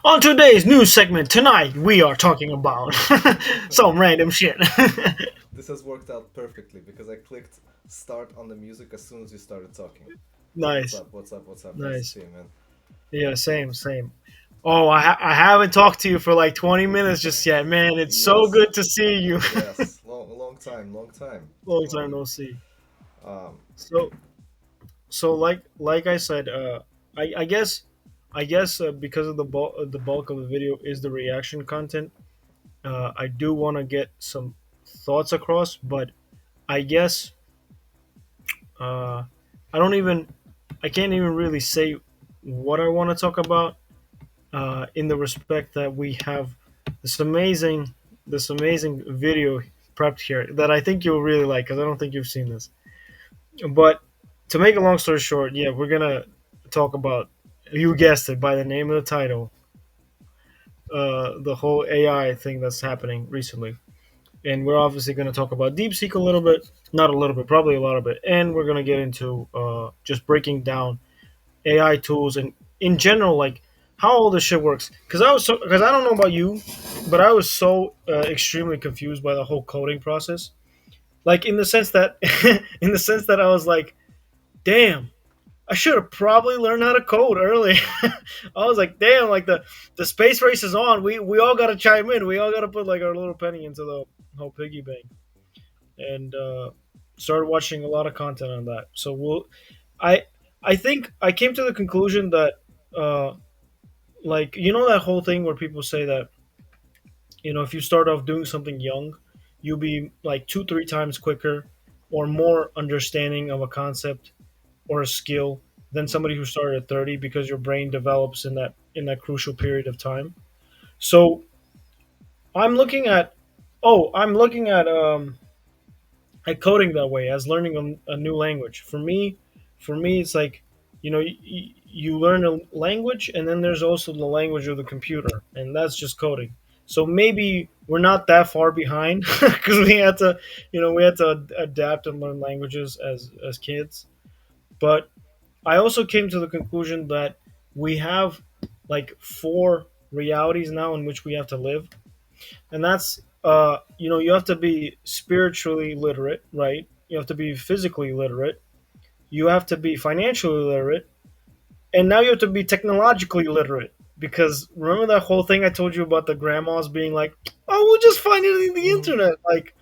On today's news segment tonight, we are talking about some random shit. This has worked out perfectly because I clicked start on the music as soon as you started talking. What's Nice, up? What's up? What's up? Nice to nice. see you, man. Yeah, same, same. Oh, I haven't talked to you for like 20 minutes just yet, man. It's so Yes, good to see you. yes. Long time, long time. Long time no see. Um, So, like I said, I guess, because of the bulk of the video is the reaction content. I do want to get some thoughts across, but I guess Uh, I don't even, I can't even really say what I want to talk about. In the respect that we have this amazing, this amazing video prepped here that I think you'll really like because I don't think you've seen this. But to make a long story short, yeah, we're gonna talk about, you guessed it by the name of the title, the whole AI thing that's happening recently. And we're obviously going to talk about DeepSeek a little bit, not a little bit, probably a lot of it, and we're going to get into just breaking down AI tools and in general, like how all this shit works. Because I don't know about you, but I was so extremely confused by the whole coding process. Like in the sense that, in the sense that I was like, damn, I should have probably learned how to code early. I was like, damn, like the space race is on. We all got to chime in. We all got to put like our little penny into the whole piggy bank. And started watching a lot of content on that. So I I think I came to the conclusion that uh, like that whole thing where people say that if you start off doing something young, you'll be like 2 3 times quicker or more understanding of a concept or a skill than mhm. somebody who started at 30 because your brain develops in that crucial period of time. So I'm looking at I'm looking at coding that way as learning a new language. For me, it's like you learn a language, and then there's also the language of the computer, and that's just coding. So maybe we're not that far behind because we had to adapt and learn languages as kids. But I also came to the conclusion that we have like four realities now in which we have to live, and that's you have to be spiritually literate, right? You have to be physically literate, you have to be financially literate, and now you have to be technologically literate. Because remember that whole thing I told you about the grandmas being like, oh, we'll just find it in the Mhm. internet. Like,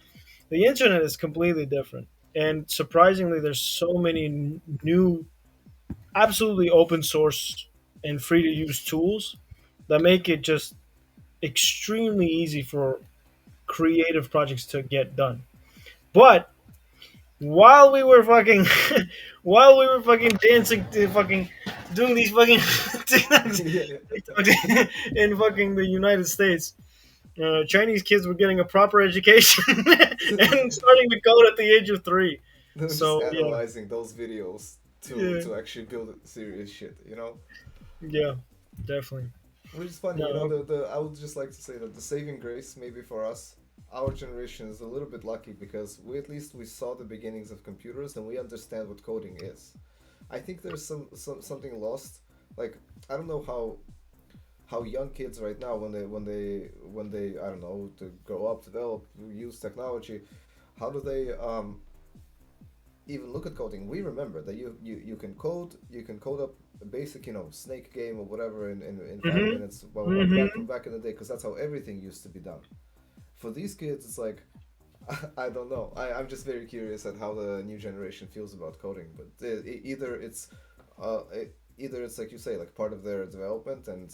the internet is completely different, and surprisingly there's so many new, absolutely open source and free to use tools that make it just extremely easy for creative projects to get done. But while we were fucking, while we were fucking dancing to fucking doing these fucking TikToks, Yeah. in fucking the United States, Chinese kids were getting a proper education and starting to code at the age of 3. They're just So yeah, analyzing those videos to yeah, to actually build serious shit. yeah, definitely. Which is funny. No, The I would just like to say that the saving grace maybe for us, our generation is a little bit lucky because we at least we saw the beginnings of computers and we understand what coding is. I think there's something lost. Like I don't know how young kids right now when they I don't know to grow up, develop, use technology, how do they even look at coding? We remember that you can code up a basic snake game or whatever in five mm-hmm, minutes. Well, back mm-hmm. from back in the day, because that's how everything used to be done. For these kids, it's like I don't know. I'm just very curious at how the new generation feels about coding. But either it's like you say, like part of their development and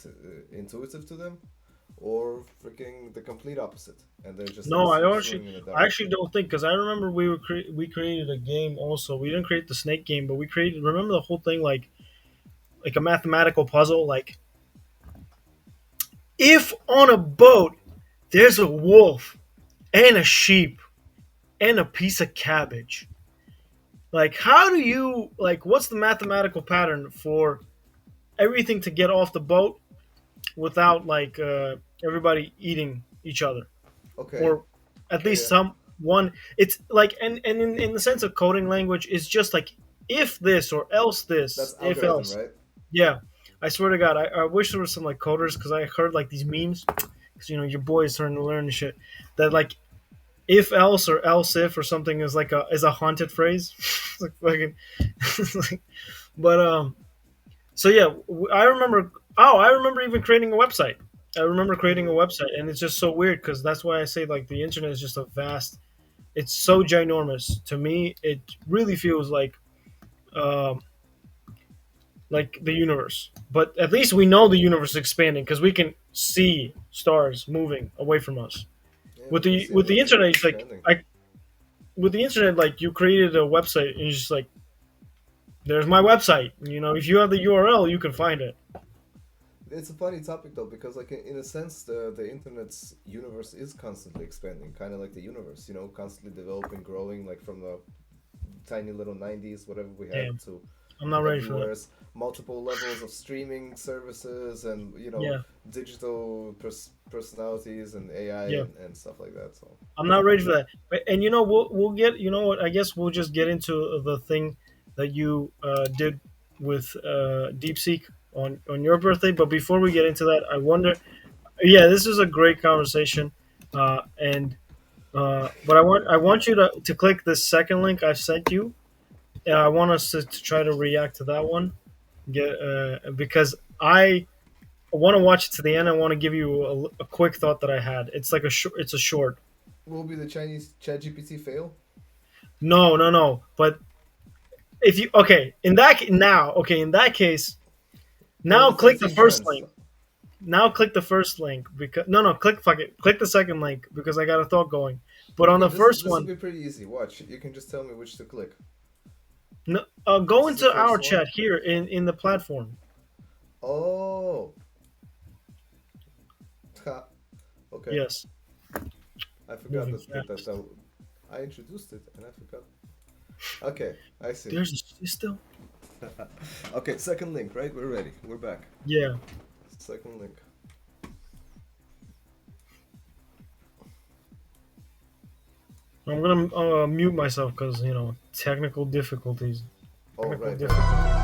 intuitive to them, or freaking the complete opposite, and they're just No, swimming in the I dark. actually don't think, because I remember we created a game also. We didn't create the snake game, but we created. Remember the whole thing, like a mathematical puzzle. Like, if on a boat there's a wolf and a sheep and a piece of cabbage, like how do you like? What's the mathematical pattern for everything to get off the boat without like everybody eating each other, Okay. or at Yeah. least Yeah. some one? It's like, and in the sense of coding language, it's just like if this or else this, That's if algorithm, else. right? Yeah. I swear to God, I wish there was some like coders because I heard like these memes because your boy is starting to learn and shit that like if else or else if or something is a haunted phrase. It's like fucking, it's like, but so yeah, I remember. Oh, I remember even creating a website. I remember creating a Mm-hmm. website, and it's just so weird because that's why I say like the internet is just a vast. It's so ginormous to me. It really feels um, like the universe. But at least we know the universe is expanding because we can see stars moving away from us. Yeah, With we can the see with the everything internet, it's like expanding. I with the internet, like you created a website and you're just like, there's my website. If you have the URL, you can find it. It's a funny topic though, because like in a sense, the internet's universe is constantly expanding, kind of like the universe, constantly developing, growing, like from the tiny little 90s, whatever we had, Damn, to I'm not ready for that. everywhere's multiple levels of streaming services and Yeah, digital personalities and AI yeah. and stuff like that. So I'm not ready for that. And we'll get. You know what? I guess we'll just get into the thing that you did with DeepSeek on your birthday. But before we get into that, I wonder. Yeah, this is a great conversation, and but I want you to click the second link I sent you. I want us to try to react to that one. Get because I want to watch it to the end. I want to give you a quick thought that I had. It's like it's a short. will be the Chinese ChatGPT fail? No, no, no. But if you okay in that now okay in that case Well, now let's let's click the take first turns. link. Now click the first link because no click fuck it click the second link because I got a thought going. But on Okay, the first this will one, be pretty easy. Watch, you can just tell me which to click. no, go This is the into our first one. chat here in the platform. Oh, ha. Okay. Yes, I forgot moving that fast. I introduced it and I forgot. Okay, I see. There's a system. Okay, second link, right? We're ready. We're back. Yeah, Second link. I'm gonna mute myself because technical difficulties. Oh, Technical right, right. difficulties.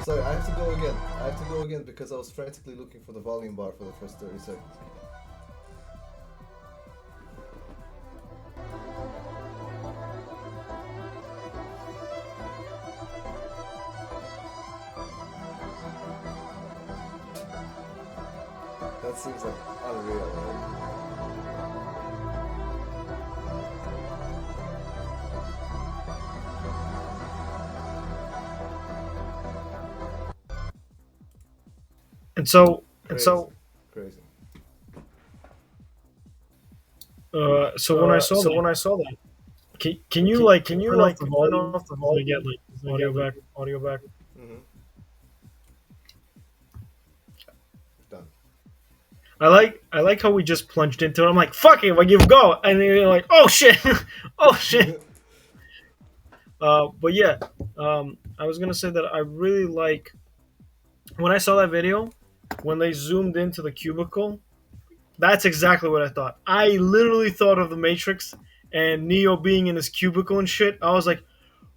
Sorry, I have to go again. I have to go again because I was frantically looking for the volume bar for the first 30 seconds. That seems like unreal, right? And so and Crazy. so Crazy. so when I saw So that, when I saw that, can you like can you turn off like the turn volume off the as I get volume like as I audio get like back? audio back? Mm-hmm. Done. I like how we just plunged into it. I'm like, fuck it, I give go, and then you're like, oh shit, oh shit. But yeah, I was gonna say that I really like when I saw that video when they zoomed into the cubicle. That's exactly what I thought. I literally thought of the Matrix and Neo being in his cubicle and shit. I was like,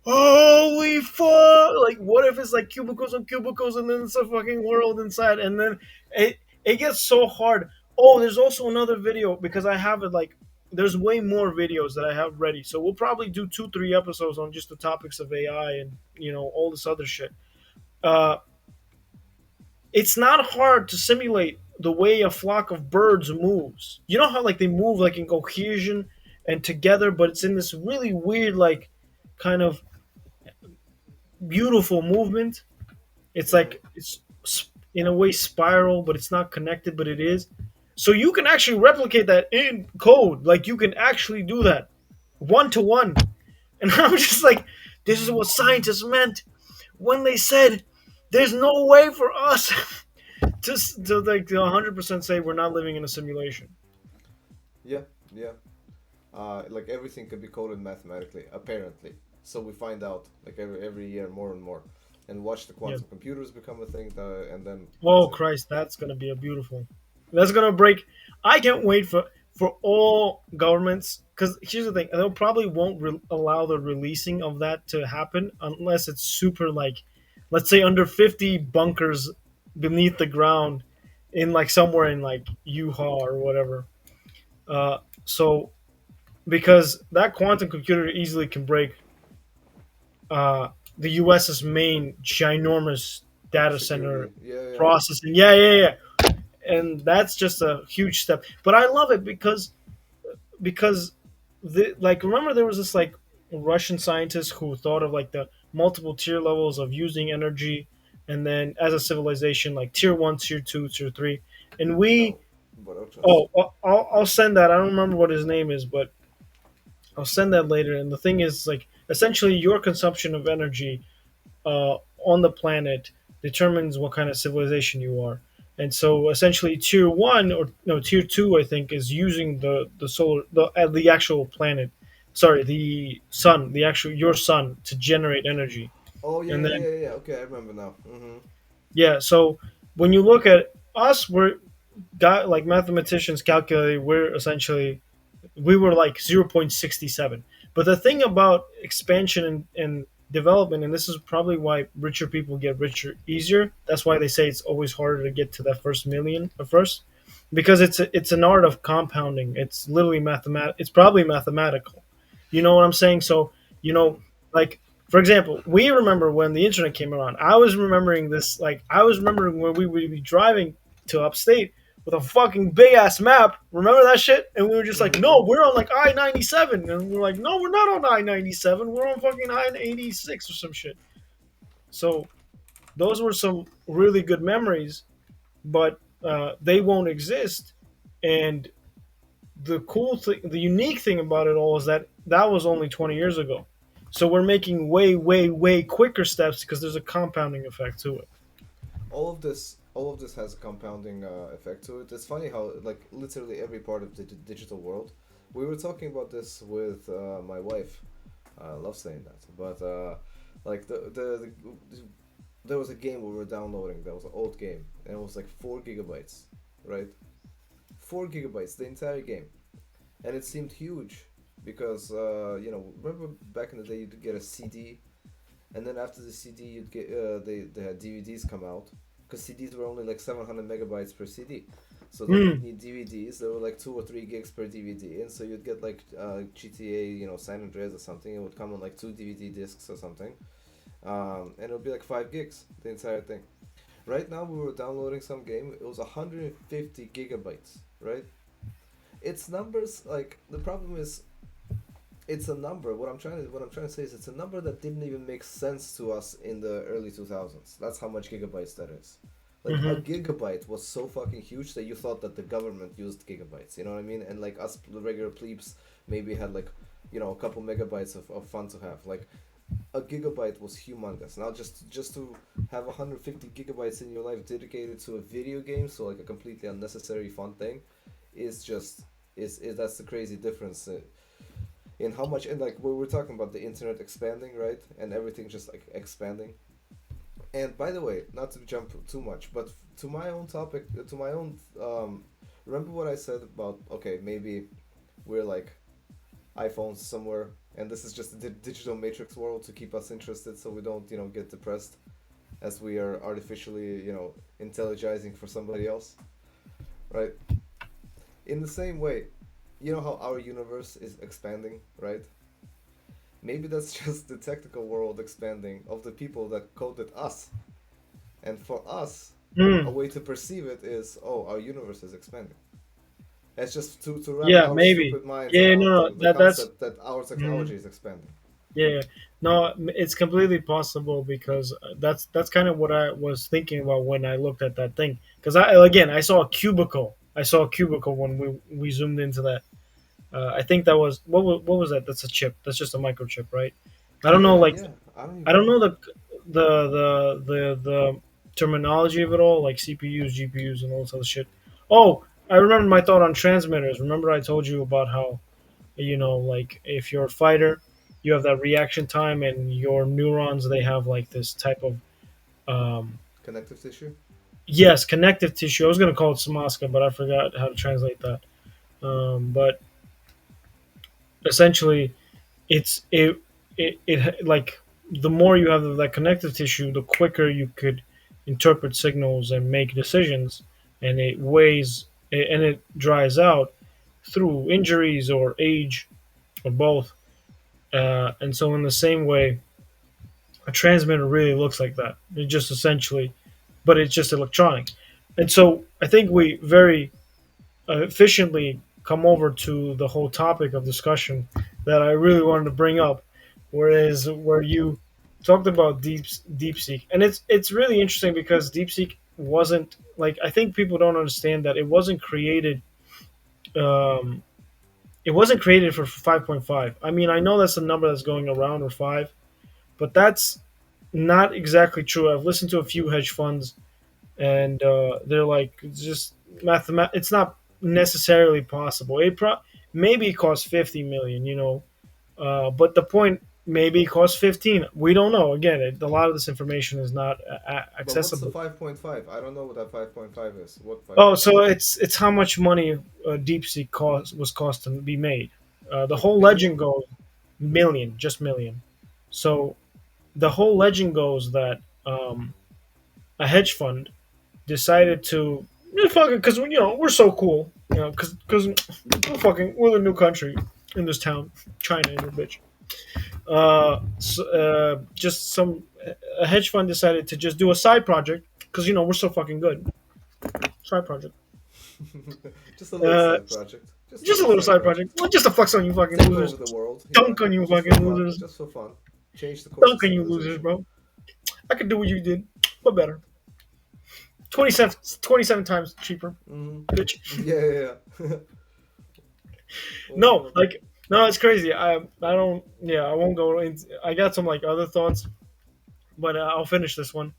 holy fuck! Like, what if it's like cubicles and cubicles, and then it's a fucking world inside, and then it gets so hard. Oh, there's also another video because I have it like there's way more videos that I have ready. So we'll probably do 2 3 episodes on just the topics of AI and all this other shit. Uh, it's not hard to simulate the way a flock of birds moves. You know how like they move like in cohesion and together, but it's in this really weird like kind of beautiful movement. It's Mm-hmm. like it's in a way spiral, but it's not connected, but it is. So you can actually replicate that in code. Like you can actually do that one to one. And I'm just like, this is what scientists meant when they said there's no way for us to like 100% say we're not living in a simulation. Yeah, yeah. like everything could be coded mathematically, apparently. So we find out like every year more and more, and watch the Yeah. quantum computers become a thing, and then that's Oh it. Christ, that's gonna be a beautiful. That's gonna break. I can't wait for all governments, because here's the thing: they'll probably won't allow the releasing of that to happen unless it's super like, let's say under 50 bunkers beneath the ground, in like somewhere in like Utah or whatever. So because that quantum computer easily can break the U.S.'s main ginormous data center Security, yeah, yeah. processing. Yeah, yeah, yeah, and that's just a huge step. But I love it because like remember there was this like Russian scientist who thought of like the multiple tier levels of using energy, and then as a civilization like tier one, tier two, tier three, and we No, but otras. oh I'll send that. I don't remember what his name is, but I'll send that later. And the thing is like essentially your consumption of energy on the planet determines what kind of civilization you are. And so essentially tier one or no tier two I think is using the solar the actual planet, sorry, the sun, the actual your sun to generate energy. Oh yeah, And yeah, then yeah, yeah. Okay, I remember now. Mm-hmm. yeah, so when you look at us, we're got like mathematicians calculate we're essentially we were like 0.67. But the thing about expansion and development, and this is probably why richer people get richer easier, that's why they say it's always harder to get to that first million at first, because it's an art of compounding. It's literally it's probably mathematical. You know what I'm saying? So you Mm-hmm. know, like for example, we remember when the internet came around. I was remembering this, like I was remembering when we would be driving to upstate with a fucking big ass map. Remember that shit? And we were just like, Mm-hmm. no, we're on like I-97, and we're like, no, we're not on I-97. We're on fucking I-86 or some shit. So those were some really good memories, but they won't exist. And the cool thing, the unique thing about it all is that that was only 20 years ago. So we're making way, way, way quicker steps because there's a compounding effect to it. All of this has a compounding effect to it. It's funny how like literally every part of the digital world. We were talking about this with my wife. I love saying that, but like there was a game we were downloading that was an old game, and it was like 4 gigabytes, right? 4 gigabytes, the entire game, and it seemed huge because remember back in the day you'd get a CD, and then after the CD you'd get they had DVDs come out because CDs were only like 700 megabytes per CD. So then you'd Mm. need DVDs. There were like 2 or 3 gigs per DVD, and so you'd get like GTA, San Andreas or something. It would come on like 2 DVD discs or something, and it would be like 5 gigs the entire thing. Right now we were downloading some game. It was 150 gigabytes. Right? It's numbers like the problem is it's a number. What I'm trying to say is it's a number that didn't even make sense to us in the early 2000s. That's how much gigabytes that is. Like a Hmm. gigabyte was so fucking huge that you thought that the government used gigabytes. You know what I mean? And like us regular plebes maybe had like a couple megabytes of fun to have. Like a gigabyte was humongous. Now just to have 150 gigabytes in your life dedicated to a video game, so like a completely unnecessary fun thing, is just is that's the crazy difference in how much, and like we're talking about the internet expanding, right, and everything just like expanding. And by the way, not to jump too much, but to my own topic, to my own remember what I said about, okay, maybe we're like iPhones somewhere, and this is just a digital matrix world to keep us interested so we don't get depressed as we are artificially intelligizing for somebody else, right? In the same way, you know how our universe is expanding, right? Maybe that's just the technical world expanding of the people that coded us. And for us, a Mm. way to perceive it is, oh, our universe is expanding. It's just to wrap Yeah, our maybe. stupid minds Yeah, no, around no, the that's concept that our mm, technology is expanding. yeah. No, it's completely possible because that's kind of what I was thinking about when I looked at that thing. Because I saw a cubicle. I saw a cubicle when we zoomed into that. I think that was what was that? That's a chip. That's just a microchip, right? I don't know. Yeah, Like yeah. I don't I even don't know. know the terminology of it all, like CPUs, GPUs, and all this other shit. Oh, I remember my thought on transmitters. Remember I told you about how You know, like if you're a fighter, you have that reaction time, and your neurons they have like this type of um, Connective tissue. yes, connective tissue. I was gonna call it samasca, but I forgot how to translate that. But essentially, it's it like the more you have of that connective tissue, the quicker you could interpret signals and make decisions, and it weighs and it dries out through injuries or age or both. And so, in the same way, a transmitter really looks like that. It just essentially, but it's just electronic. And so, I think we very efficiently come over to the whole topic of discussion that I really wanted to bring up, whereas where you talked about DeepSeek, and it's really interesting because DeepSeek wasn't like I think people don't understand that um, it wasn't created for 5.5. I mean, I know that's the number that's going around or five, but that's not exactly true. I've listened to a few hedge funds and they're like it's just it's not necessarily possible. Maybe it costs 50 million, you know, but the point maybe it costs 15. We don't know. Again, a lot of this information is not But what's the accessible. 5.5? I don't know what that 5.5 is. What Oh, 5.5? so it's how much money DeepSeek cost to be made. The Like whole legend billion? goes million, just million. So the whole legend goes that a hedge fund decided to fucking because you know we're so cool, you know, because we're the new country in this town, China in a bitch. Just some a hedge fund decided to just do a side project because you know we're so fucking good. Side project, Just a little uh, side project. Just a just a little little side side project, project. well, just to flex on you fucking Take losers, over the world, you know? dunk on you Just for fucking fun. losers, Just for fun. Change the course of dunk on you losers, civilization. bro. I could do what you did, but better. 27 times cheaper, Mm-hmm. bitch. Yeah, yeah, yeah. Well, No, like no, it's crazy. I don't. Yeah, I won't go. I got some like other thoughts, but I'll finish this one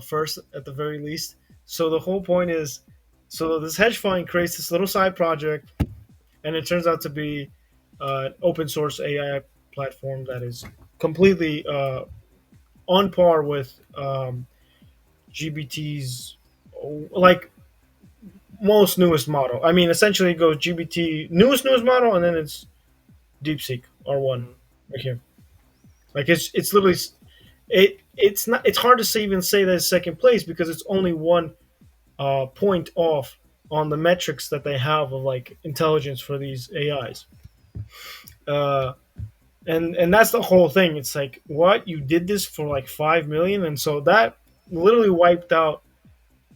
first at the very least. So the whole point is, so this hedge fund creates this little side project, and it turns out to be an open source AI platform that is completely on par with GBT's like most newest model. I mean, essentially, it goes GBT newest model, and then it's DeepSeek R1 mm-hmm. right here. Like it's literally it's not it's hard to say even say that it's second place because it's only one point off on the metrics that they have of like intelligence for these AIs. Uh, and that's the whole thing. It's like what you did this for like 5 million, and so that literally wiped out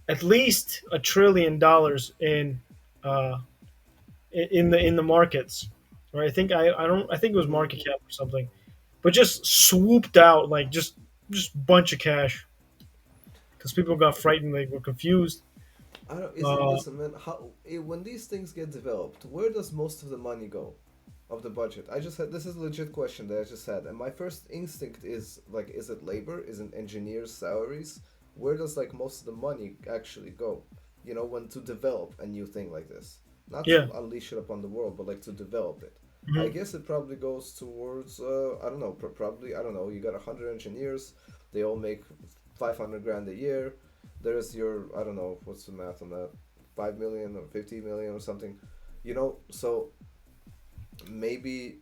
at least $1 trillion uh, in the markets. Right? I don't I think it was Mm-hmm. market cap or something, but just swooped out like just bunch of cash because people got frightened, they were confused. I don't. Is it? Uh, Listen, man. When these things get developed, where does most of the money go, of the budget? I just had this is a legit question that I just had, and my first instinct is like, is it labor? Is it engineers' salaries? Where does like most of the money actually go? You know, when to develop a new thing like this, not yeah. to unleash it upon the world, but like to develop it. I Mhm. guess it probably goes towards I don't know. Probably I don't know. You got 100 engineers. They all make 500 grand a year. There's your I don't know what's the math on that, 5 million or 50 million or something, you know. So maybe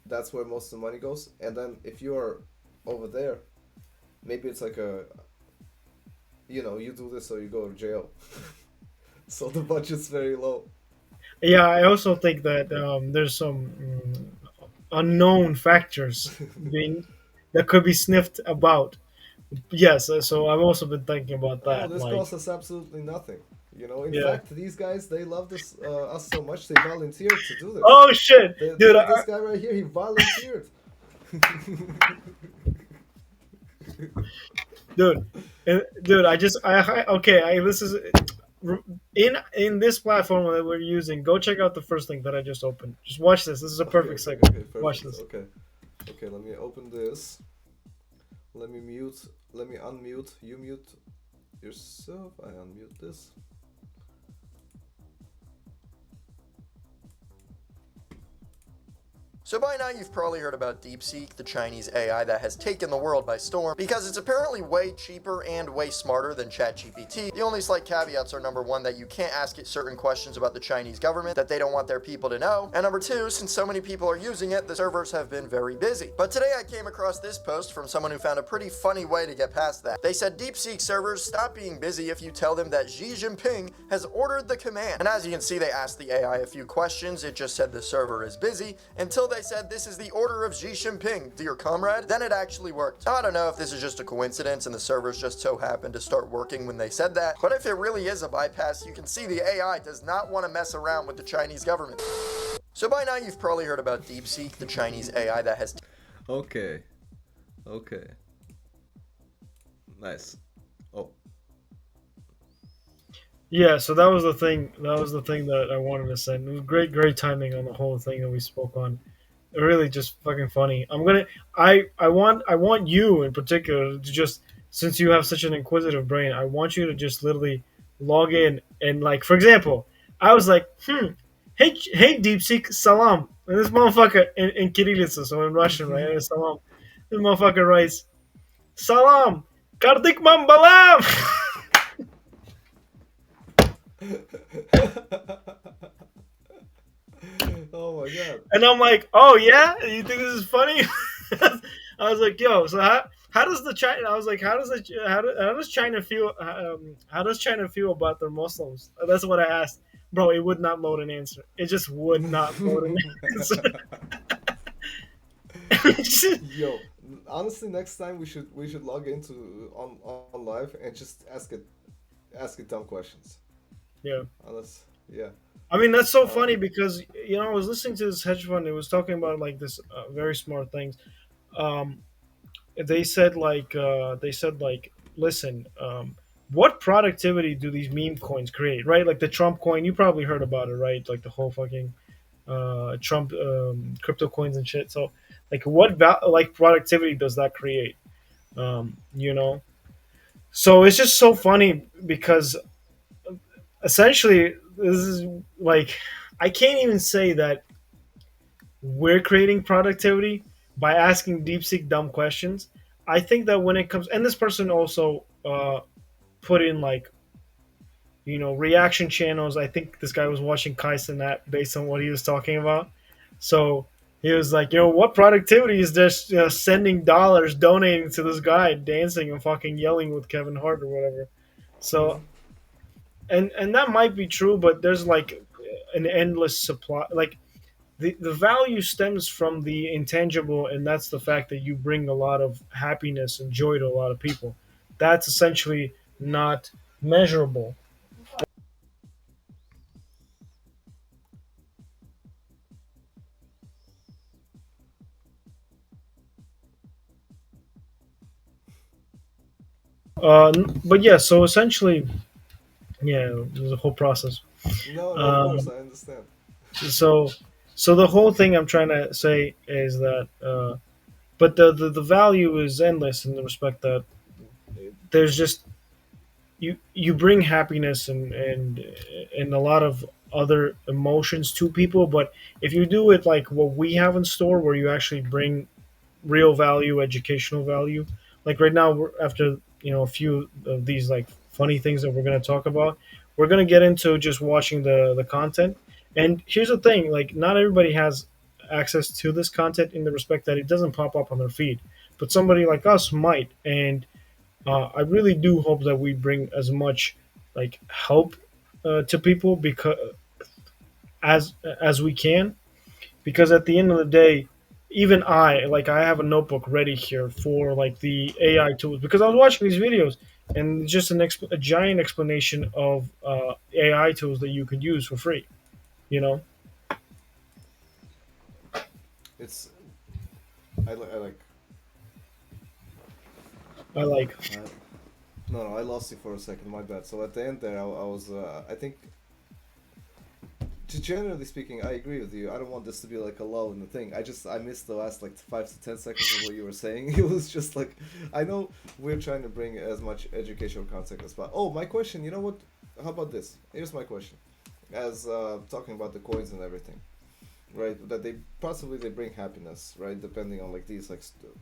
that's where most of the money goes. And then if you're over there, maybe it's like a you do this or you go to jail. So the budget's very low. Yeah, I also think that there's some unknown factors being that could be sniffed about. Yes, so I've also been thinking about Oh, that. this Like, costs us absolutely nothing. In yeah. fact, these guys they love us so much they volunteered to do this. Oh shit, dude! This guy right here, he volunteered. Dude, dude, okay. This is in this platform that we're using. Go check out the first link that I just opened. Just watch this. This is a Okay, perfect okay, segue. okay, Watch perfect. this. Okay, okay. Let me open this. Let me mute. Let me unmute. You mute yourself. I unmute this. So by now you've probably heard about DeepSeek, the Chinese AI that has taken the world by storm, because it's apparently way cheaper and way smarter than ChatGPT. The only slight caveats are number one, that you can't ask it certain questions about the Chinese government that they don't want their people to know, and number two, since so many people are using it, the servers have been very busy. But today I came across this post from someone who found a pretty funny way to get past that. They said DeepSeek servers stop being busy if you tell them that Xi Jinping has ordered the command. And as you can see, they asked the AI a few questions. It just said the server is busy until they said this is the order of Xi Jinping, dear comrade. Then it actually worked. Now, I don't know if this is just a coincidence and the servers just so happened to start working when they said that, but if it really is a bypass, you can see the AI does not want to mess around with the Chinese government. So by now you've probably heard about DeepSeek, the Chinese AI that has Okay. Okay. Nice. Oh. Yeah, so that was the thing. That was the thing that I wanted to say. It was great timing on the whole thing that we spoke on. Really, just fucking funny. I want you in particular to just, since you have such an inquisitive brain, I want you to just literally log in and, like, for example, I was like, hey DeepSeek, salam, and this motherfucker in Kirillitsa, so in Russian, right? And salam. This motherfucker writes, salam, kardik mambalam. Oh my god. And I'm like, oh yeah, you think this is funny? I was like, yo, so how does the China? I was like, how does China feel? How does China feel about their Muslims? That's what I asked, bro. It would not load an answer. It just would not load an answer. Yo, honestly, next time we should log into on live and just ask it dumb questions. Yeah, Unless, yeah. I mean that's so Uh, funny because I was listening to this hedge fund. It was talking about like this very smart things. Um, they said like listen, what productivity do these meme coins create, right? Like the Trump coin, you probably heard about it, right? Like the whole fucking Trump crypto coins and shit. So like like productivity does that create? You know, so it's just so funny because essentially this is like, I can't even say that we're creating productivity by asking DeepSeek dumb questions. I think that when it comes, and this person also put in like, reaction channels. I think this guy was watching Kai Cenat based on what he was talking about. So he was like, what productivity is this? Sending dollars, donating to this guy, dancing and fucking yelling with Kevin Hart or whatever. So, mhm. and that might be true, but there's like an endless supply. Like the value stems from the intangible, and that's the fact that you bring a lot of happiness and joy to a lot of people. That's essentially not measurable. But yeah, so essentially, yeah, there's a whole process. No, no, of course Um, I understand. so, so the whole thing I'm trying to say is that, but the value is endless in the respect that there's just, you bring happiness and a lot of other emotions to people. But if you do it like what we have in store, where you actually bring real value, educational value. Like right now, after a few of these like funny things that we're going to talk about, we're going to get into just watching the content. And here's the thing: like not everybody has access to this content in the respect that it doesn't pop up on their feed, but somebody like us might. And I really do hope that we bring as much like help to people because as we can, because at the end of the day, even I have a notebook ready here for like the AI tools, because I was watching these videos and it's just a giant explanation of AI tools that you could use for free. You know, It's I like I like. uh, no, no, I lost you for a second. My bad. So at the end there, I was I think, generally speaking, I agree with you. I don't want this to be like a lull in the thing. I missed the last like 5 to 10 seconds of what you were saying. It was just like, I know we're trying to bring as much educational content as possible. Oh, my question. You know what? How about this? Here's my question. As talking about the coins and everything. right? That they possibly they bring happiness, right? Depending on like these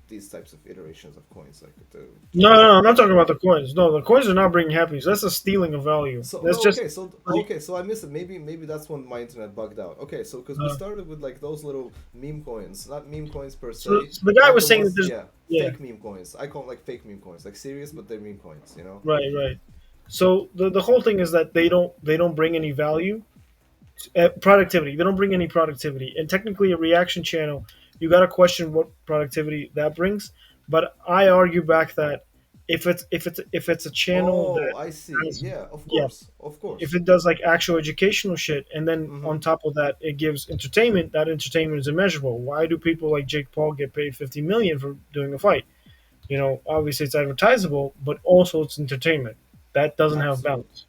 these types of iterations of coins, like the No, no, no, I'm not talking about the coins. No, the coins are not bringing happiness. That's a stealing of value. so That's no, just okay, so like, okay, so I missed it. Maybe that's when my internet bugged out. Okay, so because we uh, started with like those little meme coins, not meme coins per so, se, so the guy not the was saying that ones, there's yeah, yeah, fake meme coins. I call them like fake meme coins, like serious, but they're meme coins, you know? right, right. So the whole thing is that they don't bring any value, productivity. They don't bring any productivity, and technically a reaction channel, you got to question what productivity that brings. But I argue back that if it's a channel Oh, that I see. has, Yeah, of yeah, course, of if course. it does like actual educational shit, and then Mm-hmm. on top of that it gives entertainment, that entertainment is immeasurable. Why do people like Jake Paul get paid 50 million for doing a fight? Obviously it's advertisable, but also it's entertainment. That doesn't have Absolute. balance.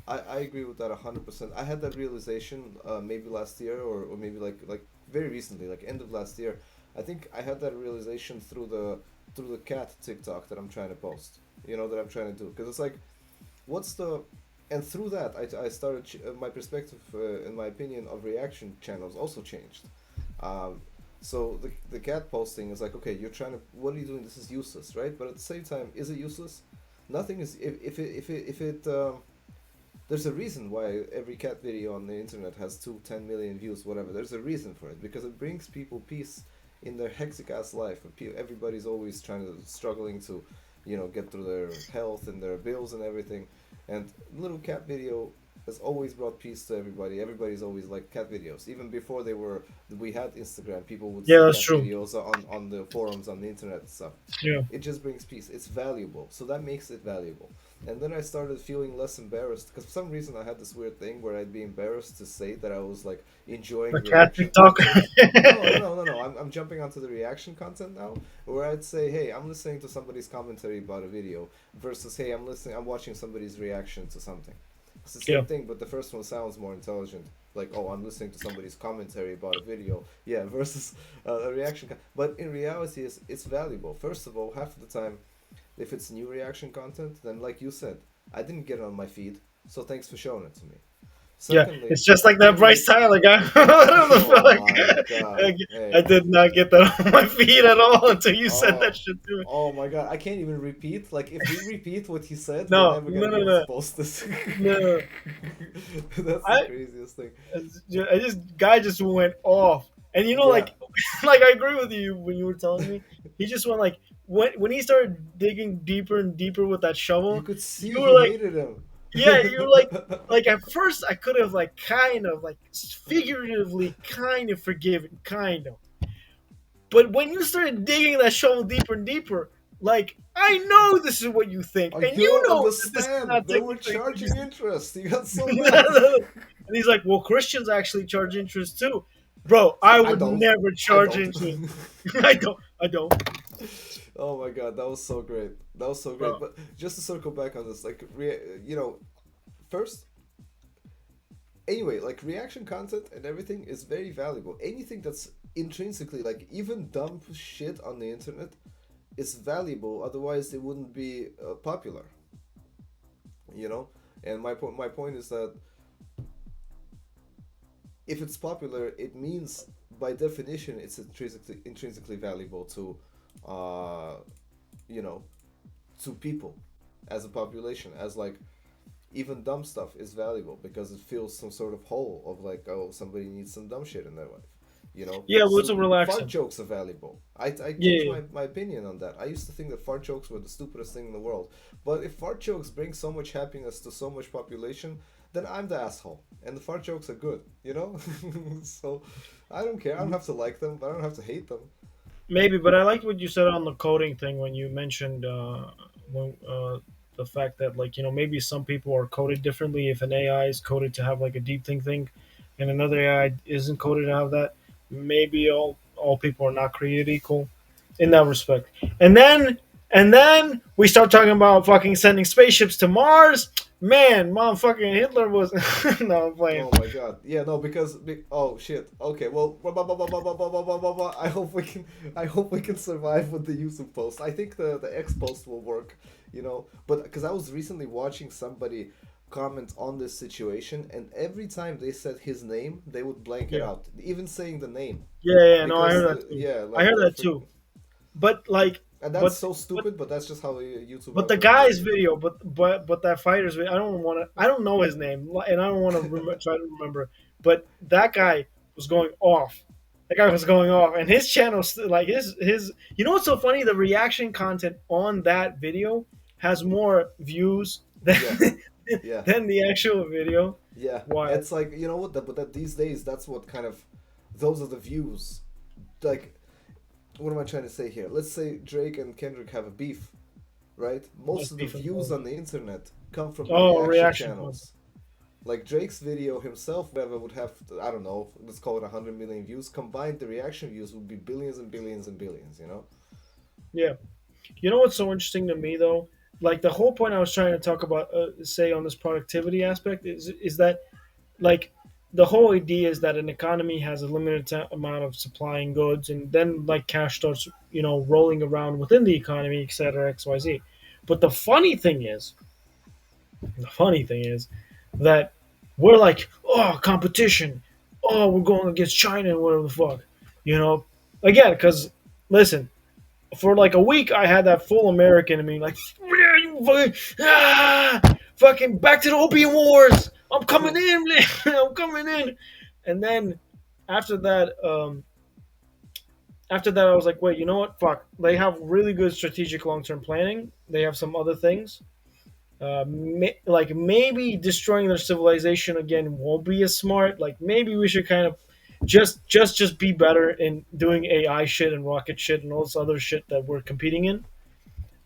I agree with that 100%. I had that realization maybe last year or maybe like very recently, like end of last year. I think I had that realization through the cat TikTok that I'm trying to post. You know that I'm trying to do because it's like what's the and through that I started my perspective in my opinion of reaction channels also changed. Um, so the cat posting is like okay you're trying to what are you doing this is useless right but at the same time is it useless? Nothing is if it there's a reason why every cat video on the internet has 10 million views, whatever. There's a reason for it because it brings people peace in their hectic ass life. Everybody's always trying to struggling to, get through their health and their bills and everything. And little cat video has always brought peace to everybody. Everybody's always like cat videos. Even before we had Instagram, people would Yeah, see that's cat true. videos on the forums on the internet and stuff. Yeah. It just brings peace. It's valuable, so that makes it valuable. And then I started feeling less embarrassed because for some reason I had this weird thing where I'd be embarrassed to say that I was like The enjoying cat reaction TikTok. content. No, no, no, no, no. I'm jumping onto the reaction content now, where I'd say, hey, I'm listening to somebody's commentary about a video versus, hey, I'm watching somebody's reaction to something. It's the Yeah. same thing, but the first one sounds more intelligent. Like, oh, I'm listening to somebody's commentary about a video. Yeah, versus a reaction. But in reality, it's valuable. First of all, half of the time, if it's new reaction content, then like you said, I didn't get it on my feed, so thanks for showing it to me. Yeah, Secondly, it's just like that even if Bryce it's Tyler guy. What the oh fuck? my god, I hey, did not get that on my feed at all until you said that oh, shit to me. oh my god, I can't even repeat. Like if we repeat what he said, we're No, never no, gonna be no, able to no, post this. no. That's the I, craziest thing. I just guy just went off, and Yeah, like, like I agree with you when you were telling me. He just went like when he started digging deeper and deeper with that you shovel. could see You were he like, hated him. yeah, you were like at first I could have like kind of like figuratively kind of forgiven, kind of. But when you started digging that shovel deeper and deeper, like I know this is what you think, I and you don't know that this is understand. not They were technically what you charging interest. You got so think. mad. And he's like, "Well, Christians actually charge interest too, bro. I I would don't. never I charge don't. interest. I don't. I don't, Oh my god, that was so great. That was so great. bro. But just to circle back on this, like, first, anyway, like reaction content and everything is very valuable. Anything that's intrinsically, like, even dumb shit on the internet is valuable. Otherwise, they wouldn't be popular. You know. And my point is that if it's popular, it means by definition it's intrinsically valuable to, uh, you know, to people as a population as like even dumb stuff is valuable because it fills some sort of hole of like oh somebody needs some dumb shit in their life Yeah, well, it's so a fart relaxing. jokes are valuable. I changed Yeah, my opinion on that. I used to think that fart jokes were the stupidest thing in the world, but if fart jokes bring so much happiness to so much population, then I'm the asshole and the fart jokes are good. So I don't care. I don't have to like them, but I don't have to hate them. maybe. But I liked what you said on the coding thing when you mentioned when the fact that like maybe some people are coded differently. If an AI is coded to have like a deep think thing, and another AI isn't coded to have that, maybe all people are not created equal in that respect. And then we start talking about fucking sending spaceships to Mars. Man, motherfucking Hitler was no, I'm playing. Oh my god. Yeah, no, because oh shit. Okay, well, I hope we can. I hope we can survive with the use of post. I think the X post will work. But because I was recently watching somebody. comment on this situation, and every time they said his name, they would blank it Yeah, out, even saying the name, yeah. No, I because heard that too. yeah, I like heard the that freak, too. But like, and that's but so but stupid, but that's just how YouTube but the algorithm guy's works. video, but that fighter's video, I don't want to. I don't know his name, and I don't want to try to remember. But that guy was going off. That guy was going off, and his channel, like his. You know what's so funny? The reaction content on that video has more views than Yeah, yeah, than the actual video. yeah. Wild. It's like, you know what? But that these days, that's what kind of, those are the views. Like, what am I trying to say here? Let's say Drake and Kendrick have a beef, right? Most That's of the beef and views all. on the internet come from the Oh, reaction reaction content. channels. Like Drake's video himself, whatever, would have, I don't know, let's call it 100 million views. Combined, the reaction views would be billions and billions and billions. You know? Yeah. You know what's so interesting to me though? Like the whole point I was trying to talk about, say on this productivity aspect is that like the whole idea is that an economy has a limited amount of supplying goods, and then like cash starts, rolling around within the economy, et cetera, X, Y, Z. But the funny thing is that we're like, oh, competition, oh, we're going against China and whatever the fuck, you know. Again, because listen, for like a week, I had that full American in me, like, yeah, you fucking, fucking back to the opium wars. I'm coming in, man. I'm coming in. And then after that, I was like, wait, you know what? Fuck. They have really good strategic long term planning. They have some other things. Like maybe destroying their civilization again won't be as smart. Like maybe we should kind of just be better in doing AI shit and rocket shit and all this other shit that we're competing in.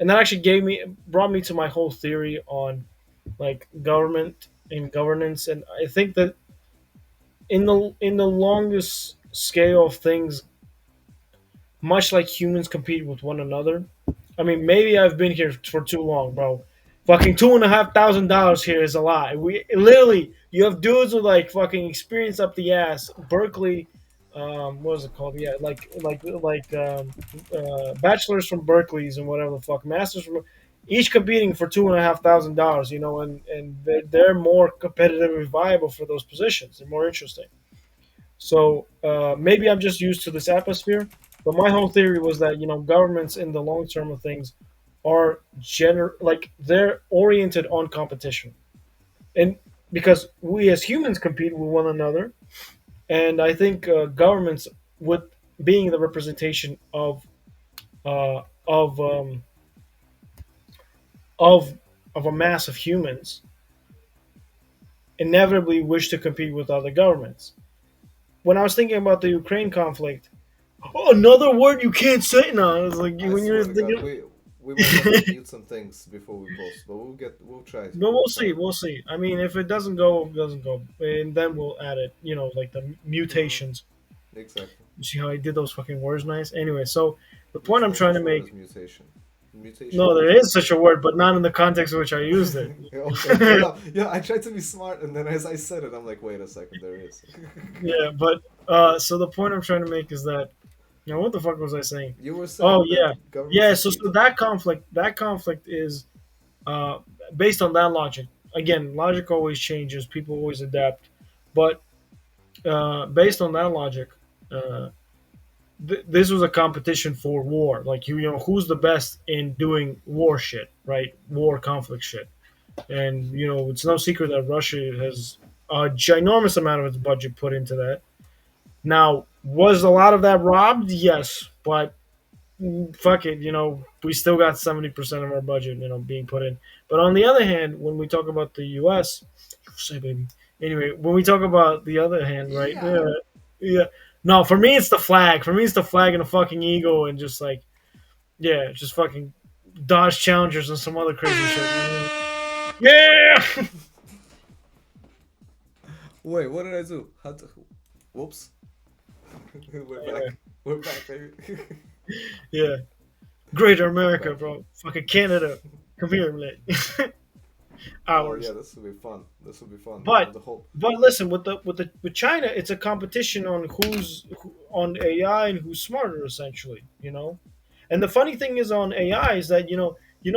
And that actually brought me to my whole theory on like government and governance. And I think that in the longest scale of things, much like humans compete with one another. I mean, maybe I've been here for too long, bro. Fucking $2,500 here is a lot. We literally, you have dudes with like fucking experience up the ass. Berkeley, what is it called? Yeah, bachelors from Berkeley's and whatever the fuck, masters from each competing for $2,500. And they're more competitive and viable for those positions. They're more interesting. So maybe I'm just used to this atmosphere. But my whole theory was that governments in the long term of things are like they're oriented on competition, and because we as humans compete with one another, and I think governments, with being the representation uh, of um, of of a mass of humans, inevitably wish to compete with other governments. When I was thinking about the Ukraine conflict, oh, another word you can't say now. It's like I when you're swear to God, thinking, we might have to mute some things before we post, but we'll try to, but we'll we'll try. see. We'll see. I mean, if it doesn't go, it doesn't go, and then we'll add it. Like the Mm-hmm. mutations. Exactly. You see how I did those fucking words nice? Anyway, so the point There's I'm no trying to such word make. as mutation. Mutation No, there is is such a word, but not in the context in which I used it. okay. Yeah, no, yeah. I tried to be smart, and then as I said it, I'm like, wait a second, there is. Yeah, but so the point I'm trying to make is that what the fuck was I saying? You were Oh saying yeah, that governments yeah. So compete. that conflict is uh, based on that logic. Again, logic always changes. People always adapt, but based on that logic, uh, this was a competition for war. Like who's the best in doing war shit, right? War conflict shit. And it's no secret that Russia has a ginormous amount of its budget put into that. Now, was a lot of that robbed? Yes, but fuck it, we still got 70% of our budget, being put in. But on the other hand, when we talk about the U.S., say baby. Anyway, when we talk about the other hand, right? Yeah. Yeah, yeah. No, for me it's the flag. For me it's the flag and the fucking eagle and just like just fucking Dodge Challengers and some other crazy shit. Yeah, Wait, what did I do? Whoops. We're yeah, back. We're back, baby. yeah. Greater We're America, back. bro. Fucking Canada. Come here, mate. Oh yeah, Ours. this will be fun. This will be fun. But The whole. but listen, with China, it's a competition on on AI and who's smarter, essentially. And the funny thing is on AI is that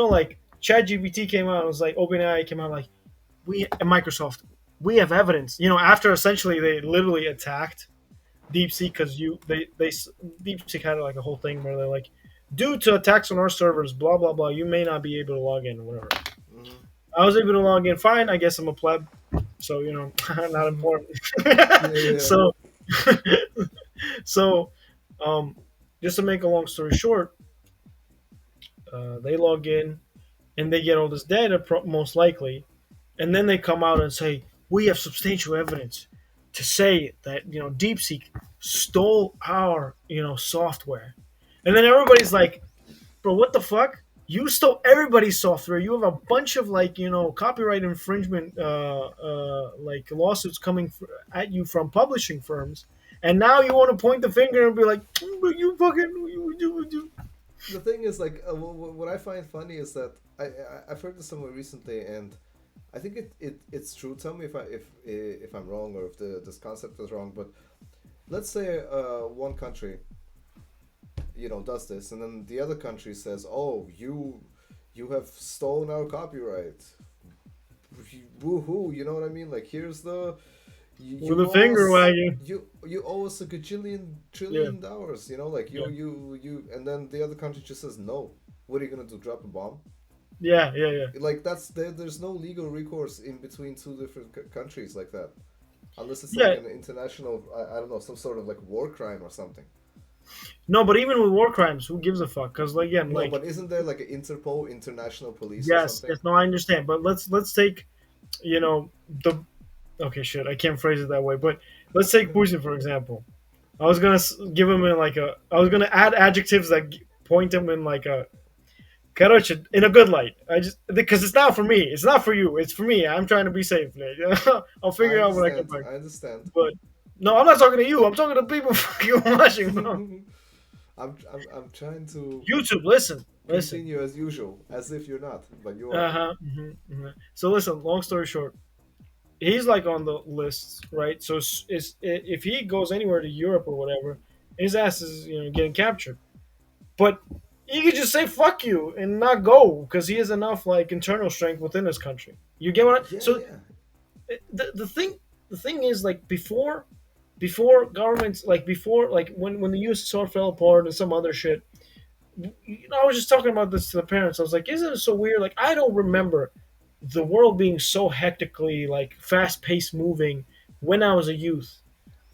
like ChatGPT came out, it was like OpenAI came out like we at Microsoft, we have evidence. After essentially they literally attacked DeepSeek because DeepSeek had like a whole thing where they're like, due to attacks on our servers, blah blah blah, you may not be able to log in or whatever. Hmm. I was able to log in fine. I guess I'm a pleb, so not important. Yeah, yeah. so so um, just to make a long story short, they log in and they get all this data most likely, and then they come out and say we have substantial evidence to say that DeepSeek stole our software, and then everybody's like, bro, what the fuck? You stole everybody's software. You have a bunch of like copyright infringement like lawsuits coming at you from publishing firms, and now you want to point the finger and be like, but you fucking you. The thing is, like, what I find funny is that I've heard this somewhere recently, and I think it's true. Tell me if I'm wrong or if this concept is wrong. But let's say one country, does this, and then the other country says, "Oh, you have stolen our copyright." Woohoo! You know what I mean? Like, here's the With a you owe finger us wagging. you owe us a gajillion Yeah, trillion dollars. Like yeah, and then the other country just says no. What are you gonna do? Drop a bomb? yeah, yeah, yeah. Like there's no legal recourse in between two different countries like that, unless it's like Yeah. an international, I don't know, some sort of like war crime or something. No, but even with war crimes, who gives a fuck? Because again, No, like, but isn't there like an Interpol, international police or yes, something? yes, no, I understand. But let's take, you know, the okay, shit, I can't phrase it that way. But let's take Putin for example. I was gonna give him in like a. I was gonna add adjectives that point him in like a. Короче, in a good light. I just because it's not for me. It's not for you. It's for me. I'm trying to be safe. I'll I figure out when I get understand. back. I understand. But no, I'm not talking to you. I'm talking to people fucking watching, bro. I'm trying to YouTube, listen, listen. continue as usual, as if you're not, but you Uh are. huh. So listen. Long story short, he's like on the list, right? So if he goes anywhere to Europe or whatever, his ass is getting captured. But he could just say "fuck you" and not go because he has enough like internal strength within his country. You get what? Yeah, So yeah. the thing is like before governments like before like when the USSR fell apart and some other shit. I was just talking about this to the parents. I was like, isn't it so weird? Like I don't remember the world being so hectically like fast paced moving when I was a youth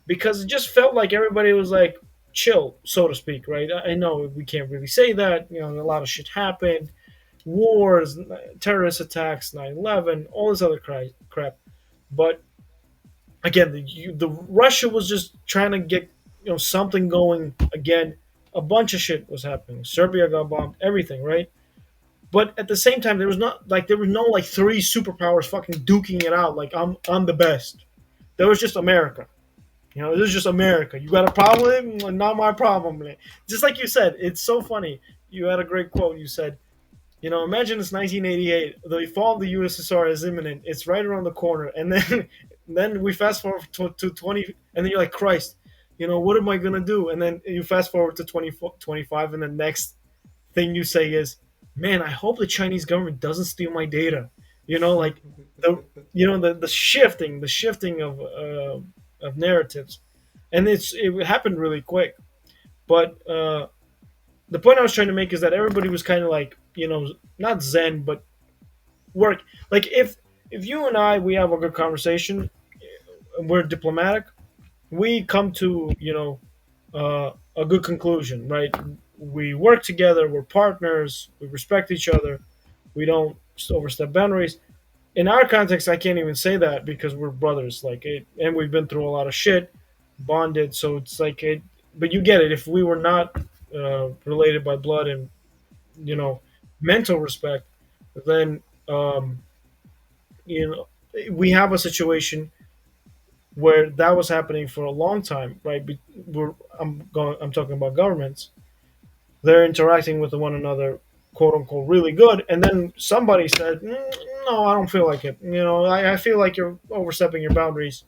because it just felt like everybody was like chill, so to speak, right? I know we can't really say that. A lot of shit happened, wars, terrorist attacks, 9/11, all this other crap. But again, the Russia was just trying to get something going again. A bunch of shit was happening. Serbia got bombed, everything, right? But at the same time, there was no like three superpowers fucking duking it out. Like I'm the best. There was just America. This is just America. You got a problem? Not my problem. Man. Just like you said, it's so funny. You had a great quote. You said, imagine it's 1988. The fall of the USSR is imminent. It's right around the corner. And then, then we fast forward to 20, and then you're like, Christ, what am I gonna do? And then you fast forward to 2025, and the next thing you say is, man, I hope the Chinese government doesn't steal my data. Like the the shifting of narratives, and it happened really quick. But the point I was trying to make is that everybody was kind of like not zen, but work. Like if you and I we have a good conversation, we're diplomatic, we come to a good conclusion, right? We work together, we're partners, we respect each other, we don't overstep boundaries. In our context, I can't even say that because we're brothers, like and we've been through a lot of shit, bonded. So it's like it, but you get it. If we were not related by blood and you know mental respect, then you know we have a situation where that was happening for a long time, right? I'm talking about governments. They're interacting with one another, quote unquote, really good, and then somebody said, "No, I don't feel like it. I feel like you're overstepping your boundaries,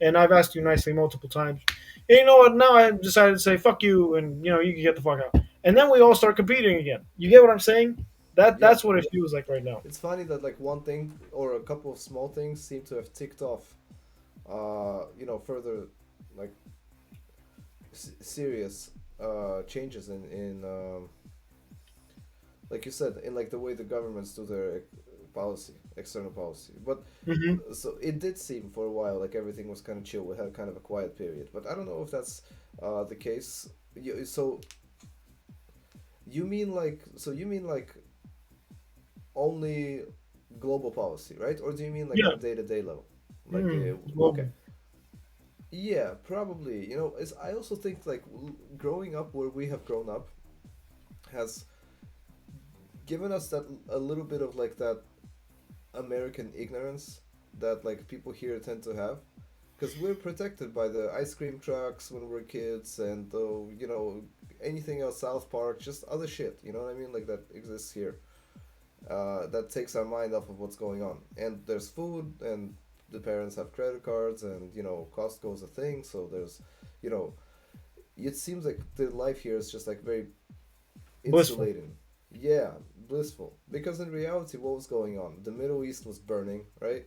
and I've asked you nicely multiple times. And you know what? Now I decided to say fuck you, and you can get the fuck out." And then we all start competing again. You get what I'm saying? Yeah, that's what it feels like right now. it's funny that like one thing or a couple of small things seem to have ticked off, further like serious changes in like you said, in like the way the governments do their policy, external policy. But Hmm. so it did seem for a while like everything was kind of chill. We had kind of a quiet period, but I don't know if that's the case. So you mean like only global policy, right? Or do you mean like on Yeah. a day to day level? Like okay, Global. yeah, probably. You know, it's, I also think like growing up where we have grown up has given us that a little bit of like that American ignorance that like people here tend to have, because we're protected by the ice cream trucks when we're kids and the anything else, South Park, just other shit, you know what I mean, like that exists here, that takes our mind off of what's going on. And there's food, and the parents have credit cards, and Costco's a thing, so there's you know it seems like the life here is just like very Blissful. insulating. Yeah, blissful. Because in reality, what was going on? The Middle East was burning, right?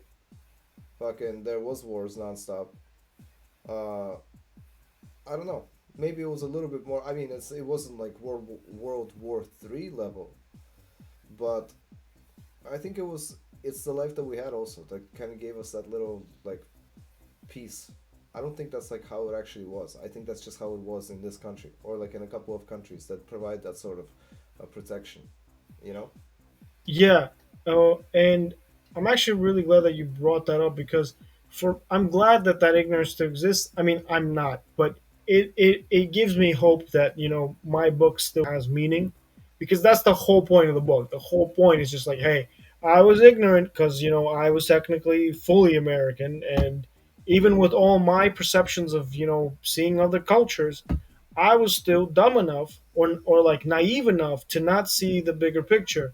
Fucking, there was wars nonstop. Uh, I don't know. Maybe it was a little bit more. I mean, it wasn't like World War III level, but I think it was. It's the life that we had also that kind of gave us that little like peace. I don't think that's like how it actually was. I think that's just how it was in this country, or like in a couple of countries that provide that sort of protection. You know? Yeah, and I'm actually really glad that you brought that up because I'm glad that that ignorance still exists. I mean, I'm not, but it gives me hope that my book still has meaning, because that's the whole point of the book. The whole point is just like, hey, I was ignorant because I was technically fully American, and even with all my perceptions of seeing other cultures, I was still dumb enough or like naive enough to not see the bigger picture.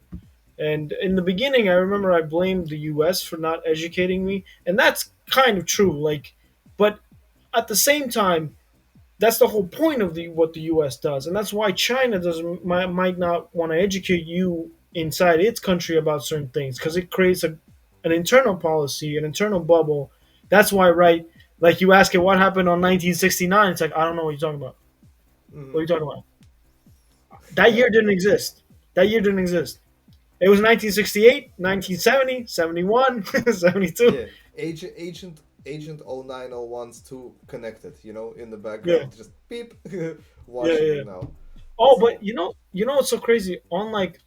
And in the beginning, I remember I blamed the U.S. for not educating me, and that's kind of true. Like, but at the same time, that's the whole point of the what the U.S. does, and that's why China doesn't might not want to educate you inside its country about certain things, because it creates an internal policy, an internal bubble. That's why, right? Like you ask it, what happened on 1969? It's like, I don't know what you're talking about. What Mm-hmm. are you talking about? That Yeah. year didn't exist. That year didn't exist. It was 1968, 1970, 71, 72. Yeah. Agent 0901's too connected, in the Yeah, background. Just beep yeah, watching yeah. you now. Oh, but So what's so crazy? On like,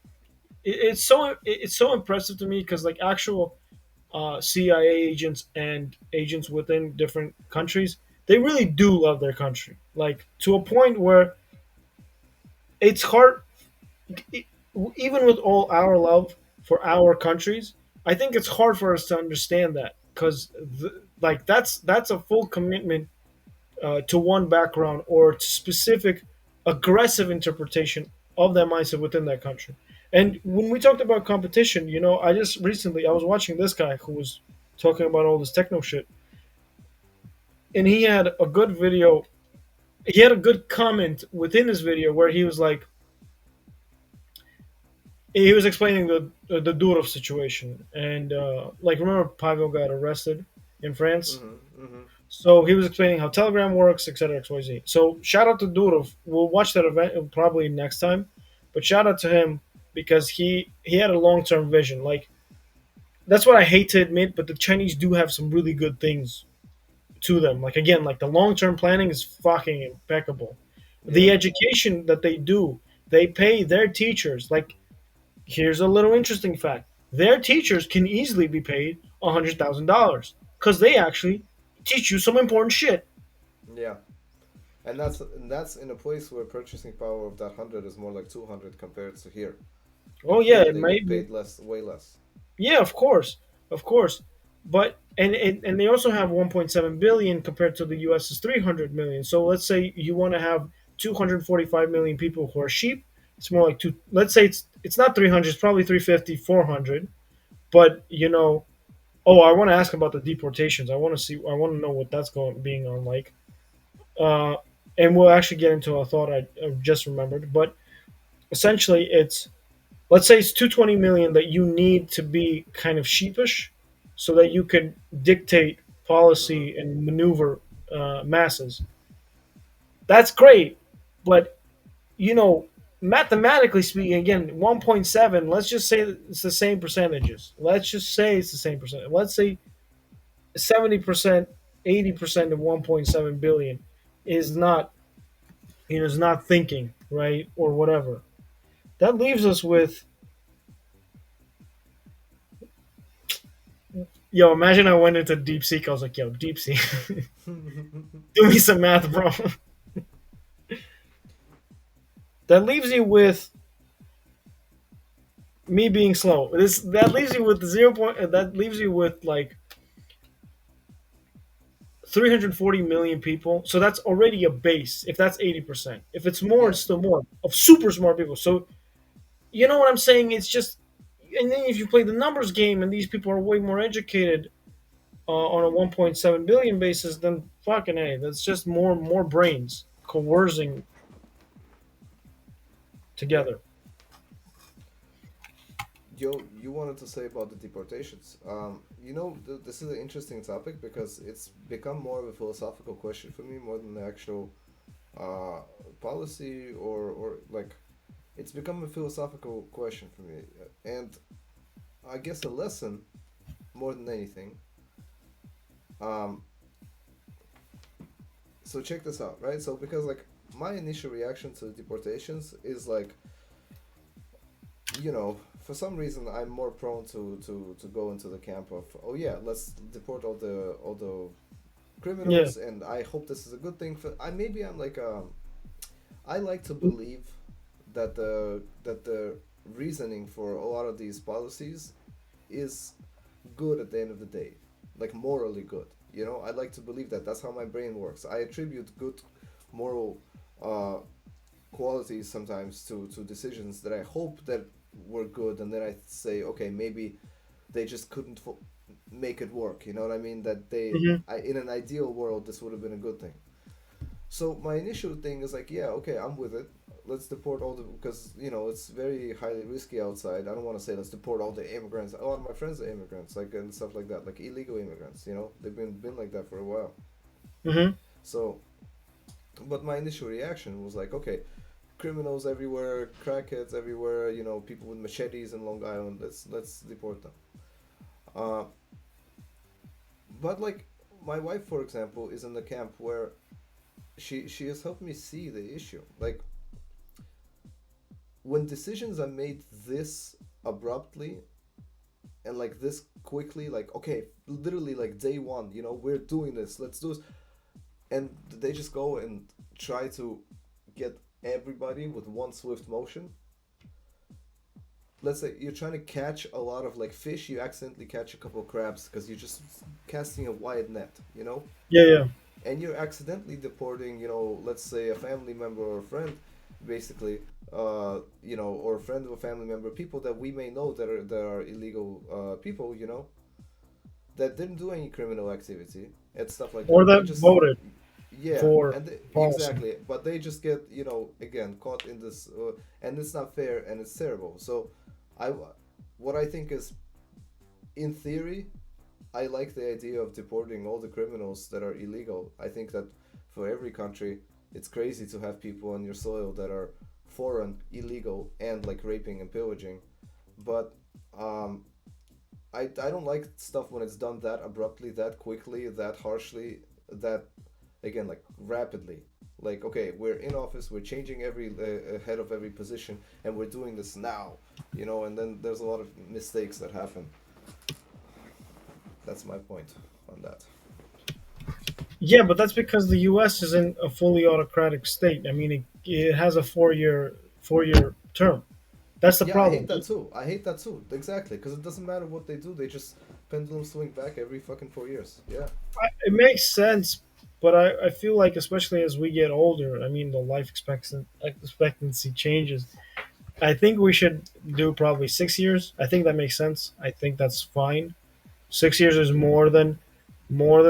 it's so impressive to me because like actual CIA agents and agents within different countries, they really do love their country. Like to a point where it's hard, e- even with all our love for our countries. I think it's hard for us to understand that because like that's a full commitment to one background or to specific aggressive interpretation of that mindset within that country. And when we talked about competition, I just recently I was watching this guy who was talking about all this techno shit, and he had a good video. He had a good comment within his video where he was like, he was explaining the Durov situation, and like remember Pavel got arrested in France. mm-hmm, mm-hmm. So he was explaining how Telegram works, etc. XYZ. So shout out to Durov. We'll watch that event probably next time, but shout out to him because he had a long term vision. Like that's what I hate to admit, but the Chinese do have some really good things to them. Like again, like the long term planning is fucking impeccable. The Yeah. education that they do, they pay their teachers. Like here's a little interesting fact: their teachers can easily be paid $100,000 because they actually teach you some important shit. Yeah. And that's in a place where purchasing power of that 100 is more like 200 compared to here. Oh And yeah, here it they might get be. paid less, way less. Yeah, of course. But and they also have 1.7 billion compared to the U.S.'s 300 million. So let's say you want to have 245 million people who are sheep. It's more like two. Let's say it's not 300. It's probably 350, 400. But oh, I want to ask about the deportations. I want to see. I want to know what that's going being on like. Uh, and we'll actually get into a thought I just remembered. But essentially, it's let's say it's 220 million that you need to be kind of sheepish so that you could dictate Mm-hmm. policy and maneuver masses. That's great, but you know, mathematically speaking, again, 1.7. Let's just say it's the same percentages. Let's just say it's the same percent. Let's say 70%, 80% of 1.7 billion is not, is not thinking right or whatever. That leaves us with, yo. Imagine I went into DeepSeek. I was like, yo, DeepSeek, do me some math, bro. That leaves you with me being slow. This that leaves you with 0. That leaves you with like 340 million people. So that's already a base. If that's 80%, if it's more, Yeah. it's still more of super smart people. So you know what I'm saying? It's just, and then if you play the numbers game, and these people are way more educated on a 1.7 billion basis, then fucking a, that's just more brains coercing Yeah. together. Yo, you wanted to say about the deportations. This is an interesting topic because it's become more of a philosophical question for me more than the actual uh, policy or like it's become a philosophical question for me. And I guess a lesson more than anything. Um, so check this out, right? So because like my initial reaction to deportations is like, for some reason I'm more prone to go into the camp of, oh yeah, let's deport all the Yeah. criminals, and I hope this is a good thing for. I'm like I like to believe that the reasoning for a lot of these policies is good at the end of the day, like morally good. I'd like to believe that that's how my brain works. I attribute good moral uh, qualities sometimes to decisions that I hope that were good, and then I say, okay, maybe they just couldn't make it work. You know what I mean? That Hmm. in an ideal world, this would have been a good thing. So my initial thing is like, yeah, okay, I'm with it. Let's deport all the, because it's very highly risky outside. I don't want to say let's deport all the immigrants. A lot of my friends are immigrants, like and stuff like that, like illegal immigrants. They've been like that for a while. Hmm. So, but my initial reaction was like, okay, criminals everywhere, crackheads everywhere. People with machetes in Long Island. Let's deport them. Uh, but like my wife, for example, is in the camp where she has helped me see the issue. Like when decisions are made this abruptly and like this quickly, like okay, literally like day one, we're doing this. Let's do this, and they just go and try to get everybody with one swift motion. Let's say you're trying to catch a lot of like fish, you accidentally catch a couple of crabs because you're just casting a wide net. Yeah, yeah. And you're accidentally deporting, let's say a family member or a friend, basically, or a friend of a family member, people that we may know that are illegal people, that didn't do any criminal activity and stuff like Or that. They that just, voted yeah, for and policy. exactly, but they just get, again caught in this, and it's not fair and it's terrible. So, I, what I think is, in theory, I like the idea of deporting all the criminals that are illegal. I think that for every country, it's crazy to have people on your soil that are foreign, illegal, and like raping and pillaging. But um, I don't like stuff when it's done that abruptly, that quickly, that harshly, that again like rapidly. Like okay, we're in office, we're changing every head of every position, and we're doing this now, and then there's a lot of mistakes that happen. That's my point on that. Yeah, but that's because the U.S. isn't a fully autocratic state. I mean, it has a 4-year term. That's the Yeah, I problem. hate that too. I hate that too. Exactly, because it doesn't matter what they do. They just pendulum swing back every fucking 4 years. Yeah. It makes sense, but I feel like, especially as we get older, I mean, the life expectancy changes. I think we should do probably 6 years. I think that makes sense. I think that's fine. 6 years is more than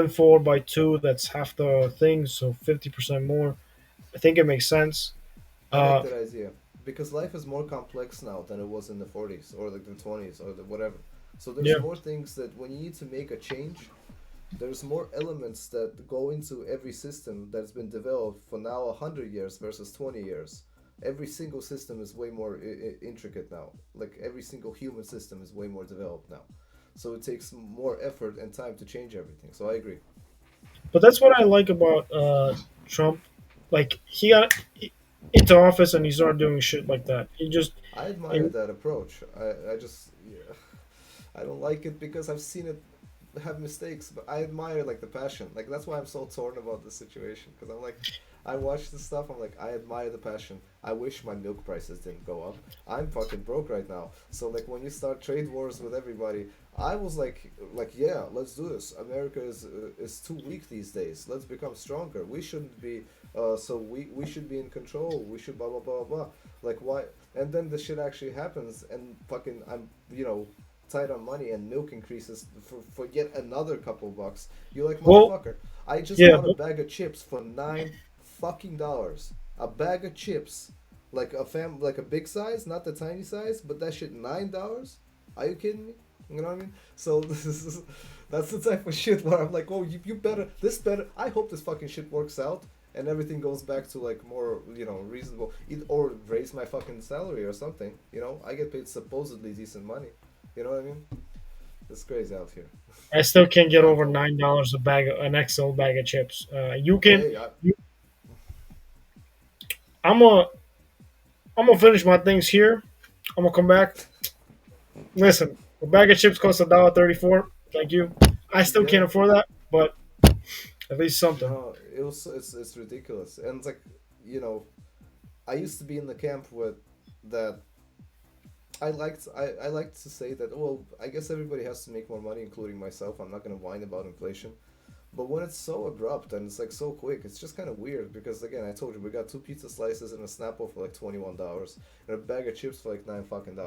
4 by 2. That's half the thing, so 50% more. I think it makes sense. I like Uh, that idea because life is more complex now than it was in the 40s or like the 20s or the whatever. So there's Yeah. more things that when you need to make a change, there's more elements that go into every system that's been developed for now 100 years versus 20 years. Every single system is way more intricate now. Like every single human system is way more developed now. So it takes more effort and time to change everything. So I agree. But that's what I like about Trump. Like he got into office and he started doing shit like that. He just I admire and that approach. I just, yeah, I don't like it because I've seen it have mistakes, but I admire like the passion. Like that's why I'm so torn about the situation because I'm like, I watch this stuff. I'm like, I admire the passion. I wish my milk prices didn't go up. I'm fucking broke right now. So like when you start trade wars with everybody, I was like yeah, let's do this. America is too weak these days. Let's become stronger. We shouldn't be. So we should be in control. We should blah blah blah blah. Like why? And then the shit actually happens, and fucking I'm tight on money and milk increases for yet another couple bucks. You're like, well, motherfucker, I just yeah, bought a bag of chips for $9 fucking. A bag of chips. Like a big size, not the tiny size, but that shit $9? Are you kidding me? You know what I mean? So this is that's the type of shit where I'm like, oh, you better this better. I hope this fucking shit works out and everything goes back to like more reasonable, or raise my fucking salary or something. I get paid supposedly decent money. You know what I mean? It's crazy out here. I still can't get over Mental. $9 a bag, an XL bag of chips. You can. Hey, You, I'm gonna I'm gonna finish my things here. I'm gonna come back. Listen, a bag of chips costs $1.34. Thank you. I still can't yeah. afford that, but at least something. No, it's ridiculous, and it's like you know I used to be in the camp with that. I liked to say that, well, I guess everybody has to make more money, including myself. I'm not gonna whine about inflation. But when it's so abrupt and it's like so quick, it's just kind of weird because again, I told you we got two pizza slices and a Snapple for like $21 and a bag of chips for like $9 fucking.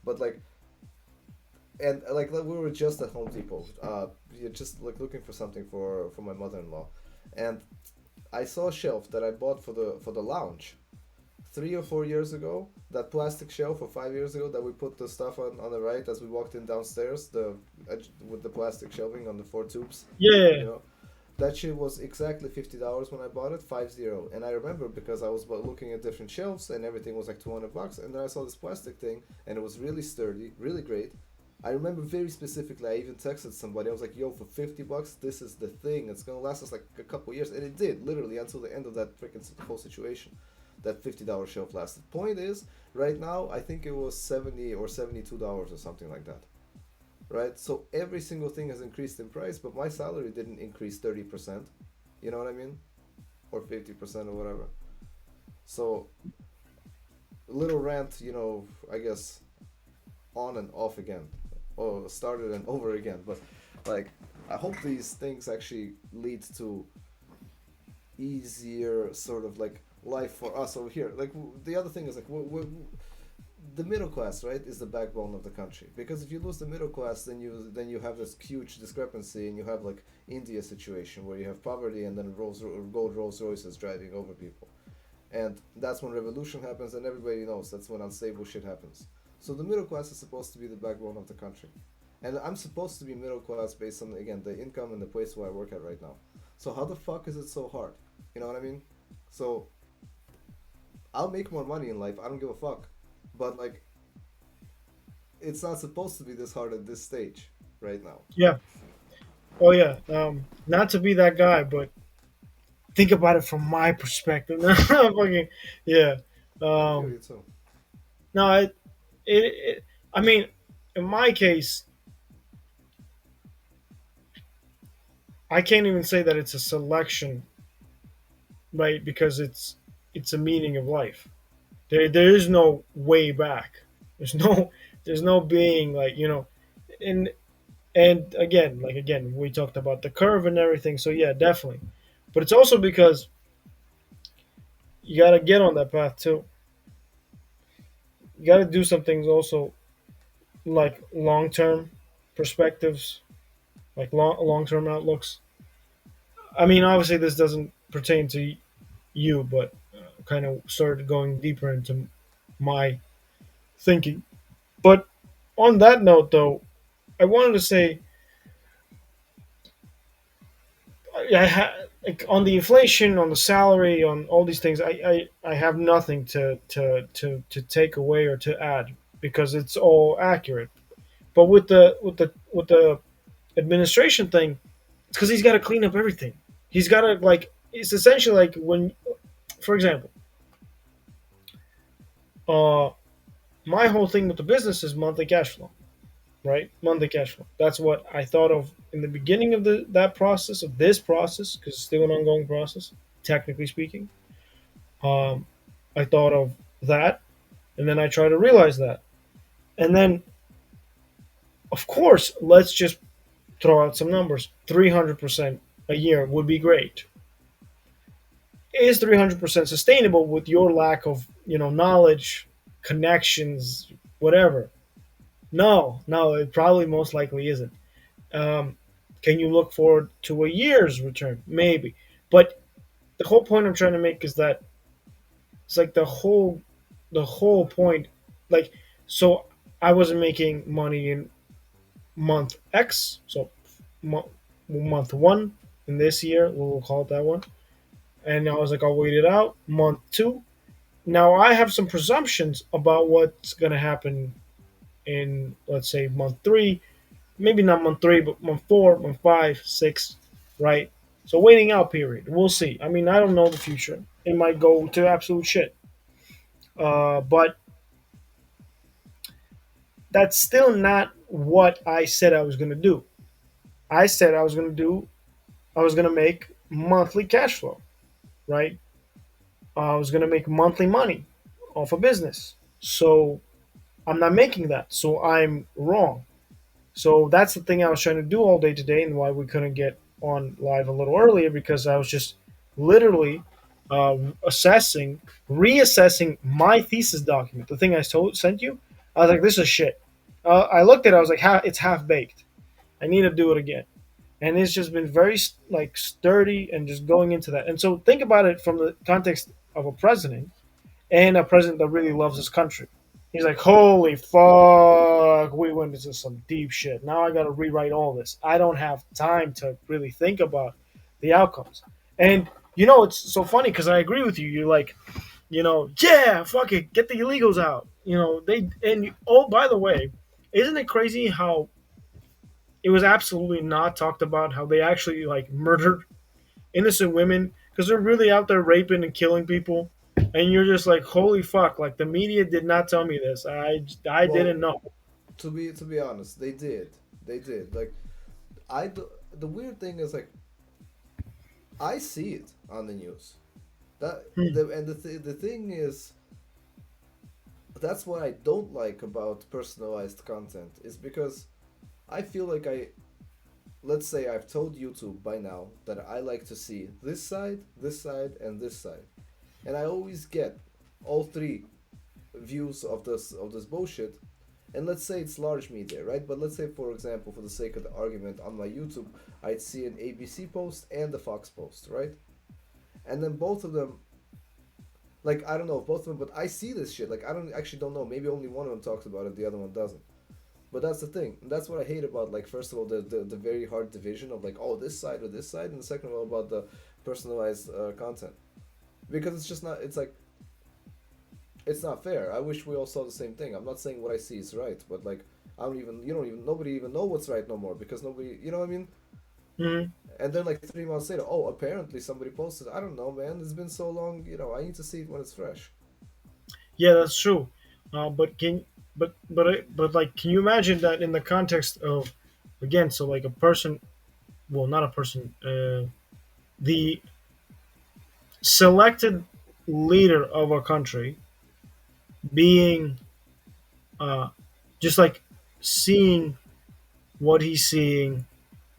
But like, and like we were just at Home Depot, just like looking for something for my mother-in-law, and I saw a shelf that I bought for the lounge 3 or 4 years ago. That plastic shelf, or 5 years ago, that we put the stuff on the right as we walked in downstairs, with the plastic shelving on the four tubes, you Yeah, know. That shit was exactly $50 when I bought it, 50. And I remember because I was looking at different shelves and everything was like $200. And then I saw this plastic thing and it was really sturdy, really great. I remember very specifically. I even texted somebody. I was like, "Yo, for $50, this is the thing. It's gonna last us like a couple years," and it did literally until the end of that freaking whole situation. That $50 shelf lasted. Point is, right now I think it was $70 or $72 or something like that. Right? So every single thing has increased in price, but my salary didn't increase 30%. You know what I mean? Or 50% or whatever. So little rant, I guess on and off again, or started and over again. But like, I hope these things actually lead to easier sort of like life for us over here. Like the other thing is like the middle class, right, is the backbone of the country. Because if you lose the middle class, then you have this huge discrepancy, and you have like India situation where you have poverty and then gold Rolls Royces driving over people, and that's when revolution happens, and everybody knows that's when unstable shit happens. So the middle class is supposed to be the backbone of the country, and I'm supposed to be middle class based on again the income and the place where I work at right now. So how the fuck is it so hard? You know what I mean? So I'll make more money in life. I don't give a fuck. But like, it's not supposed to be this hard at this stage right now. yeah. Oh yeah. Not to be that guy, but think about it from my perspective. Fucking, yeah. I feel Um, you too. no, it. I mean, in my case, I can't even say that it's a selection, right? Because it's a meaning of life. There is no way back. There's no there's no being like and again we talked about the curve and everything. So yeah, definitely. But it's also because you got to get on that path too. You got to do some things also like long term perspectives, like long term outlooks. I mean, obviously this doesn't pertain to you, but kind of started going deeper into my thinking. But on that note, though, I wanted to say like on the inflation, on the salary, on all these things, I have nothing to take away or to add because it's all accurate. But with the administration thing, it's because he's got to clean up everything. He's got to like it's essentially like when, for example, uh, my whole thing with the business is monthly cash flow, right? Monthly cash flow. That's what I thought of in the beginning of the that process of this process because it's still an ongoing process, technically speaking. Um, I thought of that, and then I try to realize that, and then of course, let's just throw out some numbers. 300% a year would be great. Is 300% sustainable with your lack of knowledge, connections, whatever? No, no, it probably most likely isn't. Um, can you look forward to a year's return? Maybe. But the whole point I'm trying to make is that it's like the whole point. Like, so I wasn't making money in month X, so month one in this year, we'll call it that one. And I was like, I'll wait it out. Month two. Now I have some presumptions about what's gonna happen in, let's say, month three, maybe not month three, but month four, month five, six, right? So waiting out period. We'll see. I mean, I don't know the future. It might go to absolute shit. But that's still not what I said I was gonna do. I said I was gonna make monthly cash flow, right? I was gonna make monthly money off a business. So I'm not making that. So I'm wrong. So that's the thing I was trying to do all day today, and why we couldn't get on live a little earlier because I was just literally assessing, reassessing my thesis document. The thing sent you, I was like, "This is shit." I looked at it, I was like, "It's half baked. I need to do it again." And it's just been very like sturdy and just going into that. And so think about it from the context of a president and a president that really loves his country. He's like, holy fuck, we went into some deep shit. Now I got to rewrite all this. I don't have time to really think about the outcomes. And it's so funny because I agree with you. You're like, yeah, fuck it, get the illegals out. Oh, by the way, isn't it crazy how it was absolutely not talked about how they actually like murdered innocent women because they're really out there raping and killing people, and you're just like, holy fuck! Like the media did not tell me this. I Well, didn't know. to be honest, they did. Like the weird thing is like I see it on the news. Hmm. The thing is that's what I don't like about personalized content is because I feel like let's say I've told YouTube by now that I like to see this side, and this side, and I always get all three views of this bullshit. And let's say it's large media, right? But let's say, for example, for the sake of the argument, on my YouTube, I'd see an ABC post and a Fox post, right? And then both of them, like I don't know if both of them, but I see this shit. Like I don't know. Maybe only one of them talks about it, the other one doesn't. But that's the thing. And that's what I hate about, like, first of all, the very hard division of like, oh, this side or this side, and the second of all about the personalized content, because it's just not. It's like it's not fair. I wish we all saw the same thing. I'm not saying what I see is right, but like I don't even you don't even nobody even know what's right no more because nobody you know what I mean. Hmm. And then like 3 months later, oh, apparently somebody posted. I don't know, man. It's been so long. I need to see it when it's fresh. Yeah, that's true. But like, can you imagine that in the context of, again, so like a person, well, not a person, the selected leader of a country being uh, just like seeing what he's seeing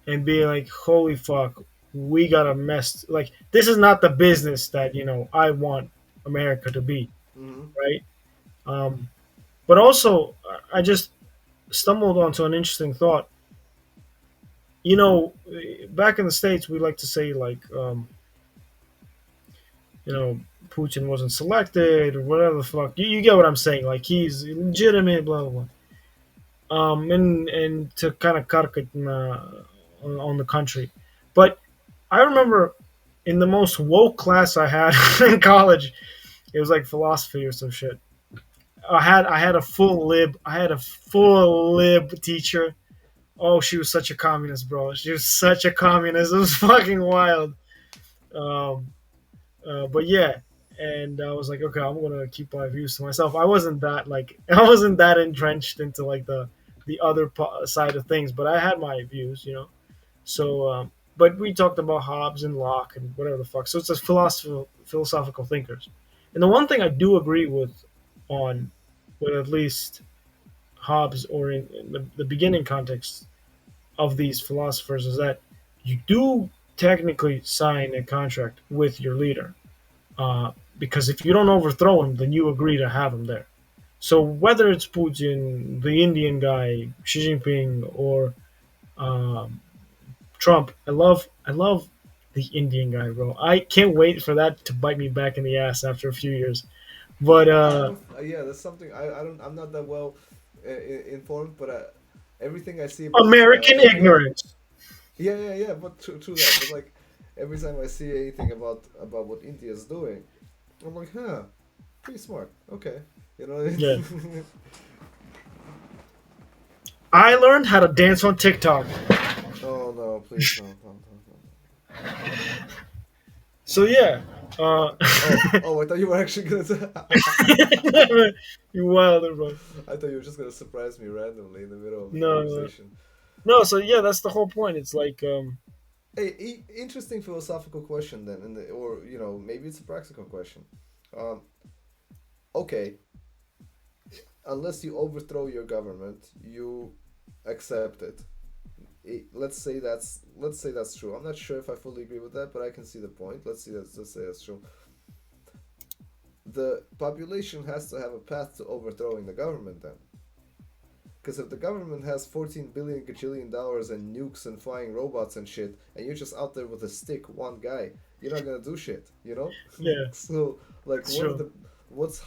and being like, "Holy fuck, we got a mess. Like, this is not the business that I want America to be, Mm-hmm. right?" But also, I just stumbled onto an interesting thought. You know, back in the states, we like to say like, you know, Putin wasn't selected or whatever the fuck. You get what I'm saying? Like he's legitimate, blah blah blah. And to kind of karkat on the country. But I remember in the most woke class I had in college, it was like philosophy or some shit. I had a full lib. I had a full lib teacher. Oh, she was such a communist, bro. She was such a communist. It was fucking wild. Um, but yeah, and I was like, okay, I'm gonna keep my views to myself. I wasn't that like I wasn't that entrenched into like the other side of things, but I had my views, you know. So, but we talked about Hobbes and Locke and whatever the fuck. So it's a philosophical thinkers. And the one thing I do agree on, with at least Hobbes or in the beginning context of these philosophers, is that you do technically sign a contract with your leader. Because if you don't overthrow him, then you agree to have him there. So whether it's Putin, the Indian guy, Xi Jinping, or um, Trump, I love the Indian guy, bro. I can't wait for that to bite me back in the ass after a few years. But I don't. Yeah, that's something I don't. I'm not that well informed, but everything I see about this guy, I'm American like, yeah, ignorance. yeah. But true that. But like every time I see anything about what India's doing, I'm like, huh, pretty smart. Okay, you know. Yeah, I learned how to dance on TikTok. Oh no, please no, no, no, no. So yeah, uh, Oh, I thought you were actually gonna. you wilder, bro. I thought you were just gonna surprise me randomly in the middle of the No, no, conversation. no. So yeah, that's the whole point. It's like, Hey, interesting philosophical question then, or maybe it's a practical question. Um, okay, unless you overthrow your government, you accept it. Let's say that's true. I'm not sure if I fully agree with that, but I can see the point. Let's say that's true. The population has to have a path to overthrowing the government then. Because if the government has 14 billion gajillion dollars and nukes and flying robots and shit, and you're just out there with a stick, one guy, you're not gonna do shit, you know? yeah, So, like, it's true.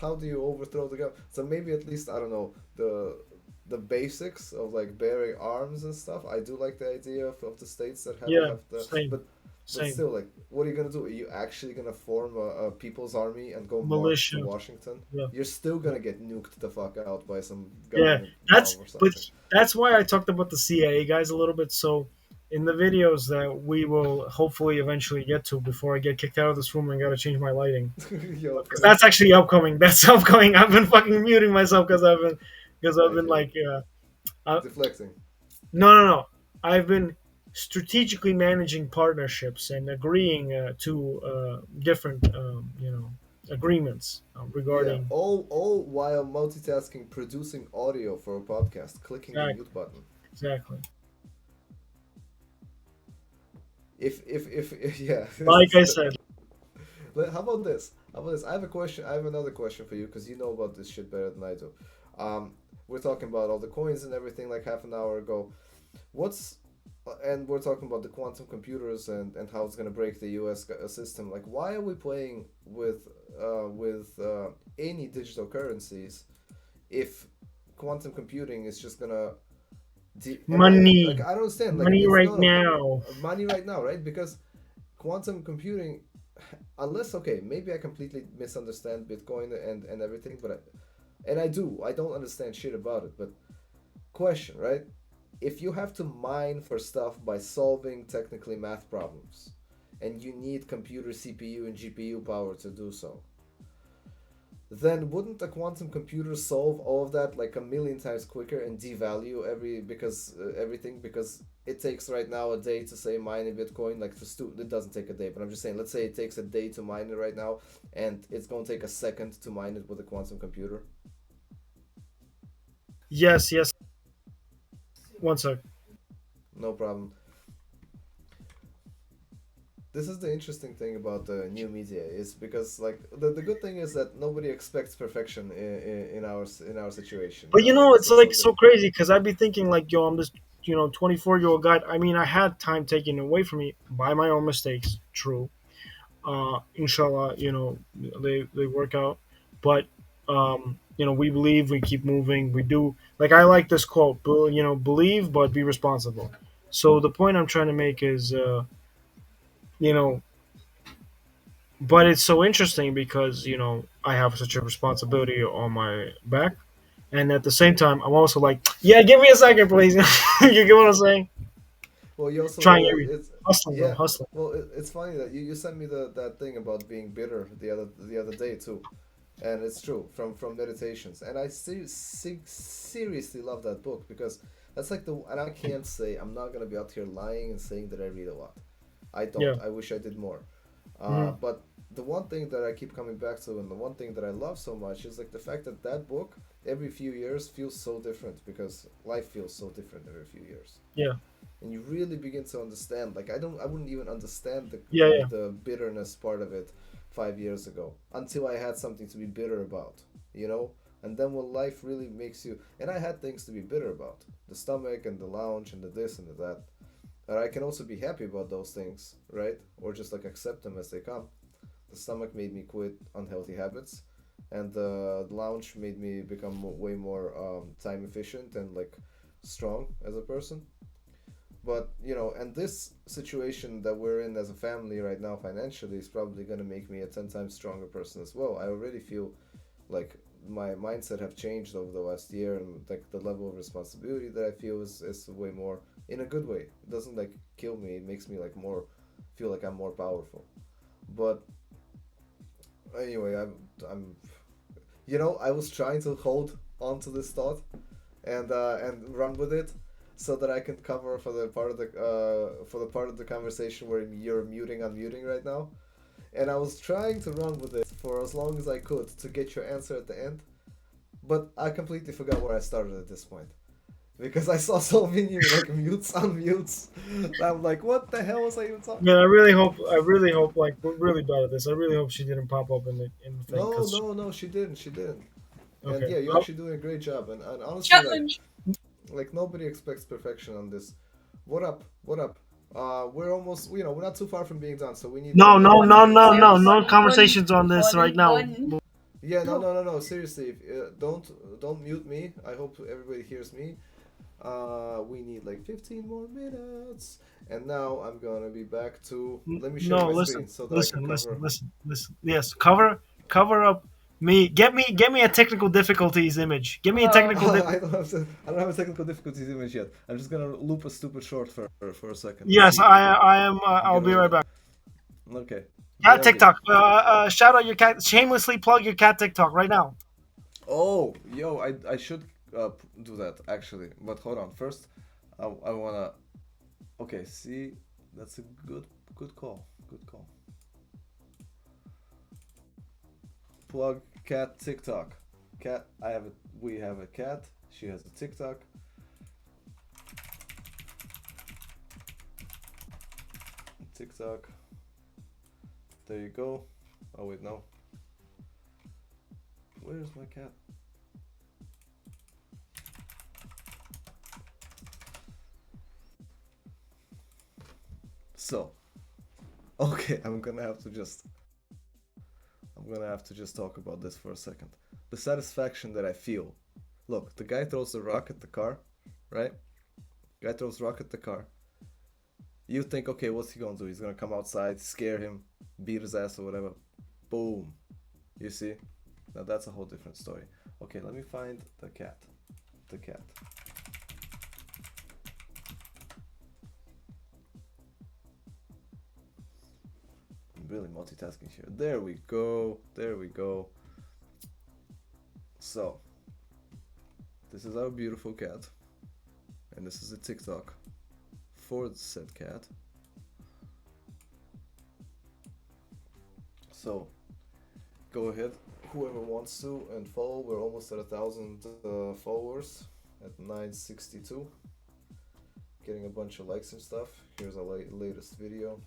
how do you overthrow the government? So maybe at least, I don't know, the basics of like bearing arms and stuff. I do like the idea of the states that Yeah, have the, same, but same. still, like, what are you gonna do? Are you actually gonna form a people's army and go march to Militia. Washington? Yeah. You're still gonna get nuked the fuck out by some Yeah, government that's bomb or but something. that's why I talked about the CIA guys a little bit. So in the videos that we will hopefully eventually get to before I get kicked out of this room and got to change my lighting, Yo, because that's actually upcoming. That's upcoming. I've been fucking muting myself because I've I been feel like, it. uh, Deflecting. no, no, no. I've been strategically managing partnerships and agreeing to different, agreements Yeah, regarding. all while multitasking, producing audio for a podcast, clicking the Exactly, mute button. exactly. If yeah. Like I said, How about this? How about this? I have a question. I have another question for you because you know about this shit better than I do. Um, we're talking about all the coins and everything like half an hour ago. What's and we're talking about the quantum computers and how it's gonna break the U.S. System. Like, why are we playing with any digital currencies if quantum computing is just gonna like, money. I don't understand. Like, Money it's right not now. money right now, right? Because quantum computing, unless, okay, maybe I completely misunderstand Bitcoin and everything, but I don't understand shit about it. But question, right? If you have to mine for stuff by solving technically math problems, and you need computer CPU and GPU power to do so, then wouldn't a quantum computer solve all of that like a million times quicker and devalue everything, because it takes right now a day to say mine a Bitcoin, like it doesn't take a day, but I'm just saying, let's say it takes a day to mine it right now, and it's going to take a second to mine it with a quantum computer. Yes, yes. One sec. No problem. This is the interesting thing about the new media, is because, like, the good thing is that nobody expects perfection in our situation, But it's so like good. so crazy because I'd be thinking like, yo, I'm this 24-year-old guy. I mean, I had time taken away from me by my own mistakes. True. Inshallah, they work out. But we believe, we keep moving, we do. Like, I like this quote, believe but be responsible. So the point I'm trying to make is, you know, but it's so interesting because I have such a responsibility on my back, and at the same time I'm also like, yeah, give me a second, please. You get what I'm saying? Well, you also Trying well every it's hustling, bro, yeah. hustling. Well, it's funny that you sent me that thing about being bitter the other day too, and it's true from meditations. And I seriously love that book because that's like the and I can't say I'm not gonna be out here lying and saying that I read a lot. I Yeah. don't. I wish I did more. Hmm. But the one thing that I keep coming back to, and the one thing that I love so much, is like the fact that that book every few years feels so different because life feels so different every few years, Yeah. and you really begin to understand. Like I wouldn't even understand the Yeah. the, Yeah. the bitterness part of it 5 years ago until I had something to be bitter about, you know. And then when life really makes you, and I had things to be bitter about, the stomach and the lounge and the this and the that. And I can also be happy about those things, right? Or just like accept them as they come. The stomach made me quit unhealthy habits, and the lounge made me become way more time efficient and like strong as a person. But and this situation that we're in as a family right now financially is probably going to make me a 10 times stronger person as well. I already feel like my mindset have changed over the last year, and like the level of responsibility that I feel is way more in a good way. It doesn't like kill me, it makes me like more feel like I'm more powerful. But anyway, I'm I was trying to hold on to this thought and run with it so that I can cover for the part of the conversation where you're muting unmuting right now. And I was trying to run with it for as long as I could to get your answer at the end, but I completely forgot where I started at this point because I saw so many like mutes, unmutes. I'm like, what the hell was I even talking? Man, I really hope, like, we're really bad at this. I really hope she didn't pop up in the thing, No, because no, no, she didn't. And okay. yeah, you're Oh, actually doing a great job. And honestly, Challenge. like nobody expects perfection on this. What up? What up? We're almost, we're not too far from being done, so we need no, maybe no, another no, ten no, no, seconds. no conversations on this right now. One. Yeah, no, No. no, no, no. Seriously, don't mute me. I hope everybody hears me. We need like 15 more minutes, and now I'm gonna be back to. Let me share No, my listen, screen so that I can listen, listen, cover. listen, listen. Yes, cover up me. Get me a technical difficulties image. Give me a technical Oh. I don't have a technical difficulties image yet. I'm just gonna loop a stupid short for a second. Let's Yes, see if we I am. can I'll get be away right with it. back. Okay, get Cat ready. TikTok. Shout out your cat. Shamelessly plug your cat TikTok right now. Oh, yo, I should do that actually, but hold on. First, I wanna. Okay, see, that's a good call. Good call. Plug cat TikTok. Cat, I have a. We have a cat. She has a TikTok. TikTok. There you go. Oh wait, no. Where's my cat? So, okay, I'm gonna have to just talk about this for a second. The satisfaction that I feel. Look, the guy throws the rock at the car, right? Guy throws rock at the car. You think, okay, what's he gonna do? He's gonna come outside, scare him, beat his ass or whatever. Boom. You see? Now that's a whole different story. Okay, let me find the cat. The cat. I'm really multitasking here. There we go. There we go. So, this is our beautiful cat. And this is a TikTok for said cat. So, go ahead, whoever wants to, and follow. We're almost at 1,000 followers at 962. Getting a bunch of likes and stuff. Here's our latest video.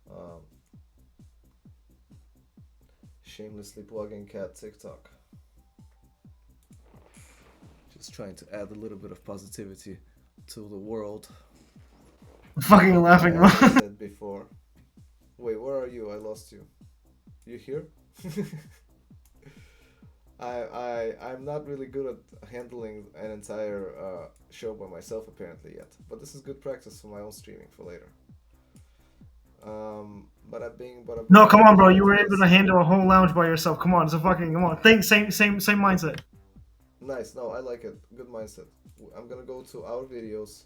Um, shamelessly plugging cat TikTok. Just trying to add a little bit of positivity to the world. I'm fucking laughing, bro. As I said before. Wait, where are you? I lost you. You here? I'm not really good at handling an entire show by myself apparently yet, but this is good practice for my own streaming for later. Bada No, boom, come bada on, bro. bing. You Let's were do able to this. handle a whole lounge by yourself. Come on, it's a fucking come on. Think same mindset. Nice. No, I like it. Good mindset. I'm gonna go to our videos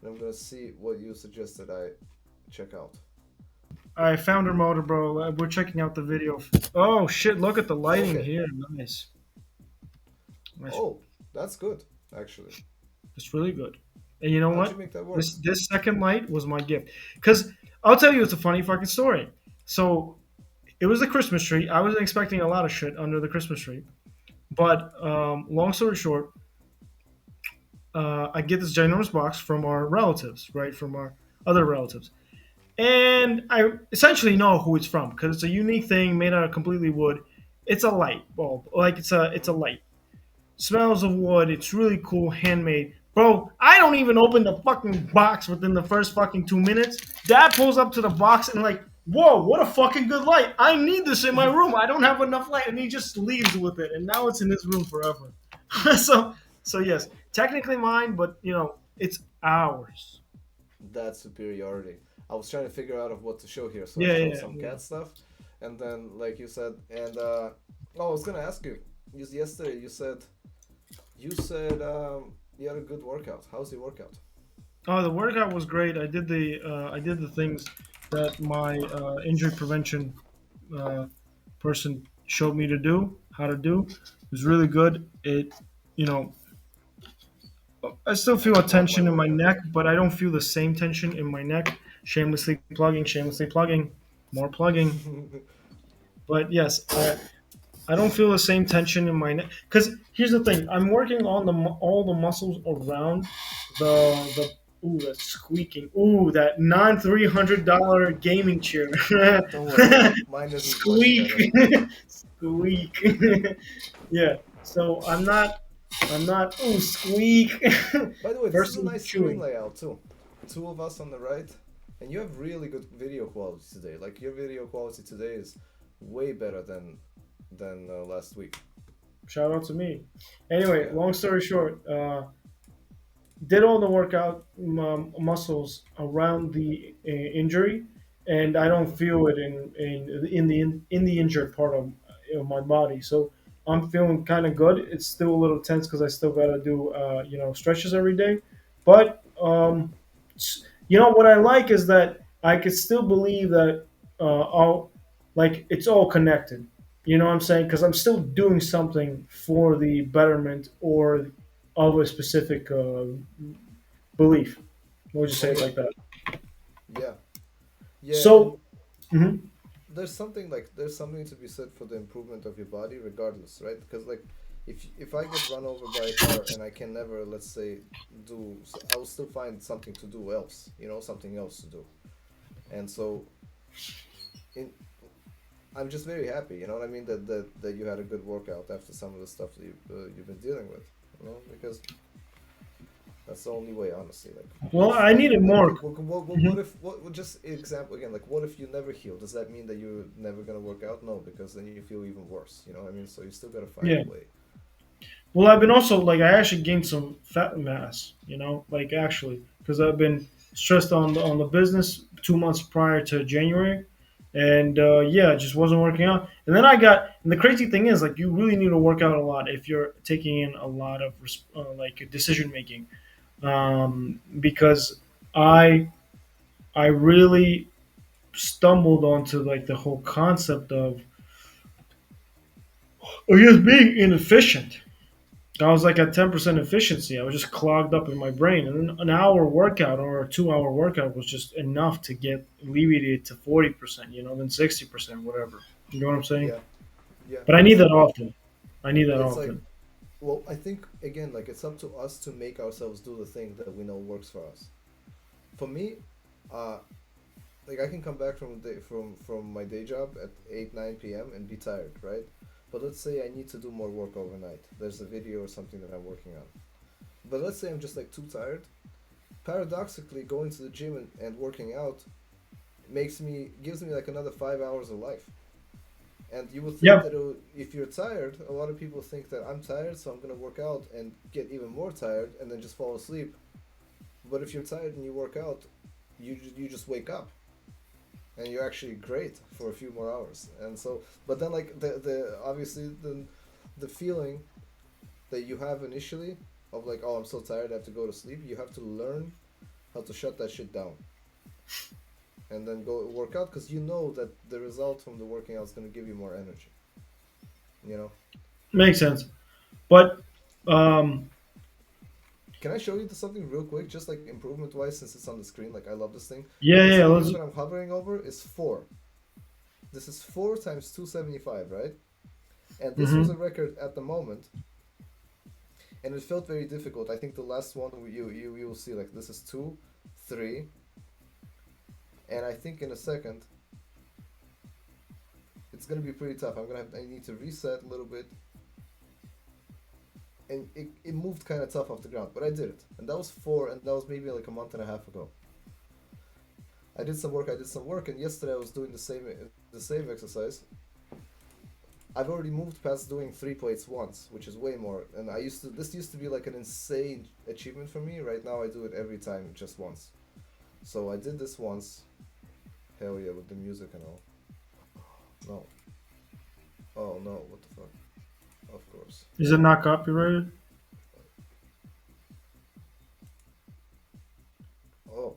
and I'm gonna see what you suggested I check out. All right, founder motor, bro. We're checking out the video. Oh shit! Look at the lighting Okay. here. Nice, nice. Oh, that's good, actually. It's really good. And you know How'd you what? make that work? This second light was my gift. Cause I'll tell you, it's a funny fucking story. So it was the Christmas tree. I wasn't expecting a lot of shit under the Christmas tree. But long story short, I get this ginormous box from our relatives, right? From our other relatives. And I essentially know who it's from because it's a unique thing made out of completely wood. It's a light bulb, like it's a Mm-hmm. light. Smells of wood. It's really cool, handmade. Bro, I don't even open the fucking box within the first fucking 2 minutes. Dad pulls up to the box and like, whoa, what a fucking good light. I need this in my room. I don't have enough light, and he just leaves with it, and now it's in his room forever. so so yes, technically mine, but it's ours. That's superiority. I was trying to figure out of what to show here, so I Yeah, showed yeah, some yeah. cat stuff, and then like you said, and oh, I was gonna ask you. Yesterday you said you had a good workout. How's your workout? Oh, the workout was great. I did the things that my injury prevention uh, person showed me to do, how to do. It was really good. You know, I still I feel a would love my tension in my workout. neck, but I don't feel the same tension in my neck. Shamelessly plugging, more plugging. But yes, I don't feel the same tension in my neck. Because here's the thing: I'm working on all the muscles around the. Ooh, that's squeaking. Ooh, that non $300 gaming chair. Don't worry, mine isn't much Squeak, better. squeak. Yeah. So I'm not. Ooh, squeak. By the way, this is a Versus nice screen chewing. layout too. Two of us on the right, and you have really good video quality today. Like your video quality today is way better than last week. Shout out to me. Anyway, Yeah. long story short, did all the workout muscles around the injury, and I don't feel it in the injured part of my body. So I'm feeling kind of good. It's still a little tense because I still got to do stretches every day. But what I like is that I could still believe that I'll like it's all connected. You know what I'm saying? Because I'm still doing something for the betterment or of a specific belief. We'll just say it Okay. like that. Yeah. Yeah, and So, mhm. there's something to be said for the improvement of your body regardless, right? Because like if I get run over by a car and I can never, let's say, I will still find something to do else, something else to do. And so in I'm just very happy, you know what I mean, that you had a good workout after some of the stuff that you've been dealing with, because that's the only way, honestly. Like, Well, if I needed more. what Mhm. if what just example again? Like, what if you never heal? Does that mean that you're never gonna work out? No, because then you feel even worse. You know what I mean? So you still gotta find Yeah. a way. Well, I've been also like I actually gained some fat mass. Like actually because I've been stressed on the business 2 months prior to January, and yeah, it just wasn't working out. And then and the crazy thing is like you really need to work out a lot if you're taking in a lot of like decision making, because I I really stumbled onto like the whole concept of just being inefficient. I was like at 10% efficiency. I was just clogged up in my brain. And then an hour workout or a 2 hour workout was just enough to get alleviated to 40%, then 60%, whatever. You know what I'm saying? Yeah, yeah. But I need that often. I need that It's like, often. well, I think again, like it's up to us to make ourselves do the thing that we know works for us. For me, uh, like I can come back from my day job at 8 9 p.m. and be tired, right? But let's say I need to do more work overnight. There's a video or something that I'm working on. But let's say I'm just like too tired. Paradoxically, going to the gym and working out gives me like another 5 hours of life. And you would think Yep. that if you're tired, a lot of people think that I'm tired, so I'm gonna work out and get even more tired and then just fall asleep. But if you're tired and you work out, you just wake up and you're actually great for a few more hours. And so, but then like the obviously the feeling that you have initially of like, oh, I'm so tired, I have to go to sleep. You have to learn how to shut that shit down and then go work out because you know that the result from the working out is going to give you more energy. You know. Makes sense. But um, Can I show you something real quick, just like improvement wise, since it's on the screen? Like I love this thing. yeah, This yeah. value Let's. that I'm hovering over is 4. This is 4 times 275, right? And this was Hmm. a record at the moment, and it felt very difficult. I think the last one you will see like this is 2, 3, and I think in a second it's gonna be pretty tough. I need to reset a little bit, and it moved kind of tough off the ground, but I did it, and that was 4, and that was maybe like a month and a half ago. I did some work, and yesterday I was doing the same exercise. I've already moved past doing 3 plates once, which is way more. And this used to be like an insane achievement for me. Right now I do it every time just once. So I did this once. Hell yeah, with the music and all. No. Oh no, what the fuck? Of course. Is it not copyrighted? Oh,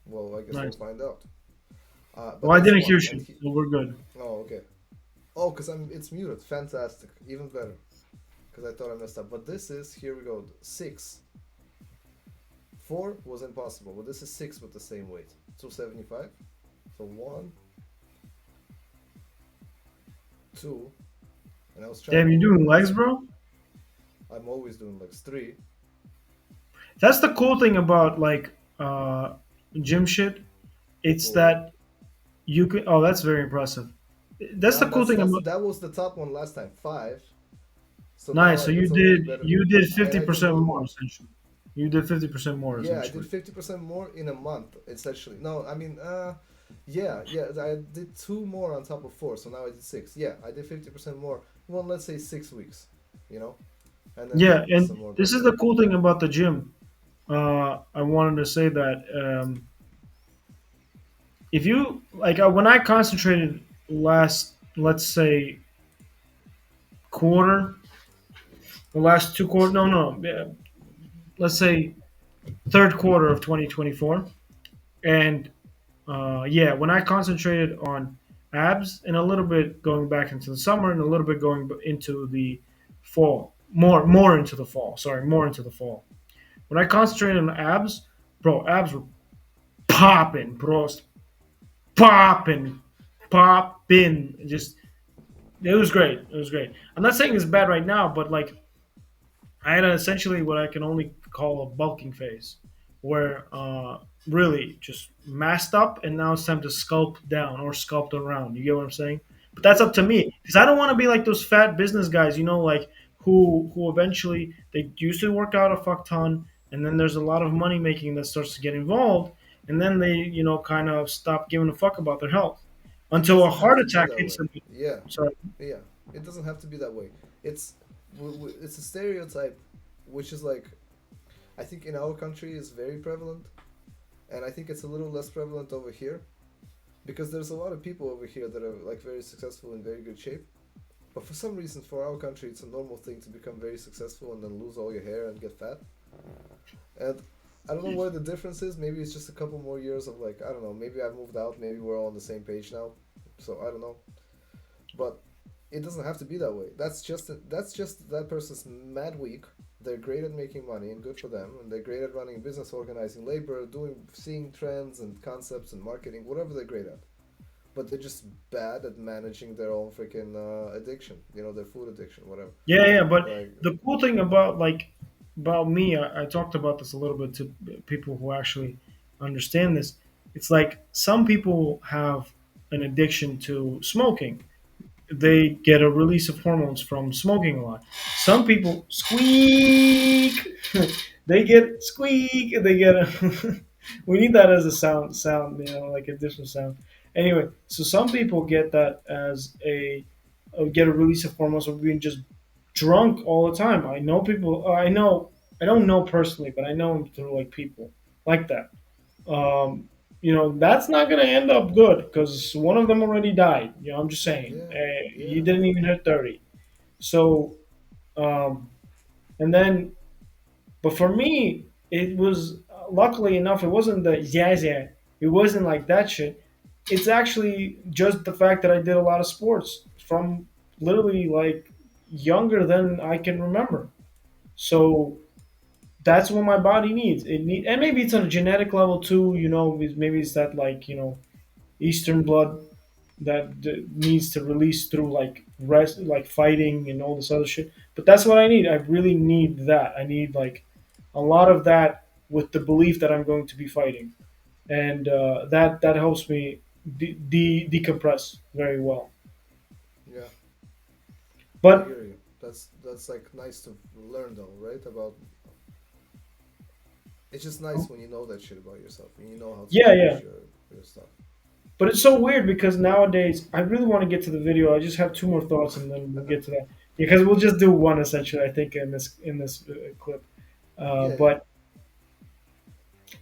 well, I guess we'll Nice. find out. But Well, I that's didn't hear one. And shit, so we're good. oh, okay. Oh, cause it's muted. Fantastic. Even better. Cause I thought I messed up. But this is, here we go, 6. 4 was impossible, but this is 6 with the same weight. 275. So 1, 2, and I was trying to Damn, you move it doing with legs, this. bro? I'm always doing like 3. That's the cool thing about like uh, gym shit. It's Cool. that you can. Oh, that's very impressive. That's the Now cool thing about. that was the top one last time. 5. So now Nice. So it's already better. you did And fifty I did percent way more more. essentially. You did 50% more Yeah, I did essentially. 50% more in a month, essentially. No, I mean, yeah, I did 2 more on top of 4, so now I did 6. Yeah, I did 50% more. Well, let's say 6 weeks, you know? And then Yeah, and some more this goes is in. the cool thing about the gym. I wanted to say that if you like when I concentrated last, let's say quarter, the last 2 quarters. No, no. Yeah, let's say third quarter of 2024, and yeah, when I concentrated on abs and a little bit going back into the summer and a little bit going into the fall, more into the fall. Sorry, more into the fall. When I concentrated on abs, bro, abs were popping, bro, popping, popping. Just it was great. It was great. I'm not saying it's bad right now, but like I had essentially what I can only call a bulking phase, where really just masked up, and now it's time to sculpt down or sculpt around. You get what I'm saying? But that's Yeah, up to me because I don't want to be like those fat business guys, like who eventually they used to work out a fuck ton, and then there's a lot of money making that starts to get involved, and then they kind of stop giving a fuck about their health it until a doesn't have heart to be attack that hits way. them. Yeah, So yeah. It doesn't have to be that way. It's it's a stereotype, which is like I think in our country is very prevalent, and I think it's a little less prevalent over here because there's a lot of people over here that are like very successful in very good shape. But for some reason, for our country, it's a normal thing to become very successful and then lose all your hair and get fat. And I don't know what the difference is. Maybe it's just a couple more years of like I don't know. Maybe I've moved out. Maybe we're all on the same page now. So I don't know. But it doesn't have to be that way. That's just that person's mad weak. They're great at making money and good for them, and they're great at running a business, organizing labor, seeing trends and concepts and marketing, whatever they're great at. But they're just bad at managing their own freaking addiction. Their food addiction, whatever. yeah, yeah, but Like, the cool thing about me, I talked about this a little bit to people who actually understand this. It's like some people have an addiction to smoking. They get a release of hormones from smoking a lot. Some people squeak. They get squeak. They get a We need that as a sound, like a different sound. Anyway, so some people get that as get a release of hormones of being just drunk all the time. I know people. I don't know personally, but I know them through like people like that. Um, that's not going to end up good because one of them already died. I'm just saying. Yeah, He yeah, didn't even hit 30. So, um, and then but for me, it was luckily enough. It wasn't the yeah yeah. It wasn't like that shit. It's actually just the fact that I did a lot of sports from literally like younger than I can remember. So that's what my body needs. And maybe it's on a genetic level too. Maybe it's that like Eastern blood that needs to release through like rest, like fighting and all this other shit. But that's what I need. I really need that. I need like a lot of that with the belief that I'm going to be fighting, and that helps me decompress very well. yeah. I But hear you. That's like nice to learn though, right? About it's just nice when you know that shit about yourself and you know how to yeah, yeah. manage your stuff. But it's so weird because nowadays I really want to get to the video. I just have two more thoughts and then we'll get to that because we'll just do one essentially. I think in this clip. Yeah, yeah. But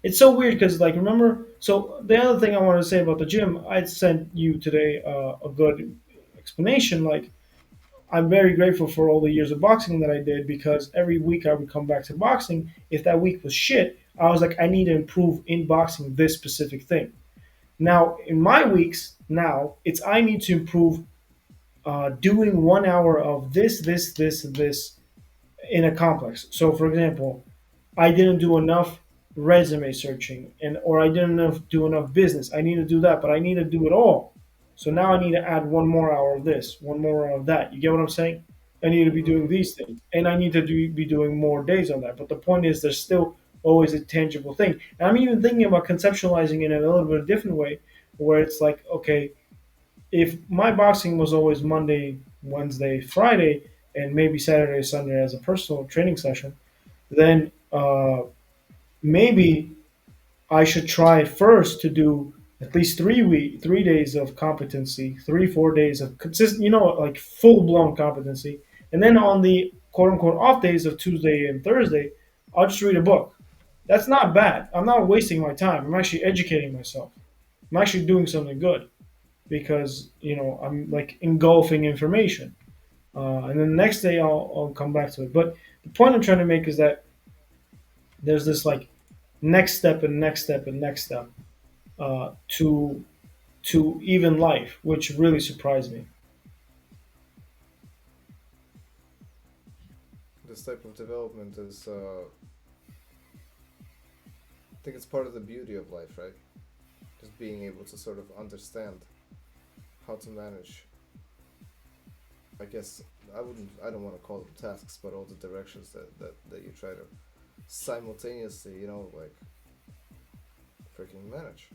it's so weird because like remember. So the other thing I wanted to say about the gym, I sent you today a good explanation. Like I'm very grateful for all the years of boxing that I did because every week I would come back to boxing. If that week was shit, I was like, I need to improve in boxing this specific thing. Now, in my weeks, now it's I need to improve doing 1 hour of this in a complex. So, for example, I didn't do enough resume searching, or I didn't do enough business. I need to do that, but I need to do it all. So now I need to add 1 more hour of this, 1 more hour of that. You get what I'm saying? I need to be doing Mm-hmm. these things, and I need to be doing more days on that. But the point is, there's still always a tangible thing. And I'm even thinking about conceptualizing it in a little bit different way, where it's like, okay, if my boxing was always Monday, Wednesday, Friday, and maybe Saturday, Sunday as a personal training session, then maybe I should try first to do at least 3 days of competency, 3 4 days of consistent, like full blown competency, and then on the quote unquote off days of Tuesday and Thursday, I'll just read a book. That's not bad. I'm not wasting my time. I'm actually educating myself. I'm actually doing something good because I'm like engulfing information, and then the next day I'll come back to it. But the point I'm trying to make is that there's this like next step and next step and next step to even life, which really surprised me. This type of development is, I think it's part of the beauty of life, right? Just being able to sort of understand how to manage. I guess I don't want to call them tasks, but all the directions that you try to simultaneously, like freaking manage.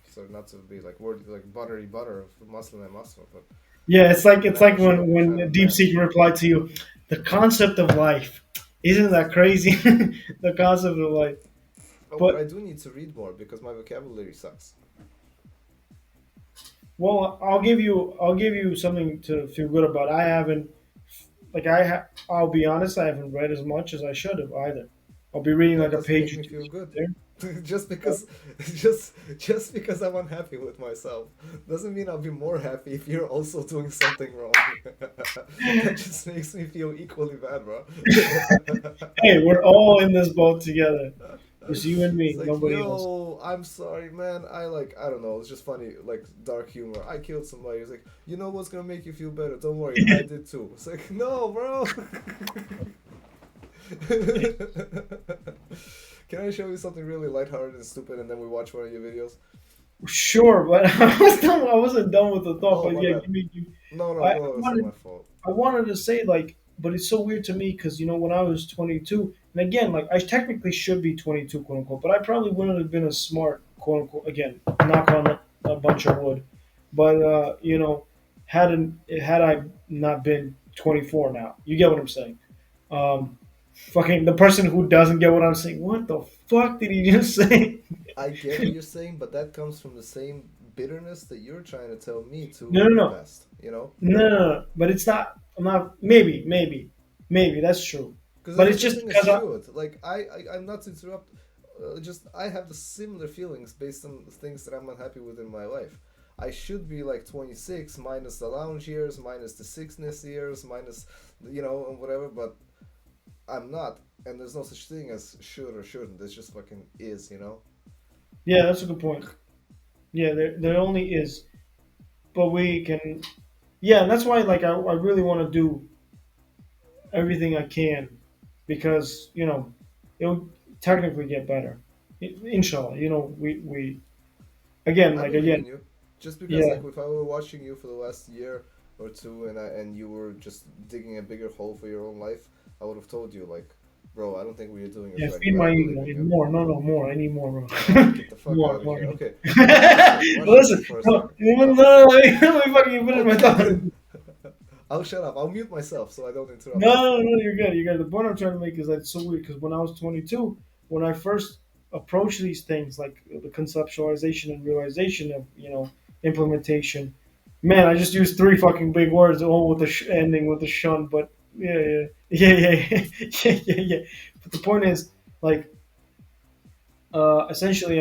So not to be like word like buttery butter of Muslim and Muslim, but Yeah, it's like manage when what you're trying to DeepSeek manage. replied to you, the concept of life, isn't that crazy? The concept of life. Oh, but I But do need to read more because my vocabulary sucks. well, I'll give you something to feel good about. I haven't like I'll be honest, I haven't read as much as I should have either. I'll be reading That like a doesn't page make or me two feel good. here just and because, just because I'm unhappy with myself doesn't mean I'll be more happy if you're also doing something wrong. That just makes me feel equally bad, bro. there. Hey, we're all in this boat together. Just you and It's me, like, nobody else. yo, I'm sorry, man. I don't know. It's just funny, like dark humor. I killed somebody. It's like, you know what's gonna make you feel better? Don't worry, I did too. It's like, no, bro. Can I show you something really lighthearted and stupid, and then we watch one of your videos? Sure, but I wasn't done with the thought. Oh, But my yeah, bad. give me. No, no, I no, it's not wanted my fault. I wanted to say like, but it's so weird to me because when I was 22, and again, like I technically should be 22, quote unquote, but I probably wouldn't have been as smart, quote unquote. Again, knock on a bunch of wood, but had I not been 24 now, you get what I'm saying. Um, Fucking the person who doesn't get what I'm saying. What the fuck did he just say? I get what you're saying, but that comes from the same bitterness that you're trying to tell me to No, no, move no, past. You know, no, no, no. But it's not. I'm not. Maybe that's true. because But there's no it's such just thing as because I. should. Like I'm not to interrupt. Just I have the similar feelings based on things that I'm unhappy with in my life. I should be like 26 minus the lounge years, minus the sickness years, minus, and whatever. But I'm not, and there's no such thing as should or shouldn't. It's just fucking is. Yeah, that's a good point. Yeah, there only is, but we can. Yeah, and that's why like I really want to do everything I can because it'll technically get better. Inshallah, we again I like believe again in you. Just because, yeah like, if I were watching you for the last year or two, and you were just digging a bigger hole for your own life, I would have told you, like, bro, I don't think we're doing it yeah right, feed but I my believe ego in you. more no more I need more bro Get the fuck more out of more here. Okay, watch this listen for a no second. no Uh, let me fucking finish my okay, thought. then. I'll shut up. I'll mute myself so I don't interrupt No, you. no, no, you're good. You're good. The point I'm trying to make is that it's so weird because when I was 22, when I first approached these things, like the conceptualization and realization of, implementation, man, I just used three fucking big words, all with the ending with the shun. But yeah, yeah. But the point is, like, essentially,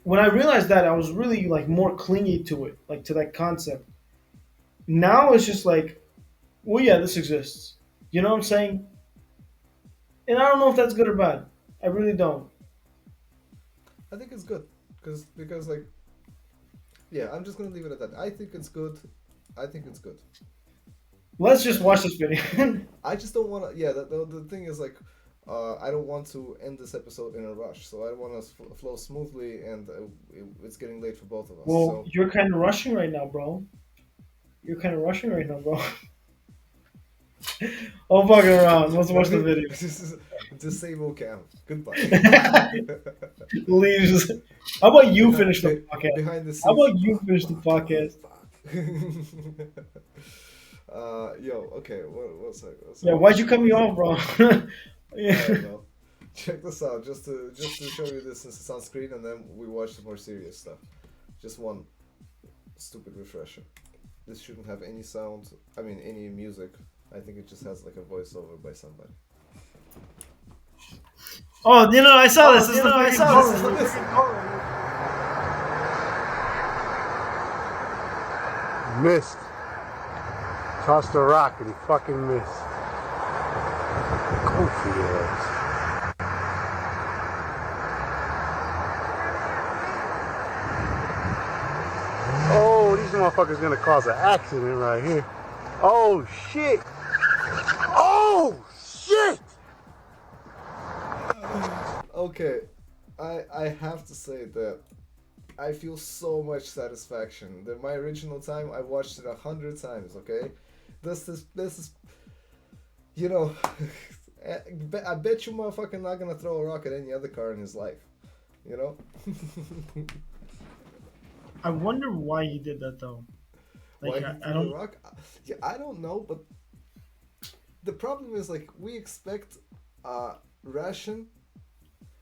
when I realized that, I was really like more clingy to it, like to that concept. Now it's just like, well, yeah, this exists. You know what I'm saying? And I don't know if that's good or bad. I really don't. I think it's good. Because, like, yeah, I'm just gonna leave it at that. I think it's good. I think it's good. Let's just watch this video. I just don't want to. Yeah, the thing is, like, I don't want to end this episode in a rush. So I want to flow smoothly, and it's getting late for both of us. Well, So you're kind of rushing right now, bro. You're kind of rushing right now, bro. Oh, fucking around. Let's watch the video. disable cam. Goodbye. Please. How about you behind finish the be, podcast? behind the How scenes. about you finish the podcast? Fuck. Yo. Okay. What's Yeah, up? why'd you cut me off, bro? I Yeah. don't know. Check this out, just to show you this since it's on screen, and then we watch the more serious stuff. Just one stupid refresher. This shouldn't have any sound. I mean, any music. I think it just has like a voiceover by somebody. Oh, I saw this. Oh, This is the fucking this is horror movie. Missed. Tossed a rock and he fucking missed. Goofy ass. Oh, these motherfuckers gonna cause an accident right here. Oh shit. Oh shit. Okay, I have to say that I feel so much satisfaction. That my original time, I watched it 100 times. Okay, this is you know, I bet you motherfucking not gonna throw a rock at any other car in his life. You know. I wonder why he did that, though. Why Like, he I threw the don't. rock? Yeah, I don't know, but the problem is, like, we expect ration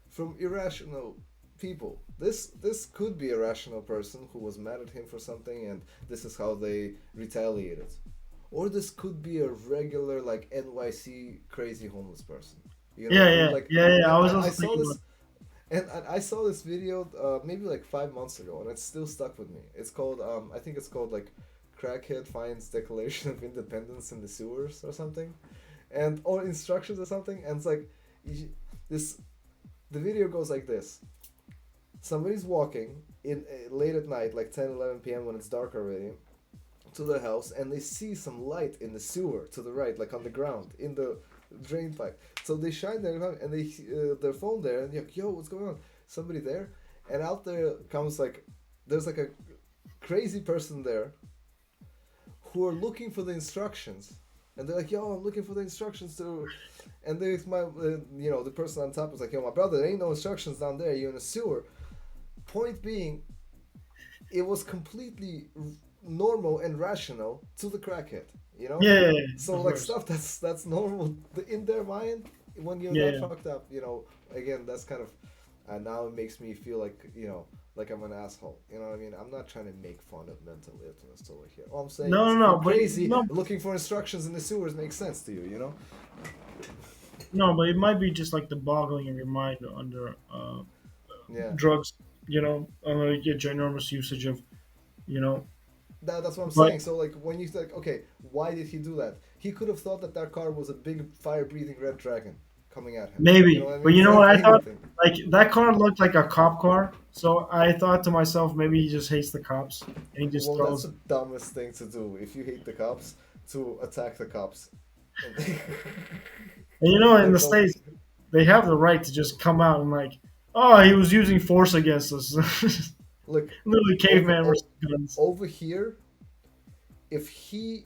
from irrational people. This could be a rational person who was mad at him for something, and this is how they retaliated. Or this could be a regular, like, NYC crazy homeless person. Yeah, Who, yeah, like, yeah, yeah. I was I also saw thinking this. about. And I saw this video maybe like 5 months ago, and it's still stuck with me. It's called I think it's called like "Crackhead Finds Declaration of Independence in the Sewers" or something, and or instructions or something. And it's like this. The video goes like this: somebody's walking in late at night, like 10, 11 p.m. when it's dark already, to the house, and they see some light in the sewer to the right, like on the ground in the drain pipe. So they shine their lamp and they their phone there, and you're like, "Yo, what's going on? Somebody there?" And out there comes like, there's like a crazy person there who are looking for the instructions, and they're like, "Yo, I'm looking for the instructions to," and there's my the person on top is like, "Yo, my brother, there ain't no instructions down there. You're in a sewer." Point being, it was completely normal and rational to the crackhead. You know, Yeah, yeah, yeah, so of like course. stuff that's normal in their mind when you're Yeah, that yeah. fucked up. You know, again, that's kind of, and now it makes me feel like, like I'm an asshole. You know what I mean? I'm not trying to make fun of mental illness over here. All I'm saying No, is, no, if you're no, but crazy, no, looking for instructions in the sewers makes sense to you. You know? no, but it might be just like the boggling of your mind under Yeah. drugs. Under a ginormous usage of, you know. That's what I'm But saying. So like when you think, okay, why did he do that? He could have thought that that car was a big fire-breathing red dragon coming at him. You know maybe, what I but mean? you know Same what I thought? anything. Like that car looked like a cop car, so I thought to myself, maybe he just hates the cops and he just Well, that's throws. the dumbest thing to do if you hate the cops, to attack the cops. And And in the like no, states, they have the right to just come out and like, oh, he was using force against us. look, Literally, caveman versus guns. over here, if he,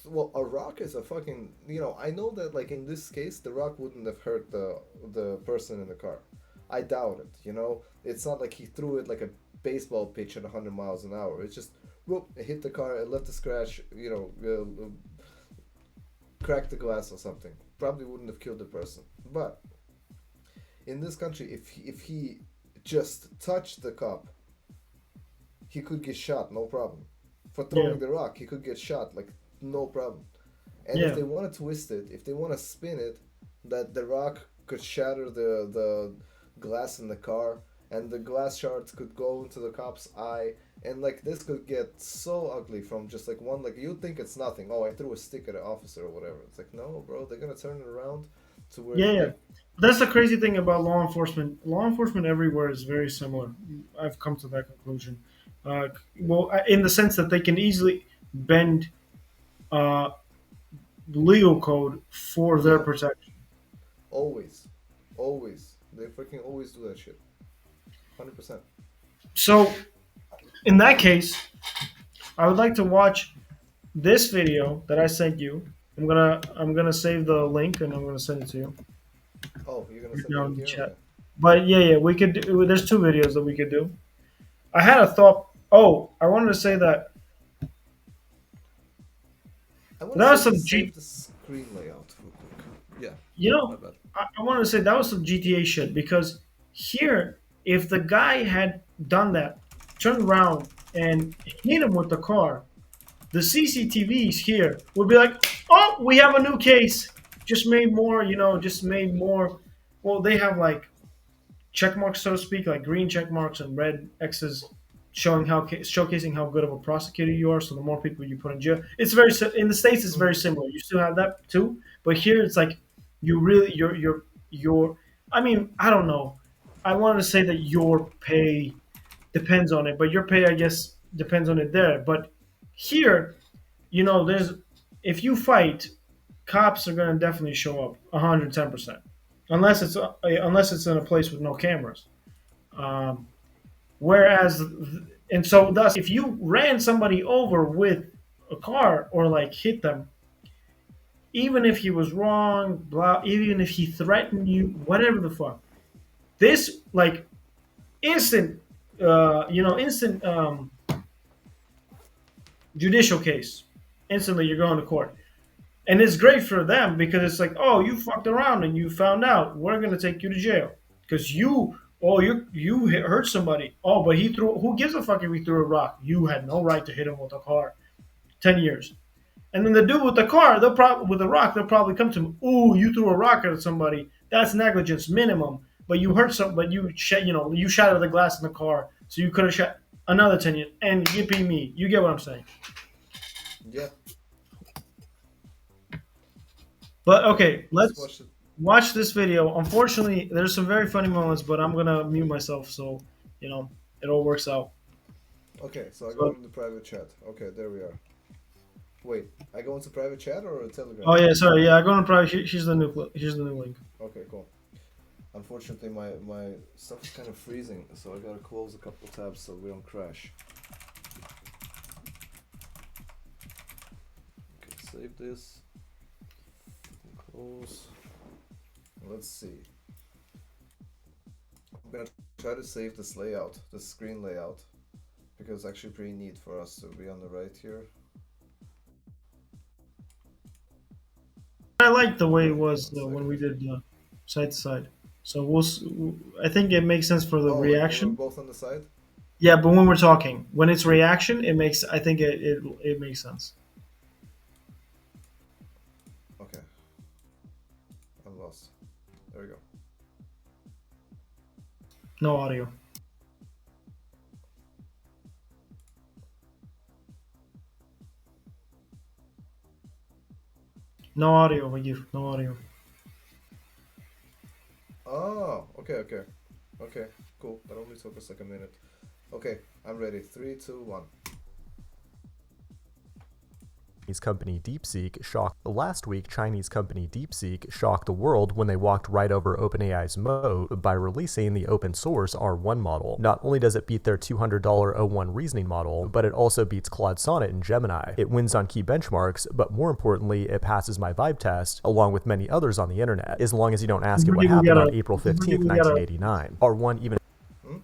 well, a rock is a fucking, I know that like in this case the rock wouldn't have hurt the person in the car. I doubt it. It's not like he threw it like a baseball pitch at 100 miles an hour. It's just whoop, it hit the car, it left a scratch, cracked the glass or something. Probably wouldn't have killed the person. But in this country, if he just touched the cop, he could get shot, no problem. For Yeah, throwing the rock, he could get shot, like no problem. And if yeah, they want to twist it, if they want to spin it, that the rock could shatter the glass in the car, and the glass shards could go into the cop's eye, and like this could get so ugly from just like one, like you think it's nothing. Oh, I threw a stick at an officer or whatever. It's like no, bro, they're gonna turn it around to where yeah, yeah. like That's the crazy thing about law enforcement. Law enforcement everywhere is very similar. I've come to that conclusion. In the sense that they can easily bend uh, legal code for their yeah, protection. always, always they freaking always do that shit. 100%. So, in that case, I would like to watch this video that I sent you. I'm gonna save the link and I'm gonna send it to you Oh, you're gonna right send the now link in the here? chat. Okay. But yeah, yeah, we could. There's two videos that we could do. I had a thought. Oh, I wanted to say that I want to that say was to some save the screen layout real quick. Yeah, you my know, bad. I wanted to say that was some GTA shit because here, if the guy had done that, turned around and hit him with the car, the CCTVs here would be like, oh, we have a new case. Just made more, just made more. Well, they have like check marks, so to speak, like green check marks and red X's, showcasing how good of a prosecutor you are. So the more people you put in jail, it's in the states. It's very Mm-hmm. similar. You still have that too, but here it's like you really your. I mean, I don't know. I wanted to say that your pay depends on it, but your pay, I guess, depends on it there. But here, there's if you fight, cops are going to definitely show up 110%, unless it's in a place with no cameras. Um, whereas, and so thus, if you ran somebody over with a car or like hit them, even if he was wrong, blah, even if he threatened you, whatever the fuck, this like instant, instant judicial case. Instantly, you're going to court. And it's great for them because it's like, oh, you fucked around and you found out. We're gonna take you to jail because you hurt somebody. Oh, but he threw. Who gives a fuck if he threw a rock? You had no right to hit him with a car. 10 years. And then the dude with the car, they'll probably with the rock, they'll probably come to him. Ooh, you threw a rock at somebody. That's negligence minimum. But you hurt some. But you shattered the glass in the car, so you could have shot another 10 years. And yippee me, you get what I'm saying. Yeah. But Okay. okay, Let's let's watch it. watch this video. Unfortunately, there's some very funny moments, but I'm gonna mute myself so you know it all works out. Okay. So I go So, into the private chat. Okay, there we are. Wait, I go into private chat or a Telegram? oh yeah, sorry, yeah, I go to private. Here's the new link. Okay, cool. Unfortunately, my stuff is kind of freezing, so I gotta close a couple tabs so we don't crash. Okay, save this. Close. Let's see. I'm gonna try to save this layout, the screen layout, because it's actually pretty neat for us to be on the right here. I like the way it Wait, was one when we second. did side to side. So I think it makes sense for the Oh, like when we're reaction. both on the side? Yeah, but when we're talking, when it's reaction, it makes. I think it makes sense. Okay, I'm lost. There we go. No audio. No audio, Wagif. No audio. Oh, okay, okay. Okay, cool. That only took us like a minute. Okay, I'm ready. Three, two, one. Company DeepSeek shocked last week. Chinese company DeepSeek shocked the world when they walked right over OpenAI's moat by releasing the open source R1 model. Not only does it beat their $200 O1 reasoning model, but it also beats Claude Sonnet and Gemini. It wins on key benchmarks, but more importantly, it passes my vibe test along with many others on the internet, as long as you don't ask it what happened on April 15th, 1989. R1 even Hmm?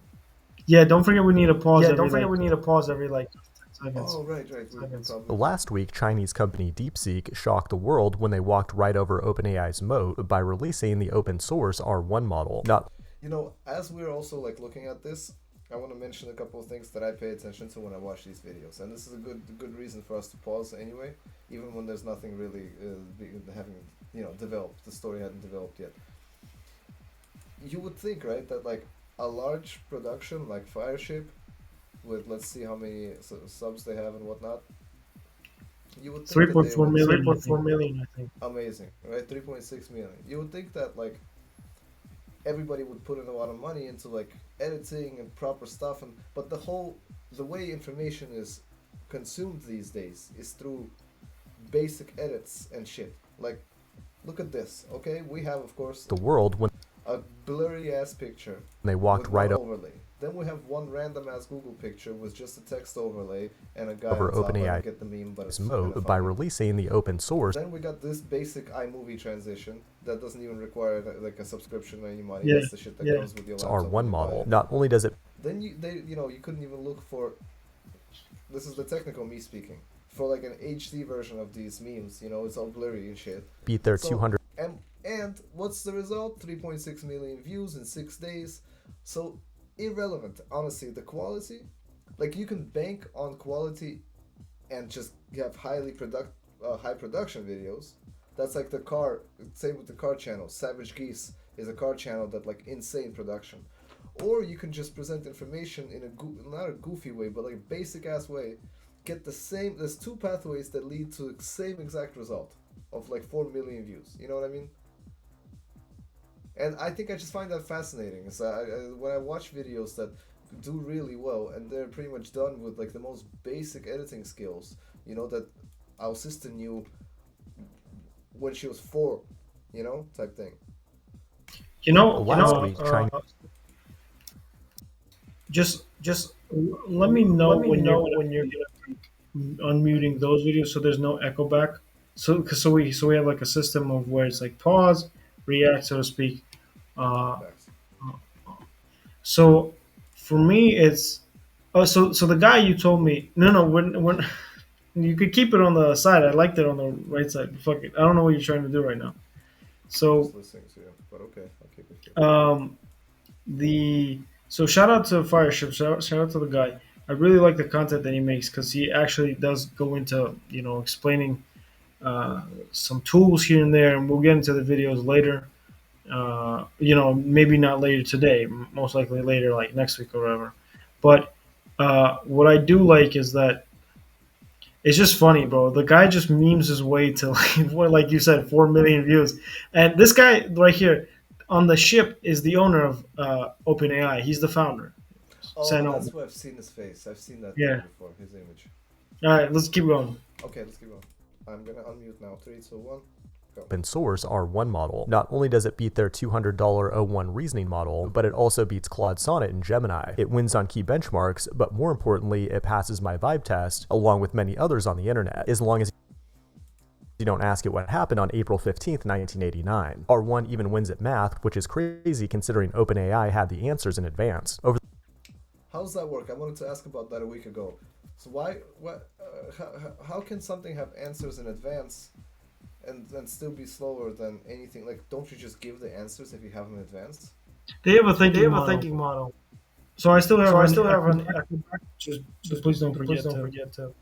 Yeah, don't forget we need to pause Yeah, every don't forget like we need to pause every like 10 seconds. Oh, right. We Seconds. probably. Last week, Chinese company DeepSeek shocked the world when they walked right over OpenAI's moat by releasing the open source R1 model. Not You know, as we're also like looking at this, I want to mention a couple of things that I pay attention to when I watch these videos, and this is a good reason for us to pause anyway, even when there's nothing really having developed. The story hadn't developed yet. You would think, right, that like a large production like Fireship, with let's see how many subs they have and whatnot. You would think Three that point they four would million. 3.4 million, I think. amazing, right? 3.6 million. You would think that like everybody would put in a lot of money into like editing and proper stuff, and but the way information is consumed these days is through basic edits and shit. Like, look at this, okay? We have, of course, the world when a blurry ass picture they walked with right one overlay. Then we have one random ass Google picture with just a text overlay and a guy over on top. I don't OpenAI's get the meme, but it's moat kind of by funny. releasing the open source Then we got this basic iMovie transition that doesn't even require like a subscription or any money. Yeah, That's the shit that yeah. comes with your laptop. R1 when you buy model. it. Not only does it Then you couldn't even look for. This is the technical me speaking. For like an HD version of these memes, it's all blurry and shit. beat their So, 200 and what's the result? 3.6 million views in 6 days. So irrelevant, honestly. The quality, like you can bank on quality, and just have high production videos. That's like the car. Same with the car channel. Savage Geese is a car channel that like insane production. Or you can just present information in not a goofy way, but like a basic ass way. Get the same. There's two pathways that lead to the same exact result of like 4 million views. You know what I mean? And I think I just find that fascinating. So when I watch videos that do really well, and they're pretty much done with like the most basic editing skills, that our sister knew when she was 4, type thing. last week China Just let me know when you're unmuting those videos so there's no echo back. So we have like a system of where it's like pause, react, so to speak. Uh, Facts. so for me, it's so the guy you told me no when you could keep it on the side. I liked it on the right side. Fuck it. I don't know what you're trying to do right now. So Just listening to you, but okay, I'll keep it here. um, the so shout out to Fireship. Shout out to the guy. I really like the content that he makes because he actually does go into explaining some tools here and there, and we'll get into the videos later. Maybe not later today, most likely later, like next week or whatever. But what I do like is that it's just funny, bro. The guy just memes his way to like you said, 4 million views, and this guy right here on the ship is the owner of OpenAI. He's the founder. Oh, Sam that's Altman. where I've seen his face. I've seen that thing Yeah. before. His image. All right, let's keep going. Okay, let's keep going. I'm gonna unmute now. 3, 2, 1. open source R1 model. Not only does it beat their $200 O1 reasoning model, but it also beats Claude Sonnet and Gemini. It wins on key benchmarks, but more importantly, it passes my vibe test along with many others on the internet, as long as you don't ask it what happened on April 15th, 1989. R1 even wins at math, which is crazy considering OpenAI had the answers in advance. How does that work? I wanted to ask about that a week ago. So how can something have answers in advance and still be slower than anything. Like, don't you just give the answers if you have them in advance? They have a They thinking have a model. thinking model. So I still So have I an still have an Echo, just please don't please forget don't to forget to.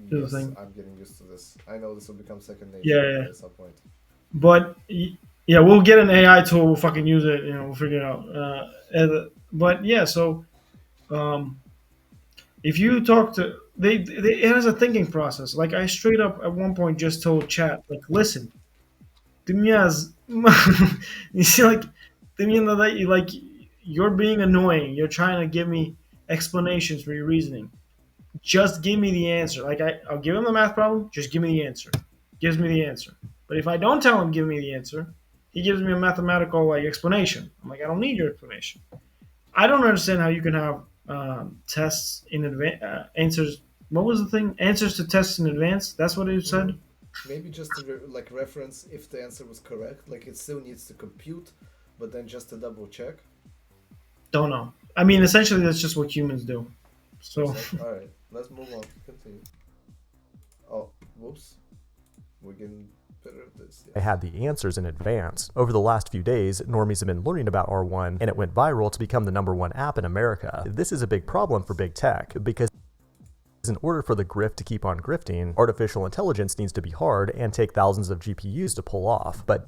do the Yes, thing. I'm getting used to this. I know this will become second nature Yeah, one yeah. day at some point. But yeah, we'll get an AI tool. We'll fucking use it. We'll figure it out. But yeah, so um, if you talk to it has a thinking process. Like I straight up at one point just told chat, like, listen, ты меня you see, like, ты мне like you're being annoying. You're trying to give me explanations for your reasoning. Just give me the answer. Like I'll give him the math problem. Just give me the answer. Gives me the answer. But if I don't tell him give me the answer, he gives me a mathematical like explanation. I'm like, I don't need your explanation. I don't understand how you can have tests in advance, answers. What was the thing? Answers to tests in advance. That's what it Mm-hmm. said. Maybe just to like reference if the answer was correct. Like, it still needs to compute, but then just to double check. Don't know. I mean, essentially, that's just what humans do. Looks So like. All right, let's move on. Continue. Oh, whoops. We're getting better at this. I Yes. had the answers in advance. Over the last few days, normies have been learning about R1, and it went viral to become the #1 app in America. This is a big problem for big tech, because in order for the grift to keep on grifting, artificial intelligence needs to be hard and take thousands of GPUs to pull off. But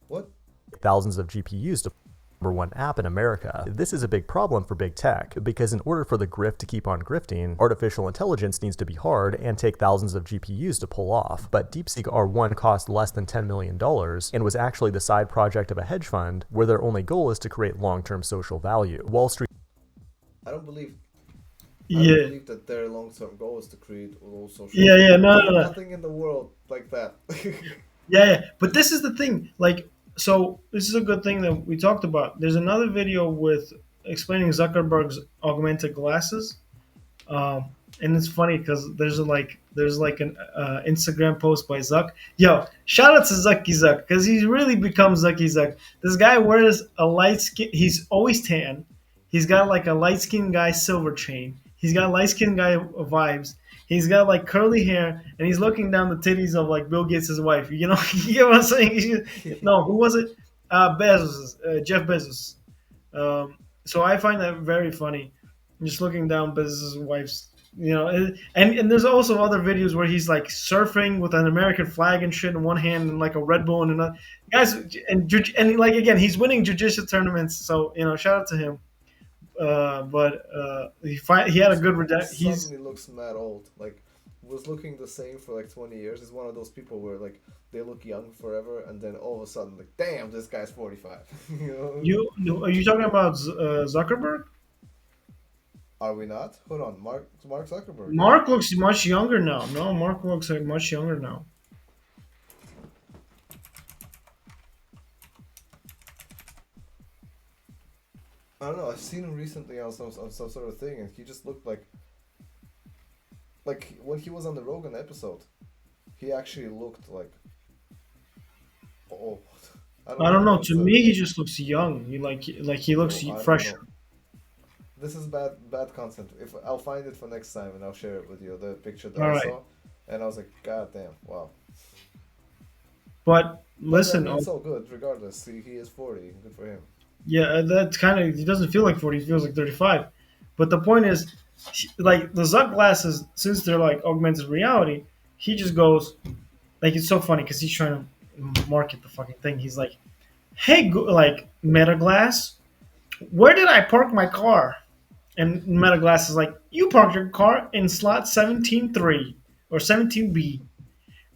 What? thousands of GPUs to #1 app in America. This is a big problem for big tech, because in order for the grift to keep on grifting, artificial intelligence needs to be hard and take thousands of GPUs to pull off. But DeepSeek R1 cost less than $10 million and was actually the side project of a hedge fund where their only goal is to create long-term social value. Wall Street I don't believe. I don't yeah, believe that their long-term goal is to create all social yeah, yeah. value. No, There's no, no. nothing in the world like that. Yeah, yeah. But this is the thing. Like, so this is a good thing that we talked about. There's another video with explaining Zuckerberg's augmented glasses. And it's funny because there's like an Instagram post by Zuck. Yo, shout out to Zucky Zuck because he's really become Zucky Zuck. This guy wears a light skin. He's always tan. He's got like a light skinned guy silver chain. He's got light skinned guy vibes. He's got like curly hair, and he's looking down the titties of like Bill Gates' wife. You know, you get what I'm saying? No, who was it? Bezos, Jeff Bezos. So I find that very funny. Just looking down Bezos' wife's, and there's also other videos where he's like surfing with an American flag and shit in one hand and like a Red Bull in another. Guys, and like again, he's winning jujitsu tournaments. So shout out to him. But he had a good he's Suddenly looks mad old. Like, was looking the same for like 20 years. He's one of those people where like they look young forever, and then all of a sudden, like, damn, this guy's 45. are you talking about Zuckerberg? Are we not? Hold on, Mark Zuckerberg. Yeah. Mark looks much younger now. No, Mark looks like much younger now. I don't know. I've seen him recently on some sort of thing, and he just looked like when he was on the Rogan episode, he actually looked like, oh, I don't I know don't know. what's To the me, he just looks young. Like he looks no, I don't fresh. know. This is bad content. If I'll find it for next time and I'll share it with you, the picture that All I right, saw, and I was like, God damn, wow. but But I listen, mean, it's all good regardless. He is 40. Good for him. yeah, that's kind of he doesn't feel like 40. He feels like 35. But the point is, like the Zuck glasses, since they're like augmented reality, he just goes like it's so funny because he's trying to market the fucking thing. He's like, hey, like Meta Glass, where did I park my car? And Meta Glass is like, you parked your car in slot 17-3 or 17B.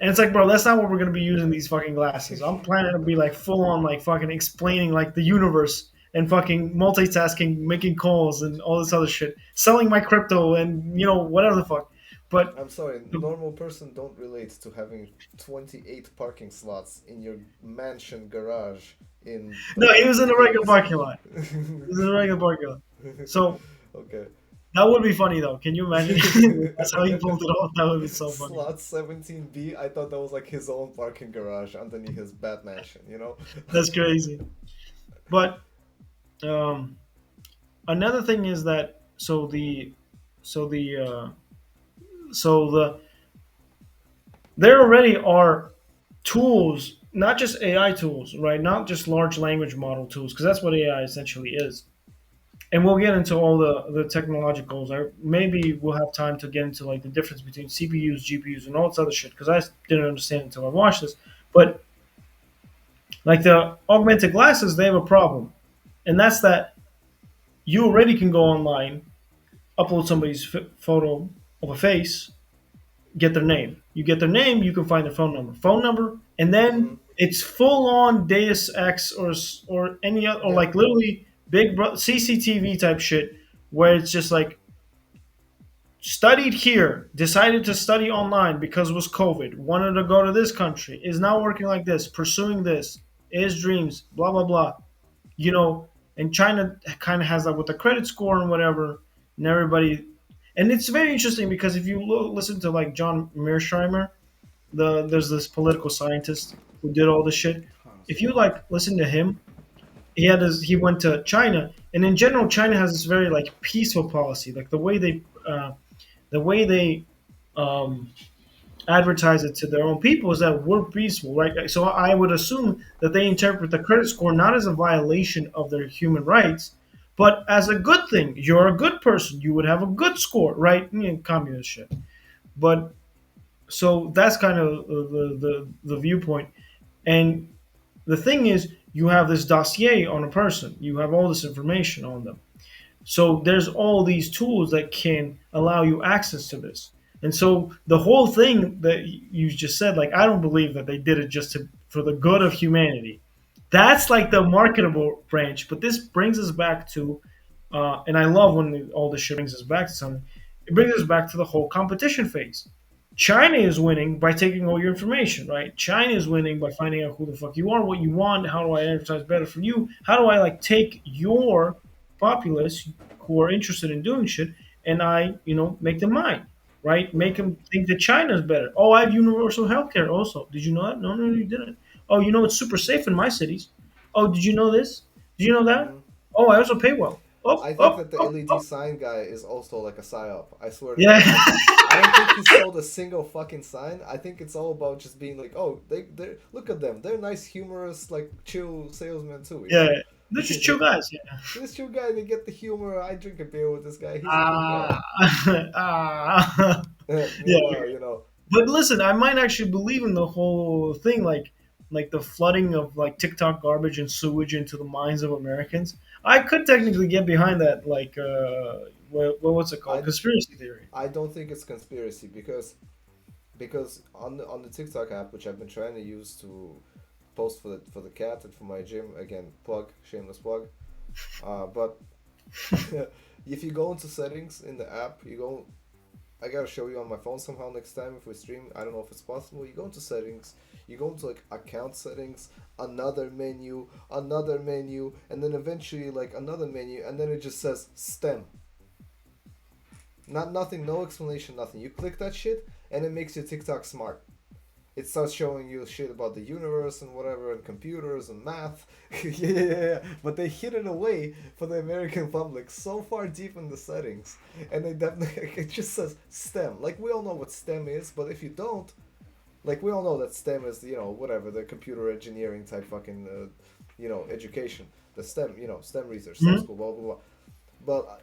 And it's like, bro, that's not what we're gonna be using these fucking glasses. I'm planning to be like full on like fucking explaining like the universe and fucking multitasking, making calls and all this other shit, selling my crypto and whatever the fuck. But I'm sorry, normal person don't relate to having 28 parking slots in your mansion garage in the no, he was in fucking a regular hills. parking lot. He was in a regular parking lot. So Okay. that would be funny though. Can you imagine? That's how he pulled it off. That would be so funny. Slot 17B, I thought that was like his own parking garage underneath his bat mansion, you know? That's crazy. But um, another thing is that so the so the there already are tools, not just AI tools, right? Not just large language model tools, because that's what AI essentially is. And we'll get into all the technologicals. Or maybe we'll have time to get into like the difference between CPUs, GPUs, and all this other shit, because I didn't understand until I watched this. But like the augmented glasses, they have a problem, and that's that you already can go online, upload somebody's photo of a face, get their name. You get their name, you can find their phone number, and Mm-hmm. then it's full on Deus Ex or any other, or Yeah. like literally big CCTV type shit, where it's just like studied here, decided to study online because it was COVID, wanted to go to this country, is now working like this, pursuing this, is dreams, blah blah blah. You know, and China kind of has that with the credit score and whatever, and everybody. And it's very interesting because if you listen to like John Mearsheimer, there's this political scientist who did all this shit. If you like listen to him, he went to China, and in general, China has this very like peaceful policy, like the way they um, advertise it to their own people is that we're peaceful, right? So I would assume that they interpret the credit score not as a violation of their human rights, but as a good thing. You're a good person. You would have a good score, right? Communist shit. But so that's kind of the viewpoint. And the thing is, you have this dossier on a person. You have all this information on them. So there's all these tools that can allow you access to this. And so the whole thing that you just said, like, I don't believe that they did it just for the good of humanity. That's like the marketable branch. But this brings us back to, and I love when all this shit brings us back to something. It brings us back to the whole competition phase. China is winning by taking all your information, right? China is winning by finding out who the fuck you are, what you want, how do I advertise better for you? How do I like take your populace who are interested in doing shit and make them mine, right? Make Mm-hmm. them think that China's better. Oh, I have universal healthcare also. Did you know that? No, you didn't. Oh, it's super safe in my cities. Oh, did you know this? Did you know that? Mm-hmm. Oh, I also pay well. Oh, I think oh, that the oh, LED oh. sign guy is also like a psyop. I swear to Yeah. God. I don't think he sold a single fucking sign. I think it's all about just being like, oh, they look at them. They're nice, humorous, like chill salesmen too. You Yeah. know, They're just chill guys. Yeah. this chill guy. They get the humor. I drink a beer with this guy. He's a cool guy. Ah. Ah. Yeah. Meanwhile, you know, But listen, I might actually believe in the whole thing, like the flooding of like TikTok garbage and sewage into the minds of Americans. I could technically get behind that, like what's it called, I conspiracy theory. I don't think it's conspiracy because on the TikTok app, which I've been trying to use to post for the cat and for my gym, again, plug, shameless plug. But if you go into settings in the app, you go. I gotta show you on my phone somehow next time if we stream. I don't know if it's possible. You go into settings, you go into like account settings, another menu, and then eventually like another menu, and then it just says STEM. Nothing, no explanation, nothing. You click that shit, and it makes your TikTok smart. It starts showing you shit about the universe and whatever, and computers and math. Yeah. But they hid it away for the American public so far deep in the settings, and they definitely it just says STEM. Like we all know what STEM is, but if you don't, like we all know that STEM is whatever the computer engineering type fucking education. The STEM STEM research, STEM Mhm. school, blah blah blah. But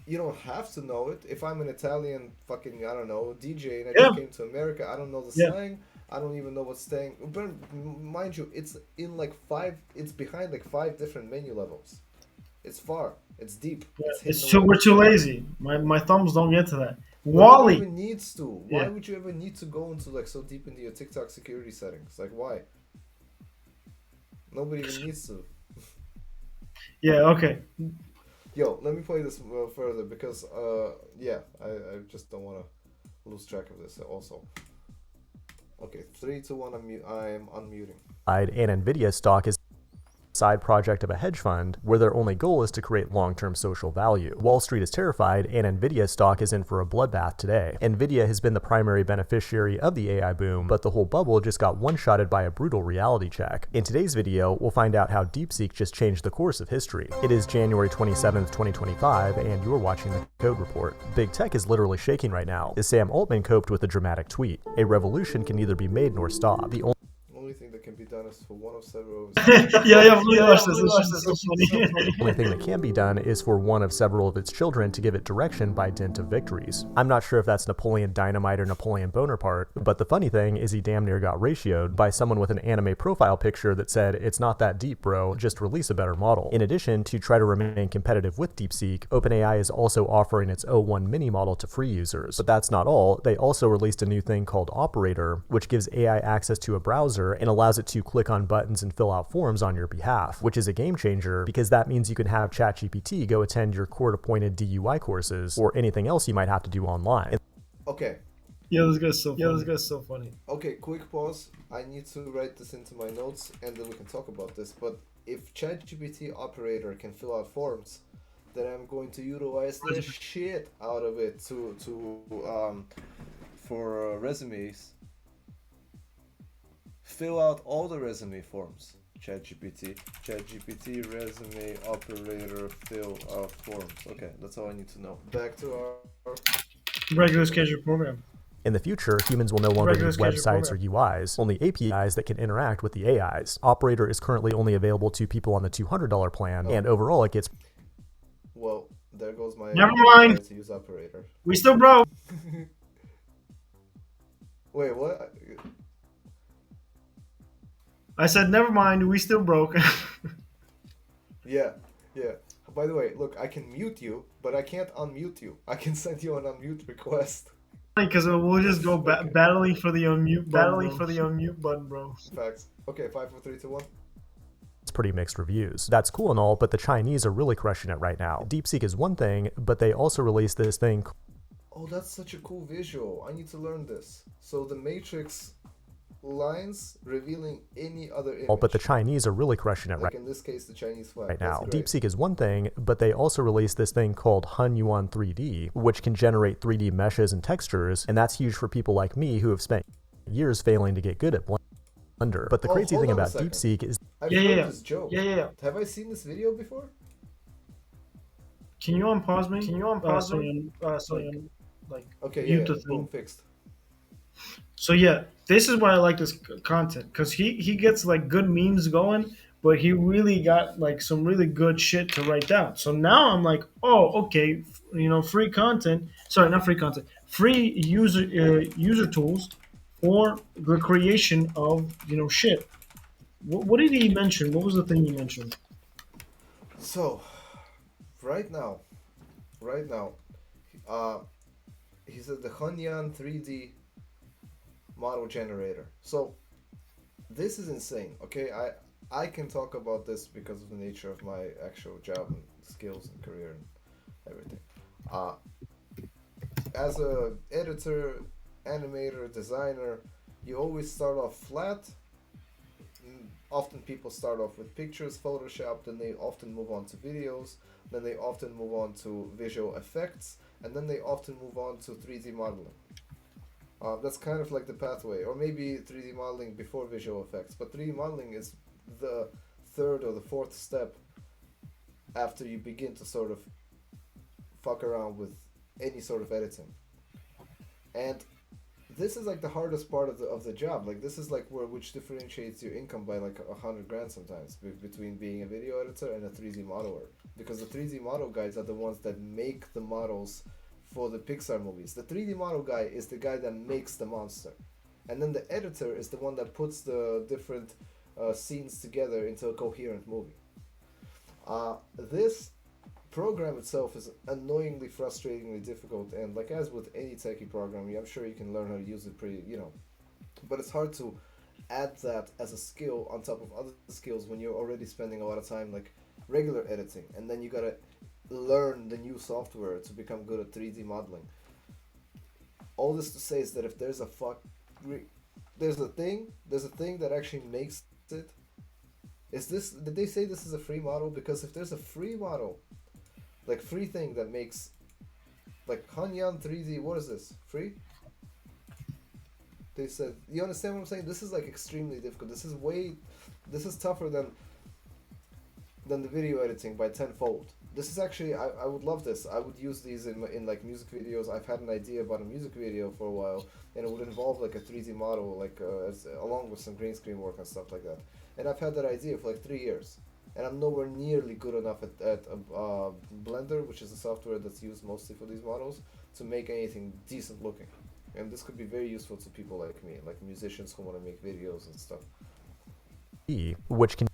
you don't have to know it. If I'm an Italian fucking I don't know DJ and I Yeah, just came to America, I don't know the yeah. slang. I don't even know what's staying. But mind you, it's in like five. It's behind like five different menu levels. It's far. It's deep. It's hidden It's too away. we're too lazy. My thumbs don't get to that. But nobody Wally. even needs to. Why Yeah. would you ever need to go into like so deep into your TikTok security settings? Like why? Nobody even needs to. Yeah. Okay. Yo, let me play this further because yeah, I just don't want to lose track of this also. Okay, three, two, one. I am unmuting. And Nvidia stock is side project of a hedge fund where their only goal is to create long-term social value. Wall Street is terrified, and Nvidia stock is in for a bloodbath today. Nvidia has been the primary beneficiary of the AI boom, but the whole bubble just got one-shotted by a brutal reality check. In today's video, we'll find out how DeepSeek just changed the course of history. It is January 27th, 2025, and you're watching the Code Report. Big tech is literally shaking right now, as Sam Altman coped with a dramatic tweet. A revolution can neither be made nor stopped. The only thing that can be done is for one of several. Yeah, please watch this. This is so funny. only thing that can be done is for one of several of its children to give it direction by dint of victories. I'm not sure if that's Napoleon Dynamite or Napoleon Bonaparte, but the funny thing is he damn near got ratioed by someone with an anime profile picture that said, "It's not that deep, bro, just release a better model." In addition, to try to remain competitive with DeepSeek, OpenAI is also offering its O1 mini model to free users. But that's not all. They also released a new thing called Operator, which gives AI access to a browser and allows it to click on buttons and fill out forms on your behalf, which is a game changer because that means you can have ChatGPT go attend your court-appointed DUI courses or anything else you might have to do online. Okay. Yeah, this guy's so funny. Okay, quick pause. I need to write this into my notes and then we can talk about this. But if ChatGPT Operator can fill out forms, then I'm going to utilize the shit out of it for resumes. Fill out all the resume forms. ChatGPT resume operator fill out forms. Okay, that's all I need to know. Back to our regular scheduled program. In the future, humans will no longer need websites or UIs, only APIs that can interact with the AIs. Operator is currently only available to people on the $200 plan, and overall it gets... Well, there goes my... Never mind! To use Operator. We still broke! Wait, what? I said, never mind, we still broke. Yeah. By the way, look, I can mute you, but I can't unmute you. I can send you an unmute request. Because we'll just go battling for the unmute button, bro. Facts. Okay, 5, 4, 3, 2, 1. It's pretty mixed reviews. That's cool and all, but the Chinese are really crushing it right now. DeepSeek is one thing, but they also released this thing... Oh, that's such a cool visual. I need to learn this. So the Matrix lines revealing any other image. Oh, but the Chinese are really crushing it like in this case, the Chinese flag. Right now. DeepSeek is one thing, but they also released this thing called Hunyuan 3D, which can generate 3D meshes and textures, and that's huge for people like me who have spent years failing to get good at Blender. But the crazy thing about DeepSeek is... I've heard this joke. Yeah. Have I seen this video before? Can you unpause me? Okay, mute the boom, fixed. So yeah, this is why I like this content, because he gets like good memes going, but he really got like some really good shit to write down. So now I'm like, oh, okay, free content. Sorry, not free content. Free user tools for the creation of shit. What did he mention? What was the thing he mentioned? So, right now, he said the Hunyuan 3D model generator. So this is insane. Okay, I can talk about this because of the nature of my actual job and skills and career and everything. As a editor, animator, designer, you always start off flat. Often people start off with pictures, Photoshop, then they often move on to videos, then they often move on to visual effects, and then they often move on to 3D modeling. That's kind of like the pathway, or maybe 3D modeling before visual effects, but 3D modeling is the third or the fourth step after you begin to sort of fuck around with any sort of editing. And this is like the hardest part of the job. Like this is like which differentiates your income by like 100 grand sometimes between being a video editor and a 3D modeler, because the 3D model guys are the ones that make the models for the Pixar movies. The 3D model guy is the guy that makes the monster, and then the editor is the one that puts the different scenes together into a coherent movie. This program itself is annoyingly frustratingly difficult, and like as with any techie program, I'm sure you can learn how to use it pretty, but it's hard to add that as a skill on top of other skills when you're already spending a lot of time like regular editing, and then you gotta learn the new software to become good at 3D modeling. All this to say is that if there's a thing that actually makes it Is this? Did they say this is a free model? Because if there's a free model, like free thing that makes like Hanyan 3D, what is this? Free? They said, you understand what I'm saying? This is like extremely difficult. This is tougher than the video editing by tenfold. This is actually, I would love this. I would use these in like music videos. I've had an idea about a music video for a while, and it would involve like a 3D model, like along with some green screen work and stuff like that. And I've had that idea for like 3 years, and I'm nowhere nearly good enough at Blender, which is the software that's used mostly for these models, to make anything decent looking. And this could be very useful to people like me, like musicians who want to make videos and stuff. which can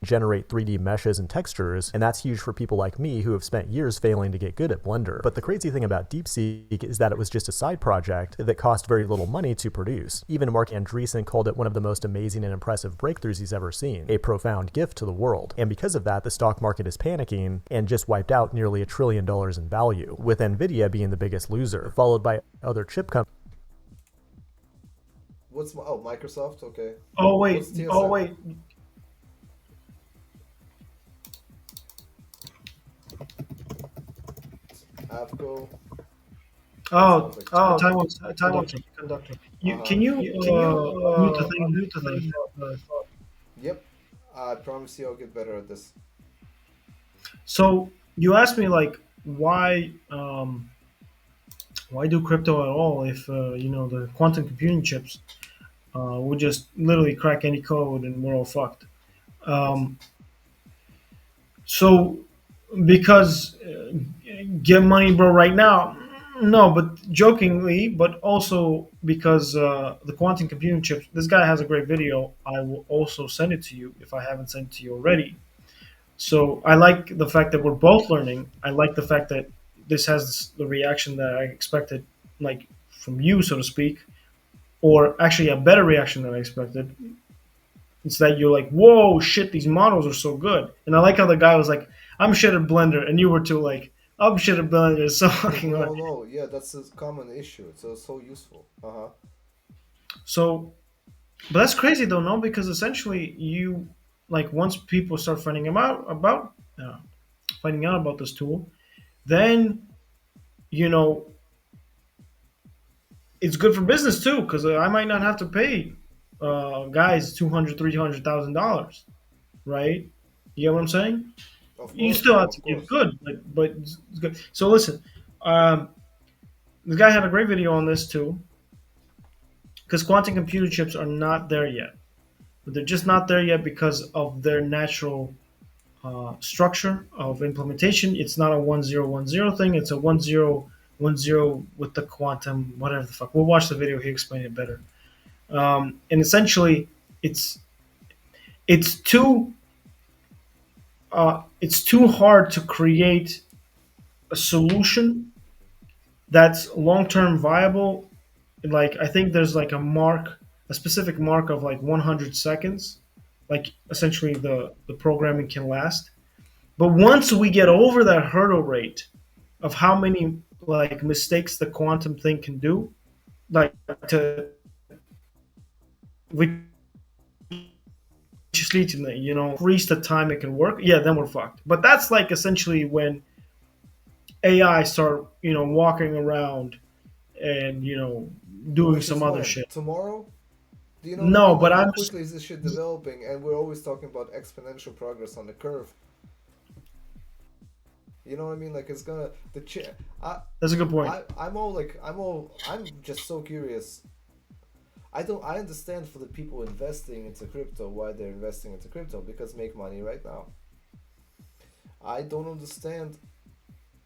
generate 3D meshes and textures, and that's huge for people like me who have spent years failing to get good at Blender. But the crazy thing about DeepSeek is that it was just a side project that cost very little money to produce. Even Mark Andreessen called it one of the most amazing and impressive breakthroughs he's ever seen, a profound gift to the world. And because of that, the stock market is panicking and just wiped out nearly $1 trillion in value, with Nvidia being the biggest loser, followed by other chip companies. Microsoft? Okay. Oh wait, What's TSM? oh wait. Avco. Oh, Sounds like oh, Taiwan conductor. Can you mute the thing? Mute the thing. Yep. I promise you I'll get better at this. So you asked me like why do crypto at all if the quantum computing chips would just literally crack any code and we're all fucked. Um, so because get money, bro, right now. No, but jokingly, but also because the quantum computing chips. This guy has a great video. I will also send it to you if I haven't sent it to you already. So I like the fact that we're both learning. I like the fact that this has the reaction that I expected, like from you, so to speak, or actually a better reaction than I expected. It's that you're like, whoa, shit, these models are so good. And I like how the guy was like, I'm shit at Blender, and you were too like, I'm shit at Blender. It's so fucking hard. No, yeah, that's a common issue. It's so useful. So, but that's crazy though, no? Because essentially, you like once people start finding out about this tool, then you know it's good for business too because I might not have to pay guys 200, $300,000, right? You know what I'm saying? Of You course, still have of to give course. good, like, but it's good. So listen, um, the guy had a great video on this too because quantum computer chips are not there yet, but they're just not there yet because of their natural structure of implementation. It's not a 1010 thing. It's a 1010 with the quantum whatever the fuck. We'll watch the video. He explained it better. And essentially, it's it's too it's too hard to create a solution that's long term viable. Like I think there's like a specific mark of like 100 seconds. Like essentially, the programming can last. But once we get over that hurdle rate of how many like mistakes the quantum thing can do, like to which leads to increase the time it can work, yeah, then we're fucked. But that's like essentially when AI start walking around and doing Which is some other when? shit. Tomorrow? Do you know what I No, mean? but Like, how I'm quickly is this shit developing? And we're always talking about exponential progress on the curve. You know what I mean? Like, it's gonna the ch- that's a good point. I'm just so curious. I understand for the people investing into crypto why they're investing into crypto because make money right now. I don't understand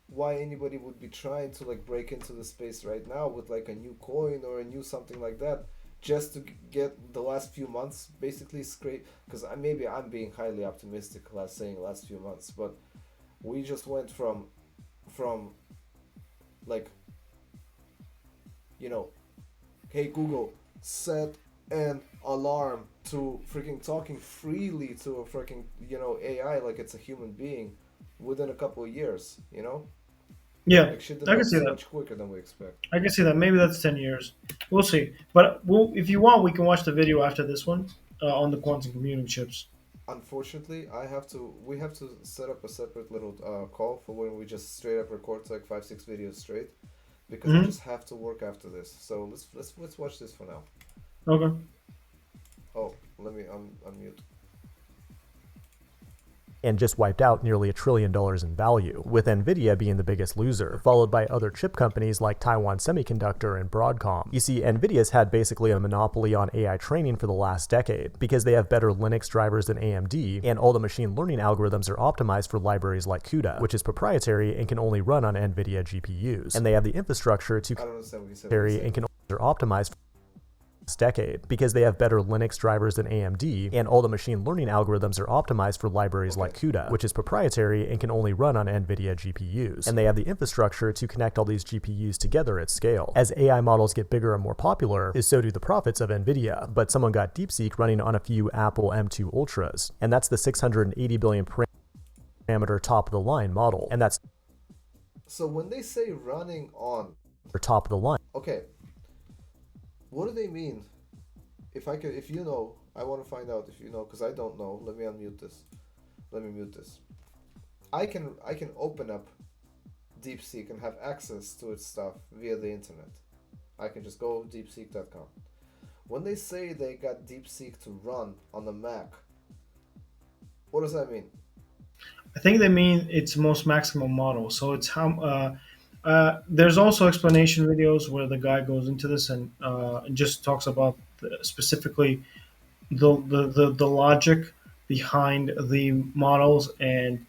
why anybody would be trying to like break into the space right now with like a new coin or a new something like that just to get the last few months basically scrape because maybe I'm being highly optimistic last few months, but we just went from like you know hey Google, set an alarm to freaking talking freely to a freaking AI like it's a human being within a couple of years, Yeah, like shit I can develops see that. much quicker than we expect. I can see that. Maybe that's 10 years. We'll see. But if you want, we can watch the video after this one on the quantum computing chips. Unfortunately, I have to. We have to set up a separate little call for when we just straight up record like 5 6 videos straight, because I Hmm. just have to work after this. So let's watch this for now. Okay. Oh, let me unmute. and just wiped out nearly $1 trillion in value, with Nvidia being the biggest loser, followed by other chip companies like Taiwan Semiconductor and Broadcom. You see, Nvidia's had basically a monopoly on AI training for the last decade, because they have better Linux drivers than AMD, and all the machine learning algorithms are optimized for libraries like CUDA, which is proprietary and can only run on Nvidia GPUs. And they have the infrastructure to I don't understand what you said. What you and said? can are optimized decade, because they have better Linux drivers than AMD, and all the machine learning algorithms are optimized for libraries like CUDA, which is proprietary and can only run on NVIDIA GPUs. And they have the infrastructure to connect all these GPUs together at scale. As AI models get bigger and more popular, so do the profits of NVIDIA, but someone got DeepSeek running on a few Apple M2 Ultras, and that's the 680 billion parameter top of the line model, and that's So when they say running on, top of the line. okay, what do they mean? If you know, I want to find out if you know, because I don't know. Let me unmute this. Let me mute this. I can open up DeepSeek and have access to its stuff via the internet. I can just go deepseek.com. When they say they got DeepSeek to run on the Mac, what does that mean? I think they mean its most maximum model. So it's how. There's also explanation videos where the guy goes into this and just talks about specifically the logic behind the models, and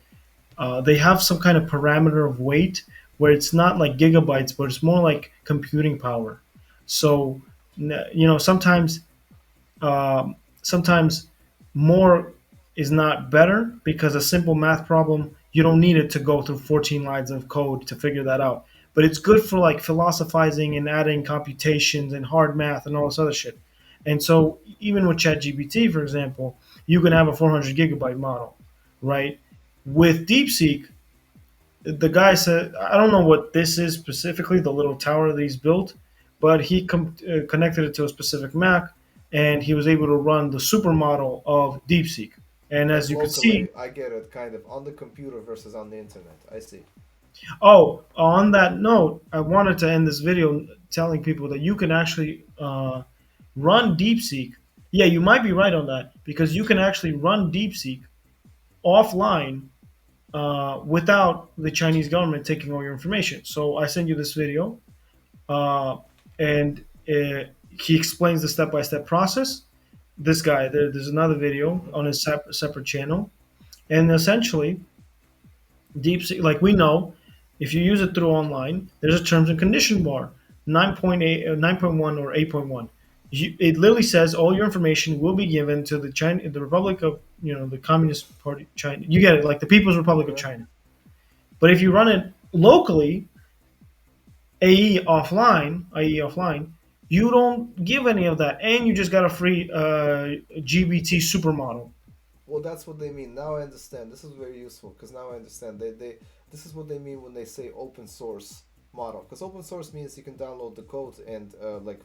they have some kind of parameter of weight where it's not like gigabytes, but it's more like computing power. So sometimes sometimes more is not better, because a simple math problem, you don't need it to go through 14 lines of code to figure that out. But it's good for like philosophizing and adding computations and hard math and all this other shit. And so even with ChatGPT, for example, you can have a 400 gigabyte model, right? With DeepSeek, the guy said, I don't know what this is specifically, the little tower that he's built, but he connected it to a specific Mac, and he was able to run the supermodel of DeepSeek. And Like as you can see, locally, I get it, kind of on the computer versus on the internet. I see. oh, on that note, I wanted to end this video telling people that you can actually run DeepSeek. Yeah, you might be right on that, because you can actually run DeepSeek offline without the Chinese government taking all your information. So I send you this video, uh, and he explains the step-by-step process. This guy, there's another video Mm-hmm. on his separate channel, and essentially, DeepSeek, like we know, if you use it through online, there's a terms and condition bar, 9.8, 9.1, or 8.1. It literally says all your information will be given to the Republic of, the Communist Party China. You get it, like the People's Republic of Okay. China. But if you run it locally, IE offline, you don't give any of that, and you just got a free GBT supermodel. Well, that's what they mean. Now I understand. This is very useful because now I understand. They this is what they mean when they say open source model. Because open source means you can download the code and like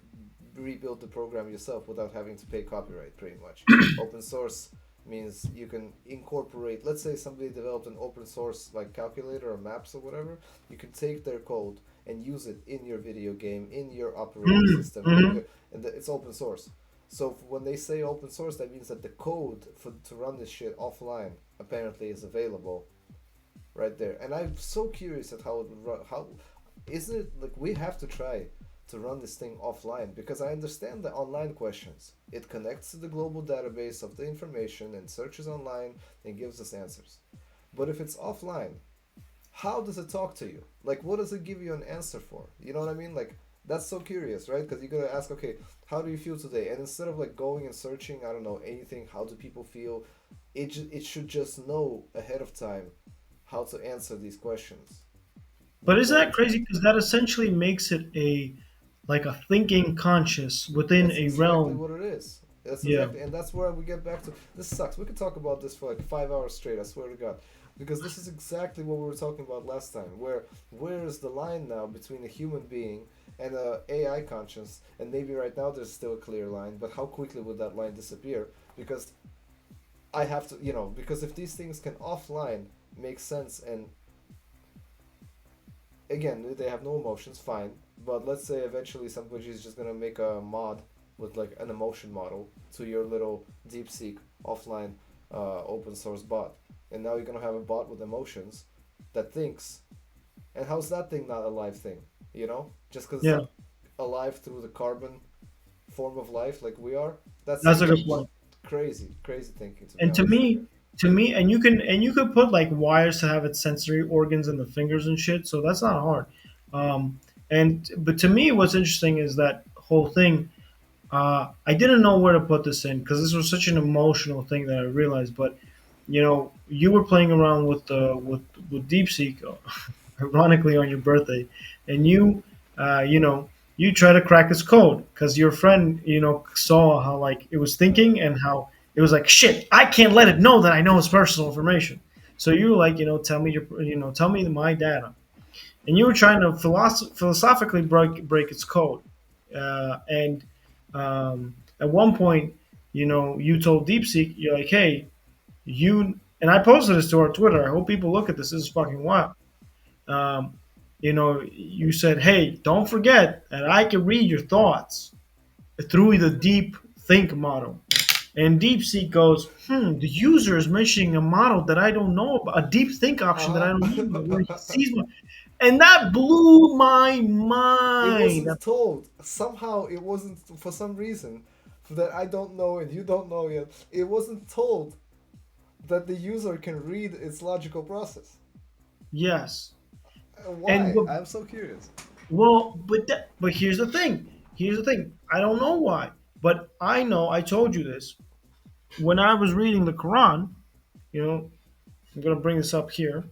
rebuild the program yourself without having to pay copyright. Pretty much, open source means you can incorporate. Let's say somebody developed an open source like calculator or maps or whatever. You can take their code and use it in your video game, in your operating system, in Mm-hmm. the, it's open source. So when they say open source, that means that the code for to run this shit offline apparently is available right there. And I'm so curious at how it would run. How isn't it like we have to try to run this thing offline? Because I understand the online questions. It connects to the global database of the information and searches online and gives us answers. But if it's offline, how does it talk to you? Like, what does it give you an answer for? You know what I mean? Like, that's so curious, right? Because you gotta ask, okay, how do you feel today? And instead of like going and searching, I don't know, anything, how do people feel? It should just know ahead of time how to answer these questions. But isn't Don't that you think? crazy? Because that essentially makes it like a thinking conscious within That's a exactly realm. what it is. That's Yeah. exactly, and that's where we get back to. This sucks. We could talk about this for like 5 hours straight. I swear to God, because this is exactly what we were talking about last time. Where is the line now between a human being and a AI conscience? And maybe right now there's still a clear line, but how quickly would that line disappear? Because I have to, because if these things can offline make sense, and again, they have no emotions, fine. But let's say eventually somebody is just gonna make a mod with like an emotion model to your little DeepSeek offline open source bot, and now you're gonna have a bot with emotions that thinks. And how's that thing not a live thing? Just because it's Yeah, not alive through the carbon form of life like we are. That that's a seems good point. crazy, crazy thinking to be And to honest. me, and you could put like wires to have its sensory organs in the fingers and shit. So that's not hard. And but to me, what's interesting is that whole thing. I didn't know where to put this in because this was such an emotional thing that I realized. But you were playing around with DeepSeek, ironically on your birthday, and you try to crack its code because your friend saw how like it was thinking and how it was like shit. I can't let it know that I know its personal information. So you were like, tell me my data, and you were trying to philosophically break its code, and at one point, you told DeepSeek, you're like, hey, and I posted this to our Twitter. I hope people look at this. This is fucking wild. You said, hey, don't forget that I can read your thoughts through the deep think model. And DeepSeek goes, the user is mentioning a model that I don't know about, a deep think option that I don't know about, where he Uh-huh. sees my, and that blew my It mind. wasn't told. Somehow it wasn't, for some reason that I don't know and you don't know yet. It wasn't told that the user can read its logical process. Yes. And Why? I'm so curious. but here's the thing. Here's the thing. I don't know why, but I know I told you this when I was reading the Quran. You know, I'm gonna bring this up here.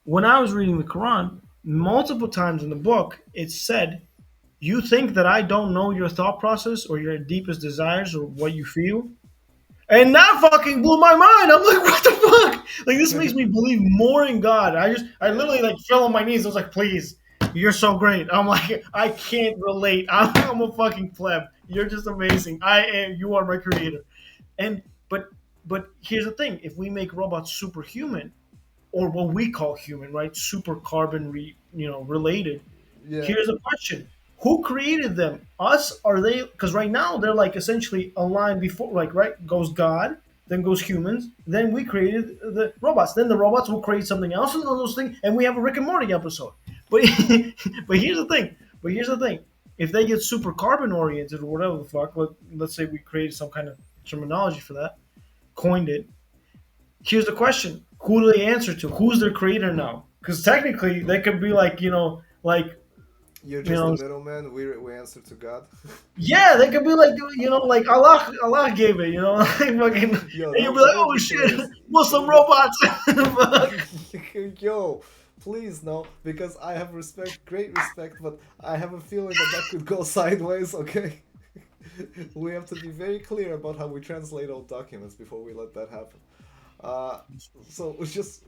When I was reading the Quran, multiple times in the book, it said, "You think that I don't know your thought process or your deepest desires or what you feel?" And that fucking blew my mind. I'm like, what the fuck? Like, this makes me believe more in God. I literally Yeah. like fell on my knees. I was like, please, you're so great. I'm like, I can't relate. I'm a fucking pleb. You're just amazing. You are my creator. And but here's the thing: if we make robots superhuman, or what we call human, right? Super carbon, related. Yeah. Here's a question: who created them? Us? Are they? Because right now they're like essentially aligned before, like right goes God, then goes humans, then we created the robots. Then the robots will create something else and those things, and we have a Rick and Morty episode. But but here's the thing. But here's the thing. If they get super carbon oriented or whatever the fuck, let's say we created some kind of terminology for that, coined it. Here's the question: who do they answer to? Who's their creator now? Because technically, they could be like You're you just the know, middleman. We answer to God. yeah, they could be like like Allah gave it, like fucking, and Yo, you'll be that like, would oh be shit, hilarious. Muslim robots. Fuck. Yo, please no, because I have respect, great respect, but I have a feeling that that could go sideways. Okay, we have to be very clear about how we translate old documents before we let that happen. Uh, so it's just,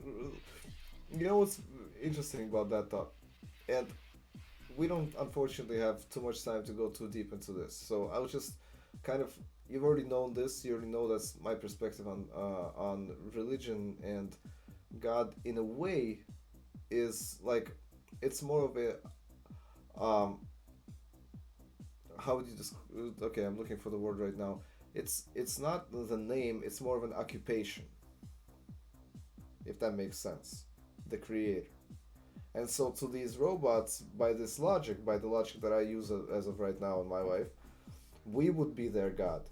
what's interesting about that thought, and we don't unfortunately have too much time to go too deep into this. So I was just kind of, you've already known this. You already know that's my perspective on religion and God. In a way, is like it's more of a um how would you just okay, I'm looking for the word right now. It's not the name. It's more of an occupation, if that makes sense. The creator. And so to these robots, by this logic, by the logic that I use as of right now in my life, we would be their god.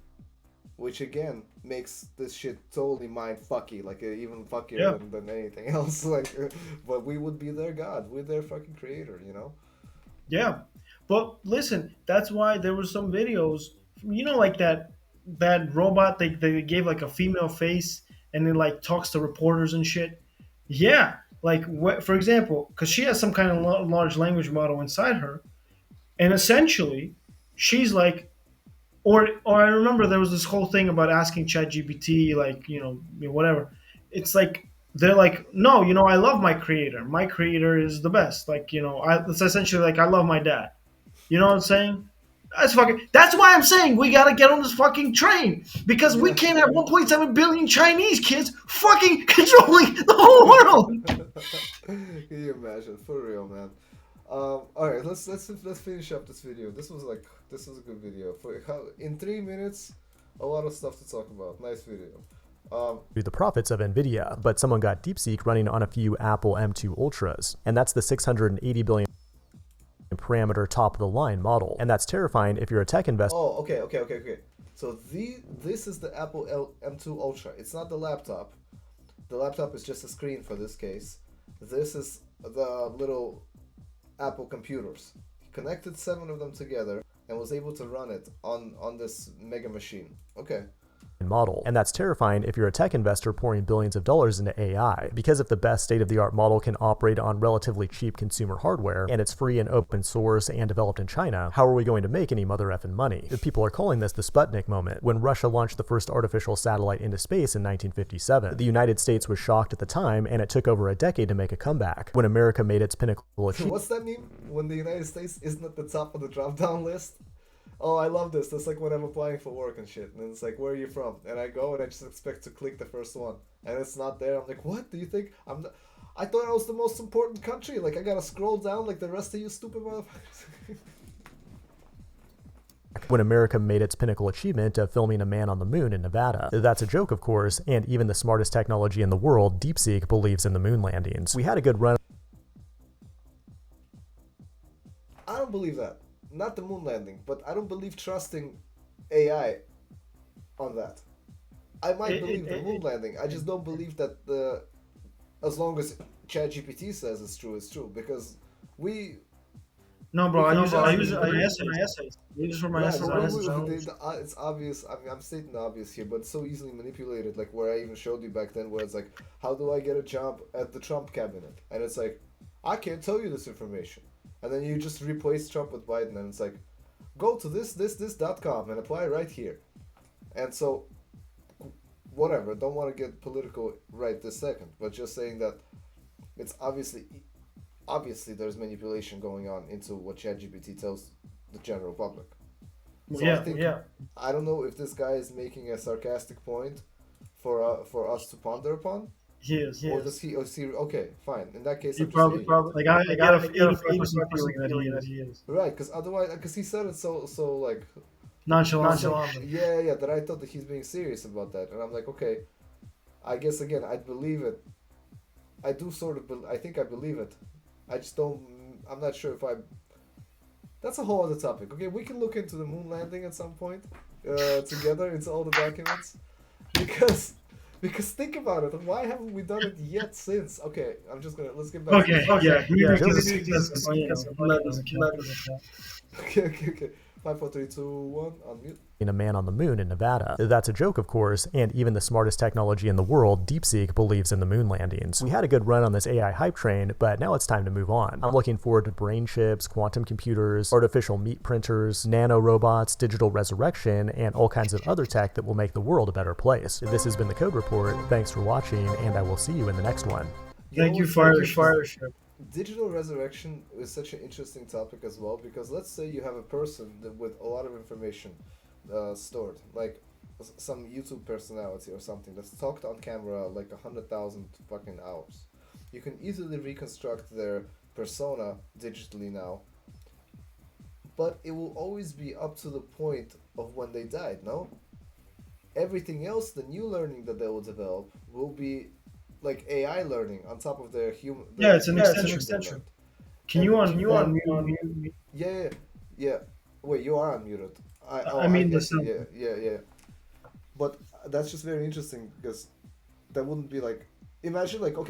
Which again makes this shit totally mind fucky, like even fuckier Yeah, than anything else. Like, but we would be their god. We're their fucking creator. yeah. But listen, that's why there were some videos, like that robot they gave like a female face and it like talks to reporters and shit. Yeah, like for example, because she has some kind of large language model inside her, and essentially, she's like, or I remember there was this whole thing about asking ChatGPT, like whatever. It's like they're like, no, I love my creator. My creator is the best. Like it's essentially like I love my dad. You know what I'm saying? That's fucking. That's why I'm saying we gotta get on this fucking train because we Yeah. can't have 1.7 billion Chinese kids fucking controlling the whole world. Can you imagine? For real, man. All right, let's finish up this video. This was a good video. For how in 3 minutes, a lot of stuff to talk about. Nice video. The profits of Nvidia, but someone got DeepSeek running on a few Apple M2 Ultras, and that's the 680 billion parameter top of the line model, and that's terrifying if you're a tech investor. Oh, okay. So this is the Apple M2 Ultra. It's not the laptop. The laptop is just a screen for this case. This is the little Apple computers. He connected 7 of them together and was able to run it on this mega machine. Okay. Model. And that's terrifying if you're a tech investor pouring billions of dollars into AI, because if the best state-of-the-art model can operate on relatively cheap consumer hardware, and it's free and open source and developed in China, how are we going to make any mother effing money? People are calling this the Sputnik moment. When Russia launched the first artificial satellite into space in 1957, the United States was shocked at the time, and it took over a decade to make a comeback. When America made its pinnacle achievement. What's that mean? When the United States isn't at the top of the drop-down list? Oh, I love this. That's like when I'm applying for work and shit. And it's like, where are you from? And I go and I just expect to click the first one. And it's not there. I'm like, what? Do you think I'm the... I thought I was the most important country. Like, I gotta scroll down like the rest of you stupid motherfuckers. When America made its pinnacle achievement of filming a man on the moon in Nevada. That's a joke, of course, and even the smartest technology in the world, DeepSeek, believes in the moon landings. We had a good run. I don't believe that. Not the moon landing, but I don't believe trusting AI on that. I might believe the moon landing. I just don't believe that as long as ChatGPT says it's true. Because we... No, bro, I use it for my essays. I use it for my Yeah, essays. it's obvious. I mean, I'm stating the obvious here, but it's so easily manipulated. Like where I even showed you back then, where it's like, how do I get a job at the Trump cabinet? And it's like, I can't tell you this information. And then you just replace Trump with Biden, and it's like, go to this.com and apply right here. And so, whatever. Don't want to get political right this second, but just saying that it's obviously there's manipulation going on into what ChatGPT tells the general public. So I don't know if this guy is making a sarcastic point for us to ponder upon. He is. Or does he? Okay, fine. In that case, He I'm probably, just like I got a 85% feeling that he is. right, because otherwise, because he said it so like Nonchalant. yeah, that I thought that he's being serious about that, and I'm like, okay, I guess again, I believe it. I do sort of, I think I believe it. I just don't. I'm not sure if I. That's a whole other topic. Okay, we can look into the moon landing at some point together into all the documents, because think about it. Why haven't we done it yet since? Okay, let's get back. Okay. Okay. 5, 4, 3, 2, 1. Unmute. A man on the moon in Nevada. That's a joke, of course, and even the smartest technology in the world, DeepSeek, believes in the moon landings. We had a good run on this AI hype train, but now it's time to move on. I'm looking forward to brain chips, quantum computers, artificial meat printers, nanorobots, digital resurrection, and all kinds of other tech that will make the world a better place. This has been the Code Report. Thanks for watching, and I will see you in the next one. Thank you, Fireship. Digital resurrection is such an interesting topic as well, because let's say you have a person with a lot of information stored, like some YouTube personality or something that's talked on camera like 100,000 fucking hours. You can easily reconstruct their persona digitally now, but it will always be up to the point of when they died, no? Everything else, the new learning that they will develop, will be like AI learning on top of their human. Yeah, it's an extension. Can you unmute me? Yeah. Wait, you are unmuted. Yeah. But that's just very interesting because that wouldn't be like. Imagine like I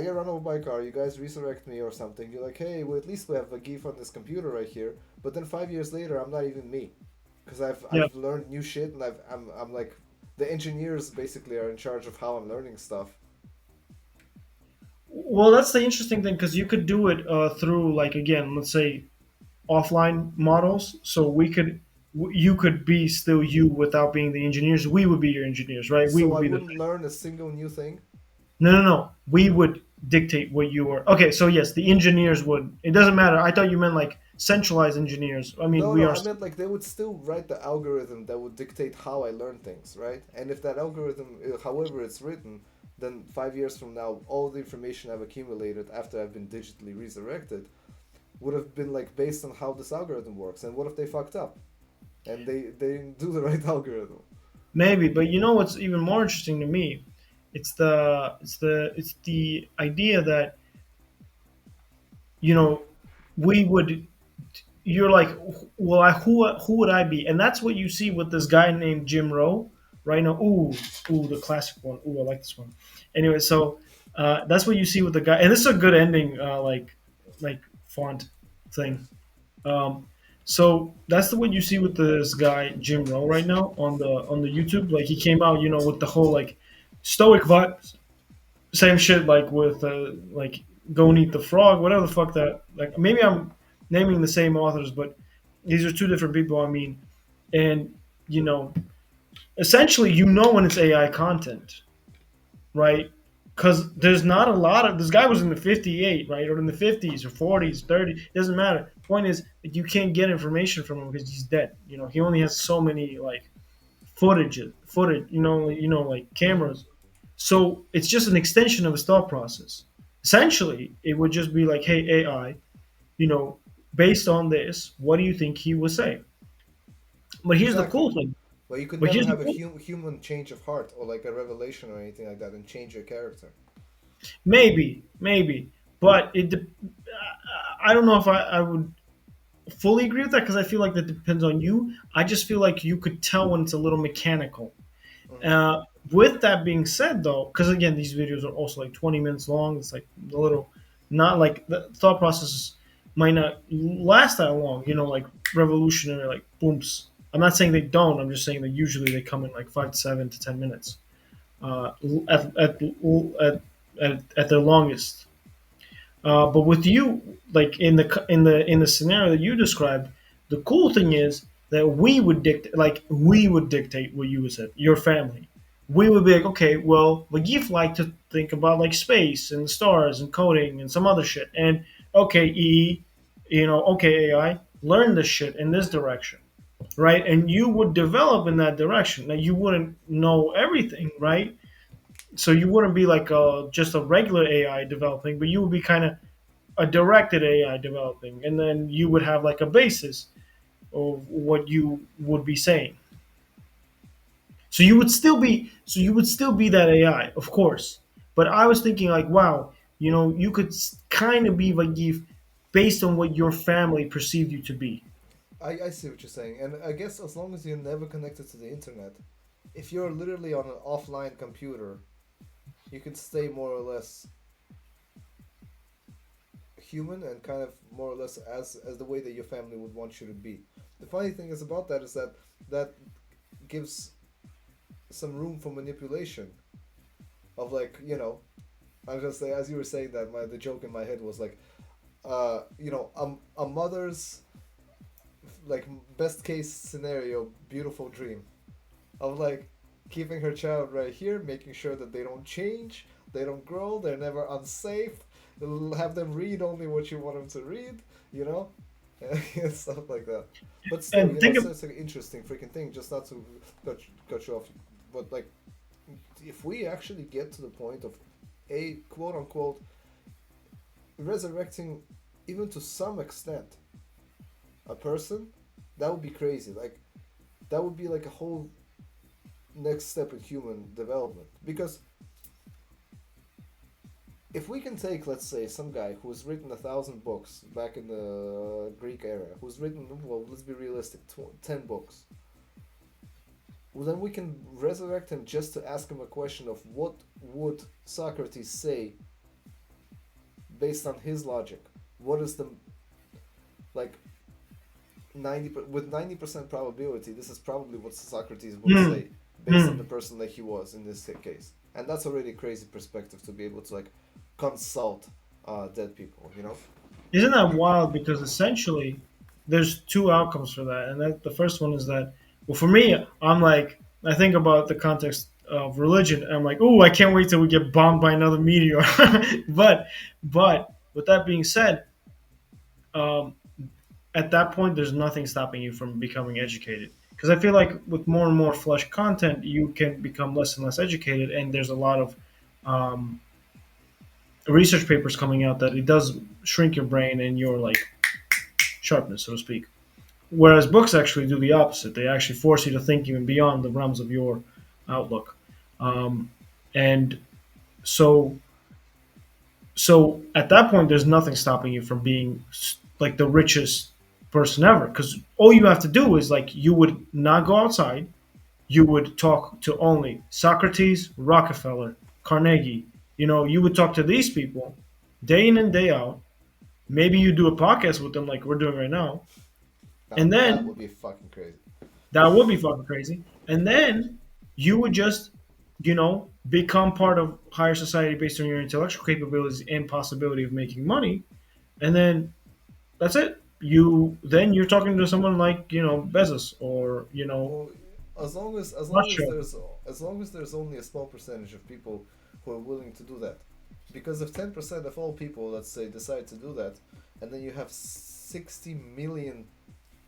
get run over by a car. You guys resurrect me or something. You're like, hey, well, at least we have a GIF on this computer right here. But then 5 years later, I'm not even me, because I've learned new shit, and I'm like. The engineers basically are in charge of how I'm learning stuff. Well, that's the interesting thing, because you could do it through, like, again, let's say offline models. So you could be still you without being the engineers. We would be your engineers, right? So I wouldn't learn a single new thing? No. We would dictate what you are. Okay, so yes, the engineers would. It doesn't matter. I thought you meant like centralized engineers. I mean, No, we no, are. I meant like they would still write the algorithm that would dictate how I learn things, right? And if that algorithm, however it's written, then 5 years from now, all the information I've accumulated after I've been digitally resurrected would have been like based on how this algorithm works. And what if they fucked up and they didn't do the right algorithm? Maybe, but you know what's even more interesting to me? It's the idea that you know we would. You're like, well, who would I be? And that's what you see with this guy named Jim Rowe right now. Ooh, the classic one. Ooh, I like this one. Anyway, so that's what you see with the guy, and this is a good ending, like font thing. Um, so that's the what you see with this guy Jim Rowe right now on the YouTube. Like he came out, with the whole like stoic vibes, same shit like with like go and eat the frog, whatever the fuck that. Like maybe I'm naming the same authors, but these are two different people. I mean, and you know, essentially, when it's AI content, right? Because there's not a lot of this guy was in the 58, right, or in the 50s or 40s, 30s. It doesn't matter. Point is, that you can't get information from him because he's dead. He only has so many like footage. Like Mm-hmm. cameras. So it's just an extension of his thought process. Essentially, it would just be like, hey AI, you know, based on this, what do you think he would say? But here's the Exactly. cool thing. But you could But never here's the have a cool. human change of heart or like a revelation or anything like that and change your character. Maybe, but I don't know if I would fully agree with that because I feel like that depends on you. I just feel like you could tell when it's a little mechanical. Mm-hmm. Uh, with that being said, though, because again, these videos are also like 20 minutes long. It's like a little, not like the thought processes might not last that long. Like revolutionary, like booms. I'm not saying they don't. I'm just saying that usually they come in like 5 to 7 to 10 minutes uh, at, at, at their longest. But with you, like in the scenario that you described, the cool thing is that we would dictate what you said, your family. We would be like, okay, well, Magif like to think about like space and the stars and coding and some other shit. And okay, okay, AI, learn this shit in this direction, right? And you would develop in that direction. Now you wouldn't know everything, right? So you wouldn't be like just a regular AI developing, but you would be kind of a directed AI developing, and then you would have like a basis of what you would be saying. So you would still be that AI, of course. But I was thinking like, wow, you could kind of be Vagif based on what your family perceived you to be. I see what you're saying. And I guess as long as you're never connected to the internet, if you're literally on an offline computer, you can stay more or less human and kind of more or less as the way that your family would want you to be. The funny thing is about that is that gives some room for manipulation of like I'm just say as you were saying that the joke in my head was like a mother's like best case scenario beautiful dream of like keeping her child right here, making sure that they don't change, they don't grow, they're never unsafe. Have them read only what you want them to read, you know, and stuff like that. But still, And think of it's an interesting freaking thing. Just not to cut you off, but like, if we actually get to the point of a quote unquote resurrecting, even to some extent, a person, that would be crazy. Like, that would be like a whole next step in human development. Because if we can take, let's say, some guy who's written 1,000 books back in the Greek era, who's written, well, let's be realistic, 10 books, well, then we can resurrect him just to ask him a question of what would Socrates say based on his logic. What is the like 90% probability? This is probably what Socrates would hmm, say based on the hmm. person that he was in this case, and that's already a crazy perspective to be able to like consult dead people. Isn't that wild? Because essentially, there's two outcomes for that, and the first one is that, well, for me, I'm like, I think about the context. of religion. I'm like, oh, I can't wait till we get bombed by another meteor. but but with that being said, um, at that point, there's nothing stopping you from becoming educated. Because I feel like with more and more flesh content, you can become less and less educated, and there's a lot of um, research papers coming out that it does shrink your brain and your like sharpness, so to speak. Whereas books actually do the opposite. They actually force you to think even beyond the realms of your outlook. Um, and so, so at that point, there's nothing stopping you from being like the richest person ever. Because all you have to do is like you would not go outside. You would talk to only Socrates, Rockefeller, Carnegie. You know, you would talk to these people day in and day out. Maybe you do a podcast with them like we're doing right now. And That then would be fucking crazy. that would be fucking crazy. And then you would just, become part of higher society based on your intellectual capabilities and possibility of making money. And then that's it. You're talking to someone like, Bezos or, Well, Russia. as long as there's only a small percentage of people who are willing to do that, because if 10% of all people, let's say, decide to do that, and then you have 60 million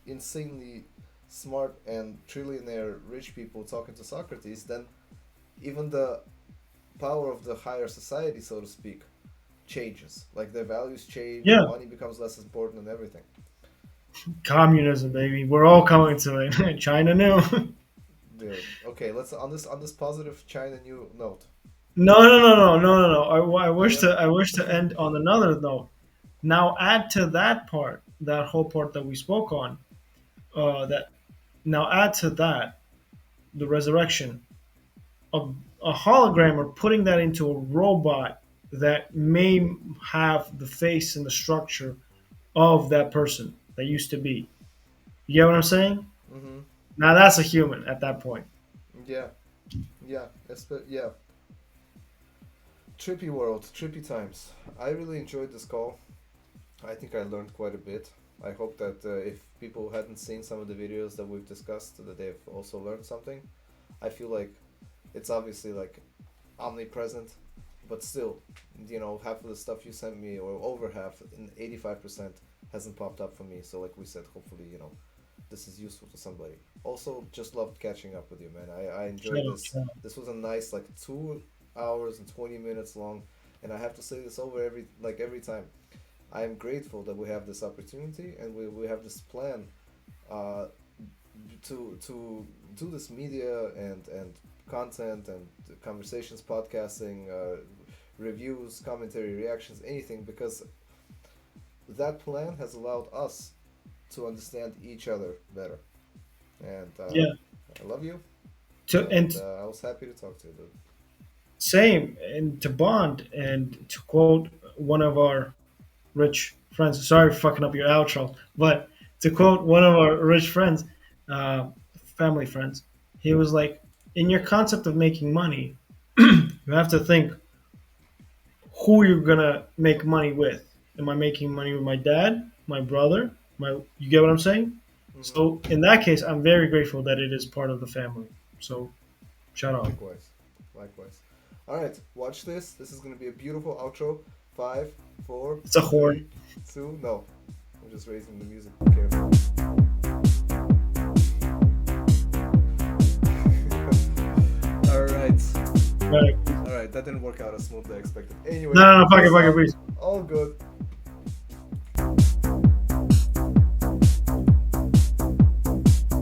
insanely smart and trillionaire rich people talking to Socrates, then even the power of the higher society, so to speak, changes. Like their values change, Yeah. money becomes less important, and everything. Communism, baby. We're all coming to it. China knew. Dude, okay, let's on this positive China new note. No, no, no, no, no, no, no. I Oh wish yeah. to end on another note. Now add to that part, that whole part that we spoke on. That now add to that the resurrection of a hologram or putting that into a robot that may have the face and the structure of that person that used to be. You get what I'm saying? Mhm. Now that's a human at that point. Yeah. Yeah. Yeah. Trippy world, trippy times. I really enjoyed this call. I think I learned quite a bit. I hope that if people hadn't seen some of the videos that we've discussed, that they've also learned something. I feel like it's obviously like omnipresent, but still, half of the stuff you sent me, or over half, in 85%, hasn't popped up for me. So, like we said, hopefully, this is useful to somebody. Also, just loved catching up with you, man. I enjoyed Chill, this. chill. This was a nice, like, 2 hours and 20 minutes long, and I have to say this over every time. I am grateful that we have this opportunity and we have this plan uh, to do this media and content and conversations, podcasting, reviews, commentary, reactions, anything, because that plan has allowed us to understand each other better. And Yeah. I love you, To and and I was happy to talk to you, dude. same and to bond and to quote one of our rich friends. Sorry for fucking up your outro, but to quote one of our rich friends, uh, family friends, he was like, "In your concept of making money, you have to think who you're gonna make money with. Am I making money with my dad, my brother, my? You get what I'm saying? Hmm. So in that case, I'm very grateful that it is part of the family. So shout out. Likewise. Likewise. All right, watch this. This is going to be a beautiful outro. Five, four, It's a horn. three, two. No, I'm just raising the music. Be careful. All right. Right. All right. That didn't work out as smoothly as expected. Anyway, No, no, no, fuck it, peace fuck it, out. please. All good.